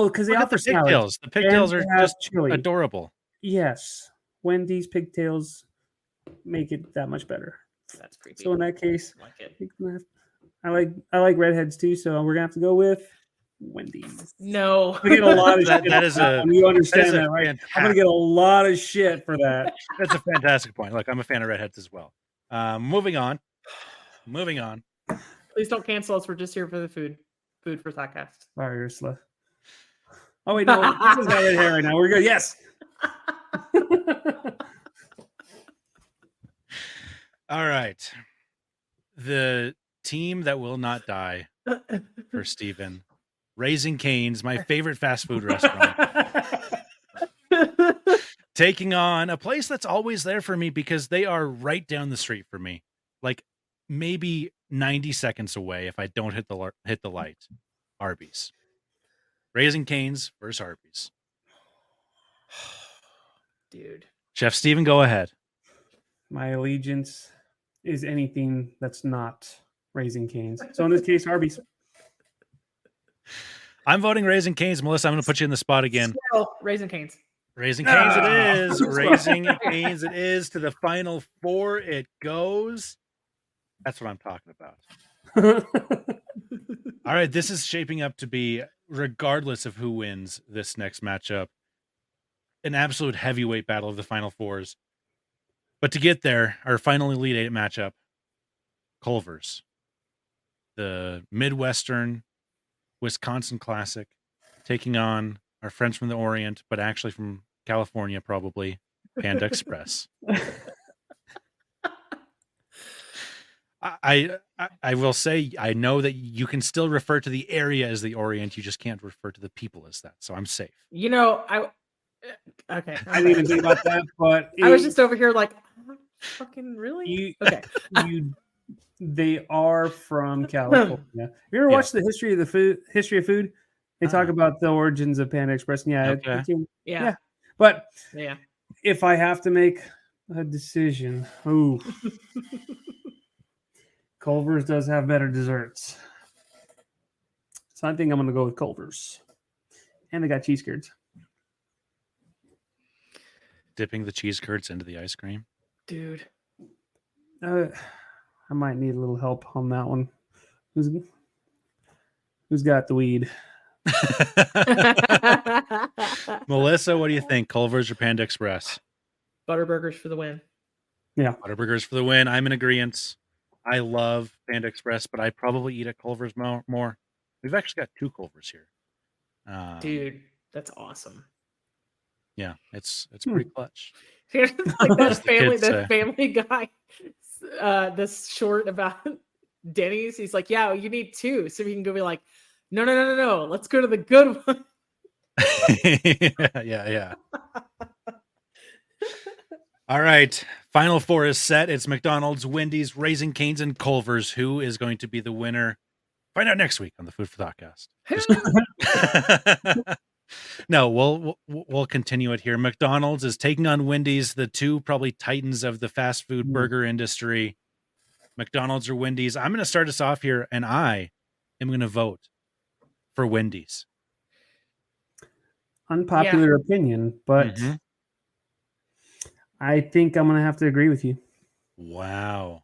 Speaker 3: because they
Speaker 4: Look at
Speaker 3: offer
Speaker 4: the
Speaker 3: salads.
Speaker 4: pigtails. The pigtails
Speaker 3: and
Speaker 4: are
Speaker 3: they have
Speaker 4: just
Speaker 3: chili.
Speaker 4: adorable.
Speaker 3: Yes, Wendy's pigtails make it that much better.
Speaker 2: That's creepy.
Speaker 3: So in that case,
Speaker 2: I like it.
Speaker 3: I like redheads too. So we're gonna have to go with Wendy's.
Speaker 2: No.
Speaker 3: We get a lot of
Speaker 4: That-
Speaker 3: shit.
Speaker 4: that is a-
Speaker 3: you
Speaker 4: That
Speaker 3: understand
Speaker 4: is
Speaker 3: that,
Speaker 4: a
Speaker 3: right? I'm gonna
Speaker 4: fantastic,
Speaker 3: get a lot of shit for that.
Speaker 4: that's a fantastic point. Look, I'm a fan of redheads as well. Moving on.
Speaker 2: Please don't cancel us. We're just here for the food. Food for Thoughtcast.
Speaker 3: Sorry, Ursula. Oh wait, no, this is got red hair right now. We're good. Yes.
Speaker 4: All right. The team that will not die for Steven. Raising Cane's, my favorite fast food restaurant. Taking on a place that's always there for me because they are right down the street for me. Like maybe 90 seconds away if I don't hit the light. Arby's. Raising Cane's versus Arby's.
Speaker 2: Dude.
Speaker 4: Chef Steven, go ahead.
Speaker 3: My allegiance is anything that's not Raising Cane's. So in this case, Arby's.
Speaker 4: I'm voting Raising Cane's. Melissa, I'm going to put you in the spot again.
Speaker 2: Still, Raising Cane's.
Speaker 4: Raising Cane's it is. Raising Cane's it is. To the final four it goes. That's what I'm talking about. All right, this is shaping up to be, regardless of who wins this next matchup, an absolute heavyweight battle of the Final Fours. But to get there, our final Elite Eight matchup, Culver's, the Midwestern Wisconsin Classic, taking on our friends from the Orient, but actually from California, probably, Panda Express. I will say, I know that you can still refer to the area as the Orient. You just can't refer to the people as that. So I'm safe.
Speaker 2: You know, okay.
Speaker 3: I didn't even think about that, but
Speaker 2: I was just over here like, fucking really? Okay.
Speaker 3: They are from California. Have you ever watched the history of food? They talk about the origins of Panda Express. And
Speaker 2: Yeah.
Speaker 3: But
Speaker 2: Yeah.
Speaker 3: if I have to make a decision, Culver's does have better desserts. So I think I'm going to go with Culver's. And they got cheese curds.
Speaker 4: Dipping the cheese curds into the ice cream.
Speaker 2: Dude.
Speaker 3: I might need a little help on that one. Who's got the weed?
Speaker 4: Melissa, what do you think? Culver's or Panda Express?
Speaker 2: Butterburgers for the win.
Speaker 3: Yeah.
Speaker 4: Butterburgers for the win. I'm in agreement. I love Panda Express, but I probably eat at Culver's more. We've actually got two Culver's here.
Speaker 2: Dude, that's awesome.
Speaker 4: Yeah, it's pretty clutch.
Speaker 2: Like that family guy, this short about Denny's. He's like, yeah, you need two. So we can go be like, no. Let's go to the good one.
Speaker 4: Yeah. All right. Final four is set. It's McDonald's, Wendy's, Raising Cane's, and Culver's. Who is going to be the winner? Find out next week on the Food for Thoughtcast. No, we'll continue it here. McDonald's is taking on Wendy's, the two probably titans of the fast food burger industry. McDonald's or Wendy's. I'm going to start us off here, and I am going to vote for Wendy's.
Speaker 3: Unpopular opinion, but I think I'm going to have to agree with you.
Speaker 4: Wow.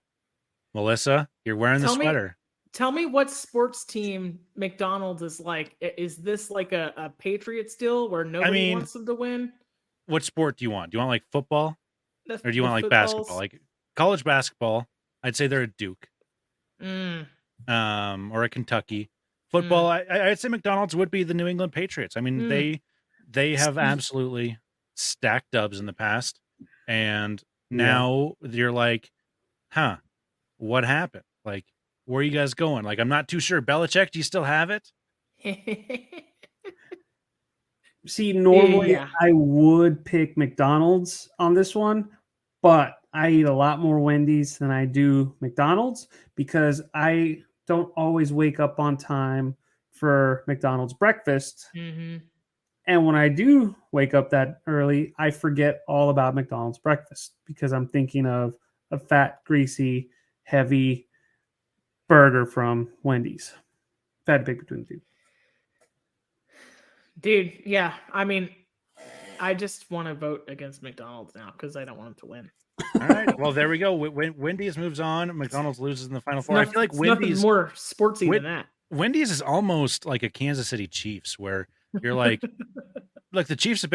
Speaker 4: Melissa, you're wearing the sweater.
Speaker 2: Tell me what sports team McDonald's is like. Is this like a Patriots deal where nobody wants them to win?
Speaker 4: What sport do you want? Do you want like football? Or do you want like basketball? Like college basketball, I'd say they're a Duke. Or a Kentucky. Football, I'd say McDonald's would be the New England Patriots. I mean, they have absolutely stacked dubs in the past. And now you're like, what happened? Like, where are you guys going? Like, I'm not too sure. Belichick, do you still have it?
Speaker 3: See, normally I would pick McDonald's on this one, but I eat a lot more Wendy's than I do McDonald's because I don't always wake up on time for McDonald's breakfast. And when I do wake up that early, I forget all about McDonald's breakfast because I'm thinking of a fat, greasy, heavy burger from Wendy's. Fat big between the two.
Speaker 2: Dude, yeah. I mean, I just want to vote against McDonald's now because I don't want them to win.
Speaker 4: All right. Well, there we go. Wendy's moves on. McDonald's loses in the Final Four. I feel like Wendy's
Speaker 2: more sportsy than that.
Speaker 4: Wendy's is almost like a Kansas City Chiefs, where you're like, look, the Chiefs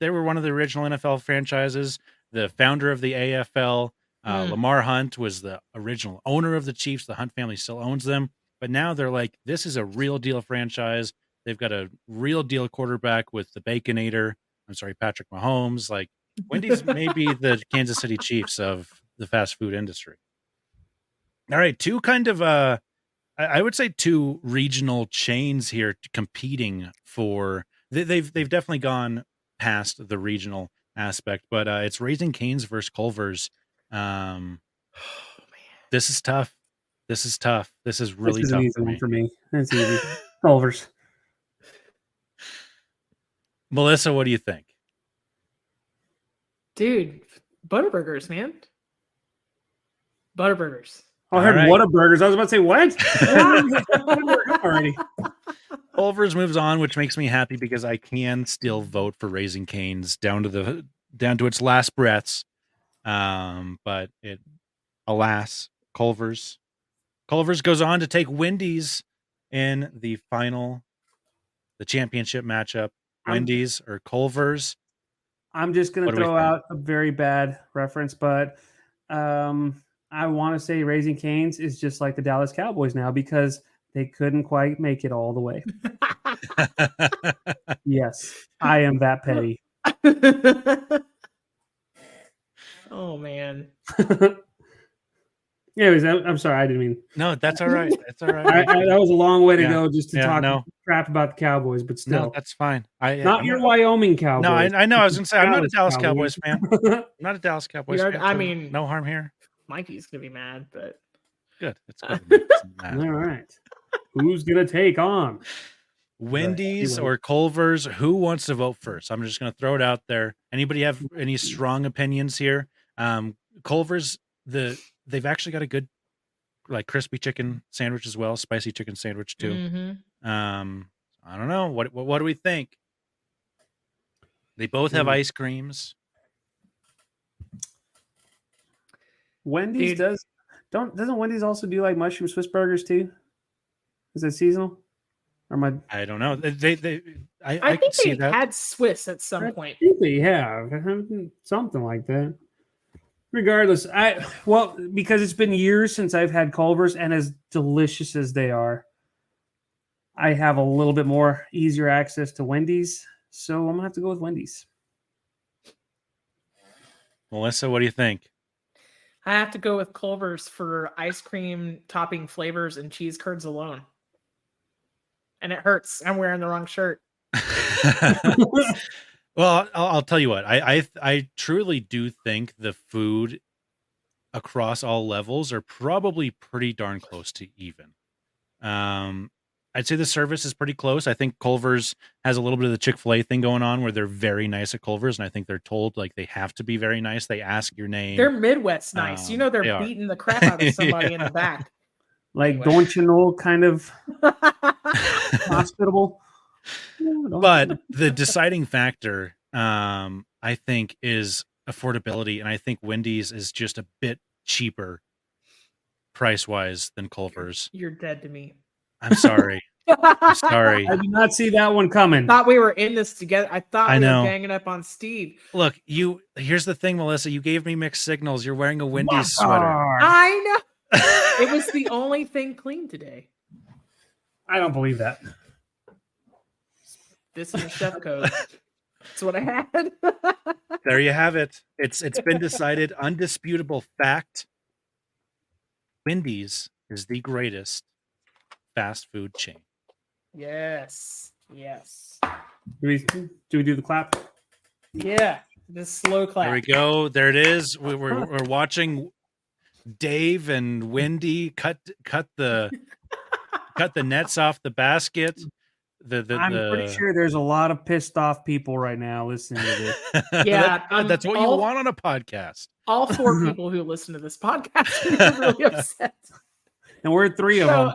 Speaker 4: they were one of the original NFL franchises. The founder of the AFL, Lamar Hunt, was the original owner of the Chiefs. The Hunt family still owns them. But now they're like, this is a real deal franchise. They've got a real deal quarterback with the Baconator. Patrick Mahomes. Like, Wendy's may be the Kansas City Chiefs of the fast food industry. All right, two kind of I would say two regional chains here competing for. They've definitely gone past the regional aspect, but it's Raising Cane's versus Culver's. This is tough. This is tough. This is really
Speaker 3: This is
Speaker 4: tough
Speaker 3: an easy
Speaker 4: for
Speaker 3: one
Speaker 4: me.
Speaker 3: for me. It's easy. Culver's.
Speaker 4: Melissa, what do you think?
Speaker 2: Dude, Butterburgers, man. Butterburgers.
Speaker 3: I heard
Speaker 4: right.
Speaker 3: Whataburgers. I was about to say what? Already.
Speaker 4: Culver's moves on, which makes me happy because I can still vote for Raising Cane's down to its last breaths. But alas, Culver's goes on to take Wendy's in the championship matchup. Wendy's or Culver's.
Speaker 3: I'm just going to throw out a very bad reference, but I want to say Raising Cane's is just like the Dallas Cowboys now because they couldn't quite make it all the way. Yes, I am that petty.
Speaker 2: Oh, man.
Speaker 3: Anyways, I'm sorry. I didn't mean.
Speaker 4: No, that's all right. That's all right.
Speaker 3: That was a long way to go just to talk crap about the Cowboys, but still.
Speaker 4: No, that's fine.
Speaker 3: Not your Wyoming Cowboys.
Speaker 4: No, I know. I was going to say, I'm not a Dallas Cowboys fan. I'm not a Dallas Cowboys fan.
Speaker 2: I mean,
Speaker 4: no harm here.
Speaker 2: Mikey's going to be mad, but.
Speaker 4: Good. It's good.
Speaker 3: All right. Who's going to take on?
Speaker 4: Wendy's or Culver's? Who wants to vote first? I'm just going to throw it out there. Anybody have any strong opinions here? Culver's, they've actually got a good like crispy chicken sandwich as well, spicy chicken sandwich too.
Speaker 2: Mm-hmm.
Speaker 4: I don't know. What do we think? They both have ice creams.
Speaker 3: Wendy's doesn't Wendy's also do like mushroom Swiss burgers too? Is it seasonal? Or
Speaker 4: I don't know. I
Speaker 2: think
Speaker 4: see
Speaker 2: they
Speaker 4: that.
Speaker 2: had Swiss at some point.
Speaker 3: I think they have something like that. Regardless, because it's been years since I've had Culver's, and as delicious as they are, I have a little bit more easier access to Wendy's, so I'm gonna have to go with Wendy's.
Speaker 4: Melissa, what do you think?
Speaker 2: I have to go with Culver's for ice cream topping flavors and cheese curds alone. And it hurts. I'm wearing the wrong shirt.
Speaker 4: Well, I'll tell you what. I truly do think the food across all levels are probably pretty darn close to even. I'd say the service is pretty close. I think Culver's has a little bit of the Chick-fil-A thing going on where they're very nice at Culver's, and I think they're told like they have to be very nice. They ask your name.
Speaker 2: They're Midwest nice. They're beating the crap out of somebody in the back.
Speaker 3: Like, anyway. Don't you know, kind of hospitable.
Speaker 4: But the deciding factor, I think, is affordability, and I think Wendy's is just a bit cheaper price-wise than Culver's.
Speaker 2: You're dead to me.
Speaker 4: I'm sorry. I'm sorry.
Speaker 3: I did not see that one coming.
Speaker 2: Thought we were in this together. I thought we
Speaker 4: were
Speaker 2: ganging up on Steve.
Speaker 4: Look, here's the thing, Melissa. You gave me mixed signals. You're wearing a Wendy's sweater.
Speaker 2: I know. It was the only thing clean today.
Speaker 3: I don't believe that.
Speaker 2: This is your chef code. That's what I had.
Speaker 4: There you have it. It's been decided. Undisputable fact. Wendy's is the greatest fast food chain.
Speaker 2: Yes.
Speaker 3: Do we do the clap?
Speaker 2: Yeah. The slow clap.
Speaker 4: There we go. There it is. We're watching Dave and Wendy cut the nets off the basket.
Speaker 3: I'm pretty sure there's a lot of pissed off people right now listening to this.
Speaker 2: Yeah,
Speaker 4: that's what you want on a podcast.
Speaker 2: All 4 people who listen to this podcast are really upset.
Speaker 3: And we're 3 of them.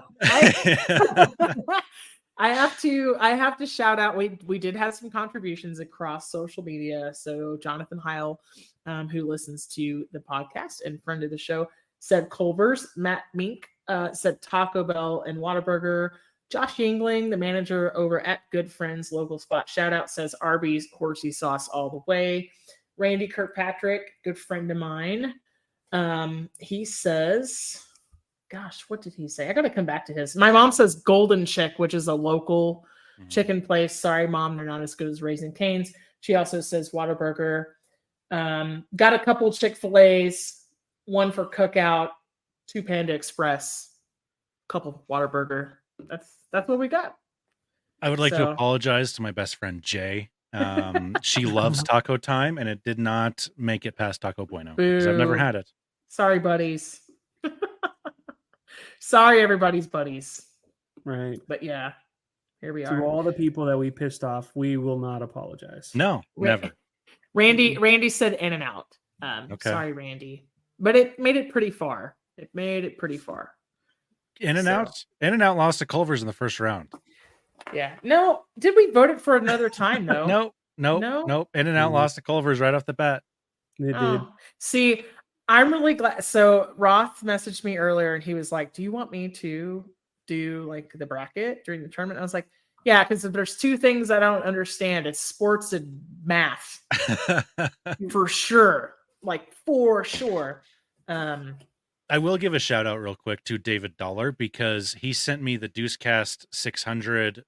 Speaker 2: I have to shout out. We did have some contributions across social media. So Jonathan Heil, who listens to the podcast and friend of the show, said Culver's. Matt Mink said Taco Bell and Whataburger. Josh Yingling, the manager over at Good Friends Local Spot Shout Out, says Arby's horsey sauce all the way. Randy Kirkpatrick, good friend of mine, he says, gosh, what did he say? I got to come back to his. My mom says Golden Chick, which is a local chicken place. Sorry, Mom, they're not as good as Raising Cane's. She also says Whataburger. Got a couple Chick-fil-A's, one for Cookout, 2 Panda Express, couple Whataburger. That's what we got.
Speaker 4: I would like to
Speaker 2: So-
Speaker 4: apologize to my best friend Jay. She loves Taco Time, and it did not make it past Taco Bueno because I've never
Speaker 2: Boo.
Speaker 4: had it.
Speaker 2: Sorry, buddies. Sorry, everybody's buddies.
Speaker 3: Right.
Speaker 2: But yeah, here we
Speaker 3: To
Speaker 2: are.
Speaker 3: all the people that we pissed off, we will not apologize.
Speaker 4: No, never.
Speaker 2: Randy said In and Out.
Speaker 4: Okay.
Speaker 2: Sorry, Randy. But it made it pretty far.
Speaker 4: In and Out lost to Culver's in the first round.
Speaker 2: Yeah. No, did we vote it for another time though?
Speaker 4: Nope. In and Out lost to Culver's right off the bat.
Speaker 3: It did.
Speaker 2: Oh. See, I'm really glad. So Roth messaged me earlier and he was like, "Do you want me to do like the bracket during the tournament?" I was like, "Yeah, because there's 2 things I don't understand. It's sports and math for sure. Like for sure."
Speaker 4: I will give a shout out real quick to David Dollar because he sent me the Deucecast 600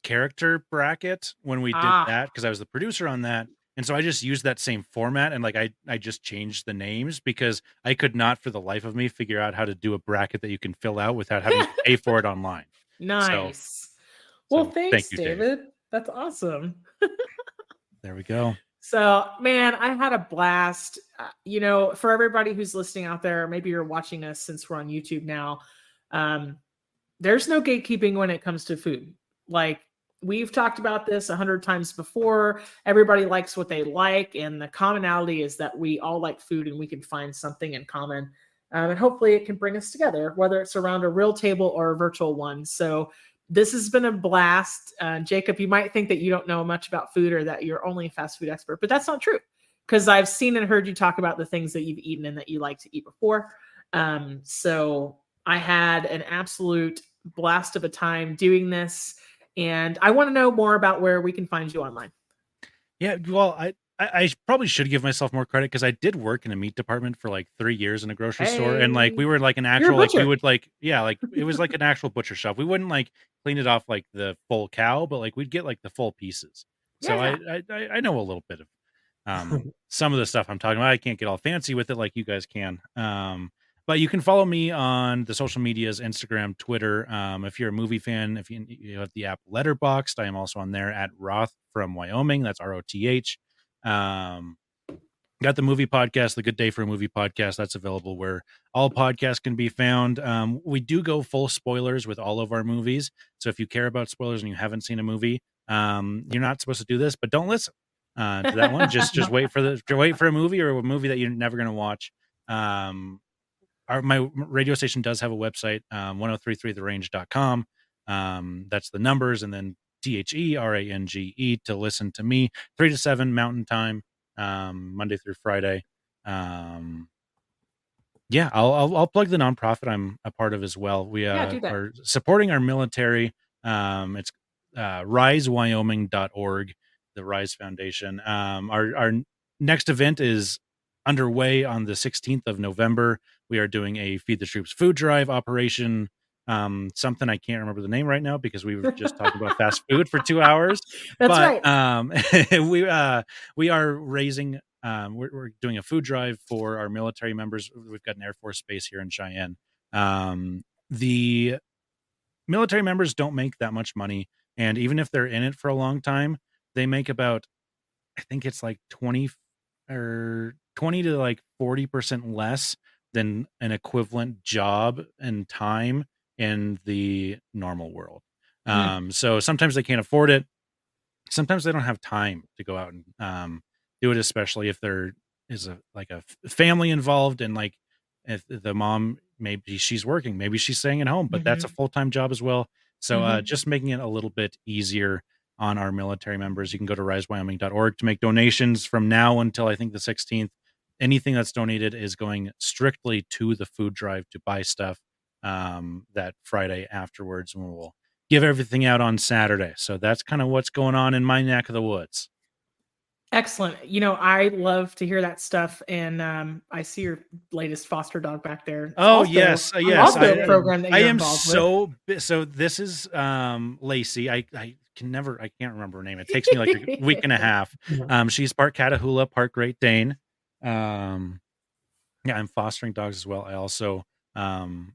Speaker 4: character bracket when we did that because I was the producer on that. And so I just used that same format and like I just changed the names because I could not for the life of me figure out how to do a bracket that you can fill out without having to pay for it online.
Speaker 2: Nice. Well, thanks,
Speaker 4: thank you,
Speaker 2: David. That's awesome.
Speaker 4: There we go.
Speaker 2: So, man, I had a blast. For everybody who's listening out there, maybe you're watching us since we're on YouTube now. There's no gatekeeping when it comes to food. Like, we've talked about this 100 times before. Everybody likes what they like, and the commonality is that we all like food and we can find something in common. And hopefully it can bring us together, whether it's around a real table or a virtual one. So this has been a blast. Jacob, you might think that you don't know much about food or that you're only a fast food expert, but that's not true because I've seen and heard you talk about the things that you've eaten and that you like to eat before. So I had an absolute blast of a time doing this, and I want to know more about where we can find you online.
Speaker 4: Yeah, well, I probably should give myself more credit because I did work in a meat department for like 3 years in a grocery store, and like we were like an actual like we would like like it was like an actual butcher shop. We wouldn't like clean it off like the full cow, but like we'd get like the full pieces. So I know a little bit of some of the stuff I'm talking about. I can't get all fancy with it like you guys can. But you can follow me on the social medias, Instagram, Twitter. If you're a movie fan, if you have the app Letterboxd, I am also on there at Roth from Wyoming. That's ROTH. Got the movie podcast, The Good Day for a Movie podcast. That's available where all podcasts can be found. We do go full spoilers with all of our movies. So if you care about spoilers and you haven't seen a movie, you're not supposed to do this, but don't listen to that one. Just wait for a movie or a movie that you're never going to watch. My radio station does have a website, 1033therange.com. That's the numbers and then THERANGE to listen to me 3 to 7 Mountain Time, Monday through Friday. I'll plug the nonprofit I'm a part of as well. We are supporting our military. It's risewyoming.org, the Rise Foundation. Our next event is underway on the 16th of November. We are doing a Feed the Troops food drive operation. Something I can't remember the name right now because we were just talking about fast food for 2 hours.
Speaker 2: That's
Speaker 4: right. We are raising. We're doing a food drive for our military members. We've got an Air Force base here in Cheyenne. The military members don't make that much money, and even if they're in it for a long time, they make about, I think it's like 20 to like 40% less than an equivalent job and time in the normal world. So sometimes they can't afford it. Sometimes they don't have time to go out and do it, especially if there is a family involved and like if the mom, maybe she's working, maybe she's staying at home, but that's a full-time job as well. So just making it a little bit easier on our military members. You can go to risewyoming.org to make donations from now until I think the 16th. Anything that's donated is going strictly to the food drive to buy stuff that Friday afterwards, and we'll give everything out on Saturday. So that's kind of what's going on in my neck of the woods.
Speaker 2: Excellent. I love to hear that stuff, and I see your latest foster dog back there.
Speaker 4: Oh, yes.
Speaker 2: Also a program that you're
Speaker 4: I am
Speaker 2: involved with.
Speaker 4: so this is Lacey. I can't remember her name. It takes me like a week and a half. She's part Catahoula, part Great Dane. Yeah, I'm fostering dogs as well. I also am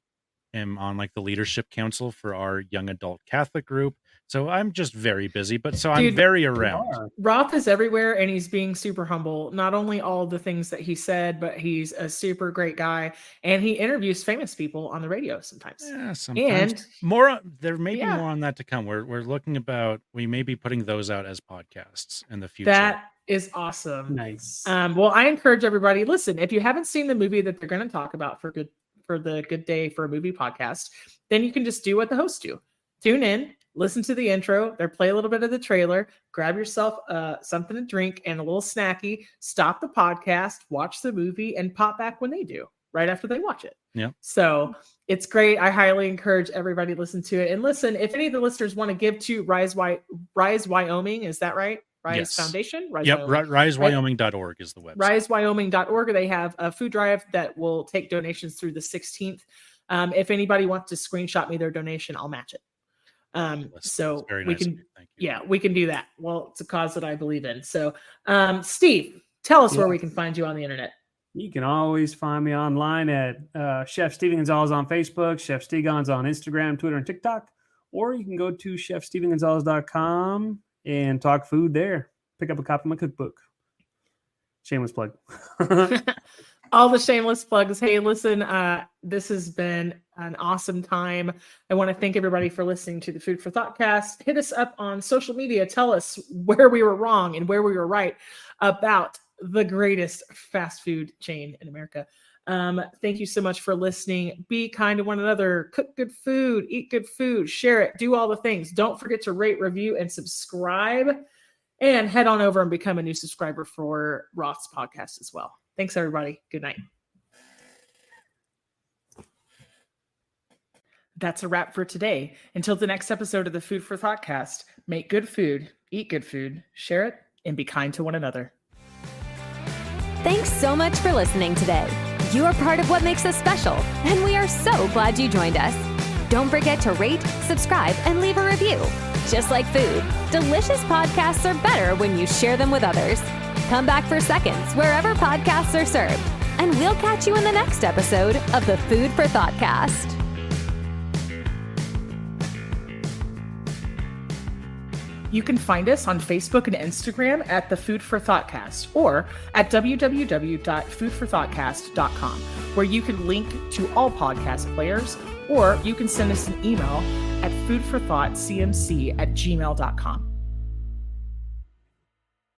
Speaker 4: on like the leadership council for our young adult Catholic group. So I'm just very busy, but so I'm
Speaker 2: Dude,
Speaker 4: very
Speaker 3: You
Speaker 4: around.
Speaker 3: are.
Speaker 2: Roth is everywhere and he's being super humble. Not only all the things that he said, but he's a super great guy and he interviews famous people on the radio sometimes.
Speaker 4: Yeah, sometimes
Speaker 2: And
Speaker 4: there may be
Speaker 2: yeah,
Speaker 4: more on that to come. We're looking about we may be putting those out as podcasts in the future.
Speaker 2: that is awesome.
Speaker 3: Nice.
Speaker 2: Well, I encourage everybody, listen, if you haven't seen the movie that they're going to talk about for the Good Day for a Movie podcast, then you can just do what the hosts do. Tune in, listen to the intro, there play a little bit of the trailer, grab yourself something to drink and a little snacky, stop the podcast, watch the movie, and pop back when they do, right after they watch it.
Speaker 4: Yeah.
Speaker 2: So it's great. I highly encourage everybody to listen to it. And listen, if any of the listeners want to give to Rise Wyoming, is that right? Rise
Speaker 4: Yes.
Speaker 2: Foundation? Rise
Speaker 4: Yep,
Speaker 2: Wyoming.
Speaker 4: risewyoming.org is the website.
Speaker 2: RiseWyoming.org. They have a food drive that will take donations through the 16th. If anybody wants to screenshot me their donation, I'll match it. So
Speaker 4: Very
Speaker 2: we
Speaker 4: nice of
Speaker 2: can,
Speaker 4: you. Thank you.
Speaker 2: yeah, we can do that. Well, it's a cause that I believe in. So, Steve, tell us where we can find you on the internet.
Speaker 3: You can always find me online at Chef Steven Gonzalez on Facebook, Chef Stegonz on Instagram, Twitter, and TikTok. Or you can go to chefstevengonzalez.com and talk food there. Pick up a copy of my cookbook. Shameless plug.
Speaker 2: All the shameless plugs. Hey, listen, this has been an awesome time. I want to thank everybody for listening to the Food for Thought cast. Hit us up on social media. Tell us where we were wrong and where we were right about the greatest fast food chain in America. Thank you so much for listening. Be kind to one another. Cook good food. Eat good food. Share it. Do all the things. Don't forget to rate, review, and subscribe. And head on over and become a new subscriber for Roth's podcast as well. Thanks, everybody. Good night. That's a wrap for today. Until the next episode of the Food for Thoughtcast, make good food, eat good food, share it, and be kind to one another.
Speaker 1: Thanks so much for listening today. You are part of what makes us special, and we are so glad you joined us. Don't forget to rate, subscribe, and leave a review. Just like food, delicious podcasts are better when you share them with others. Come back for seconds wherever podcasts are served, and we'll catch you in the next episode of the Food for Thoughtcast.
Speaker 2: You can find us on Facebook and Instagram at the Food for Thoughtcast or at www.foodforthoughtcast.com, where you can link to all podcast players, or you can send us an email at foodforthoughtcmc@gmail.com.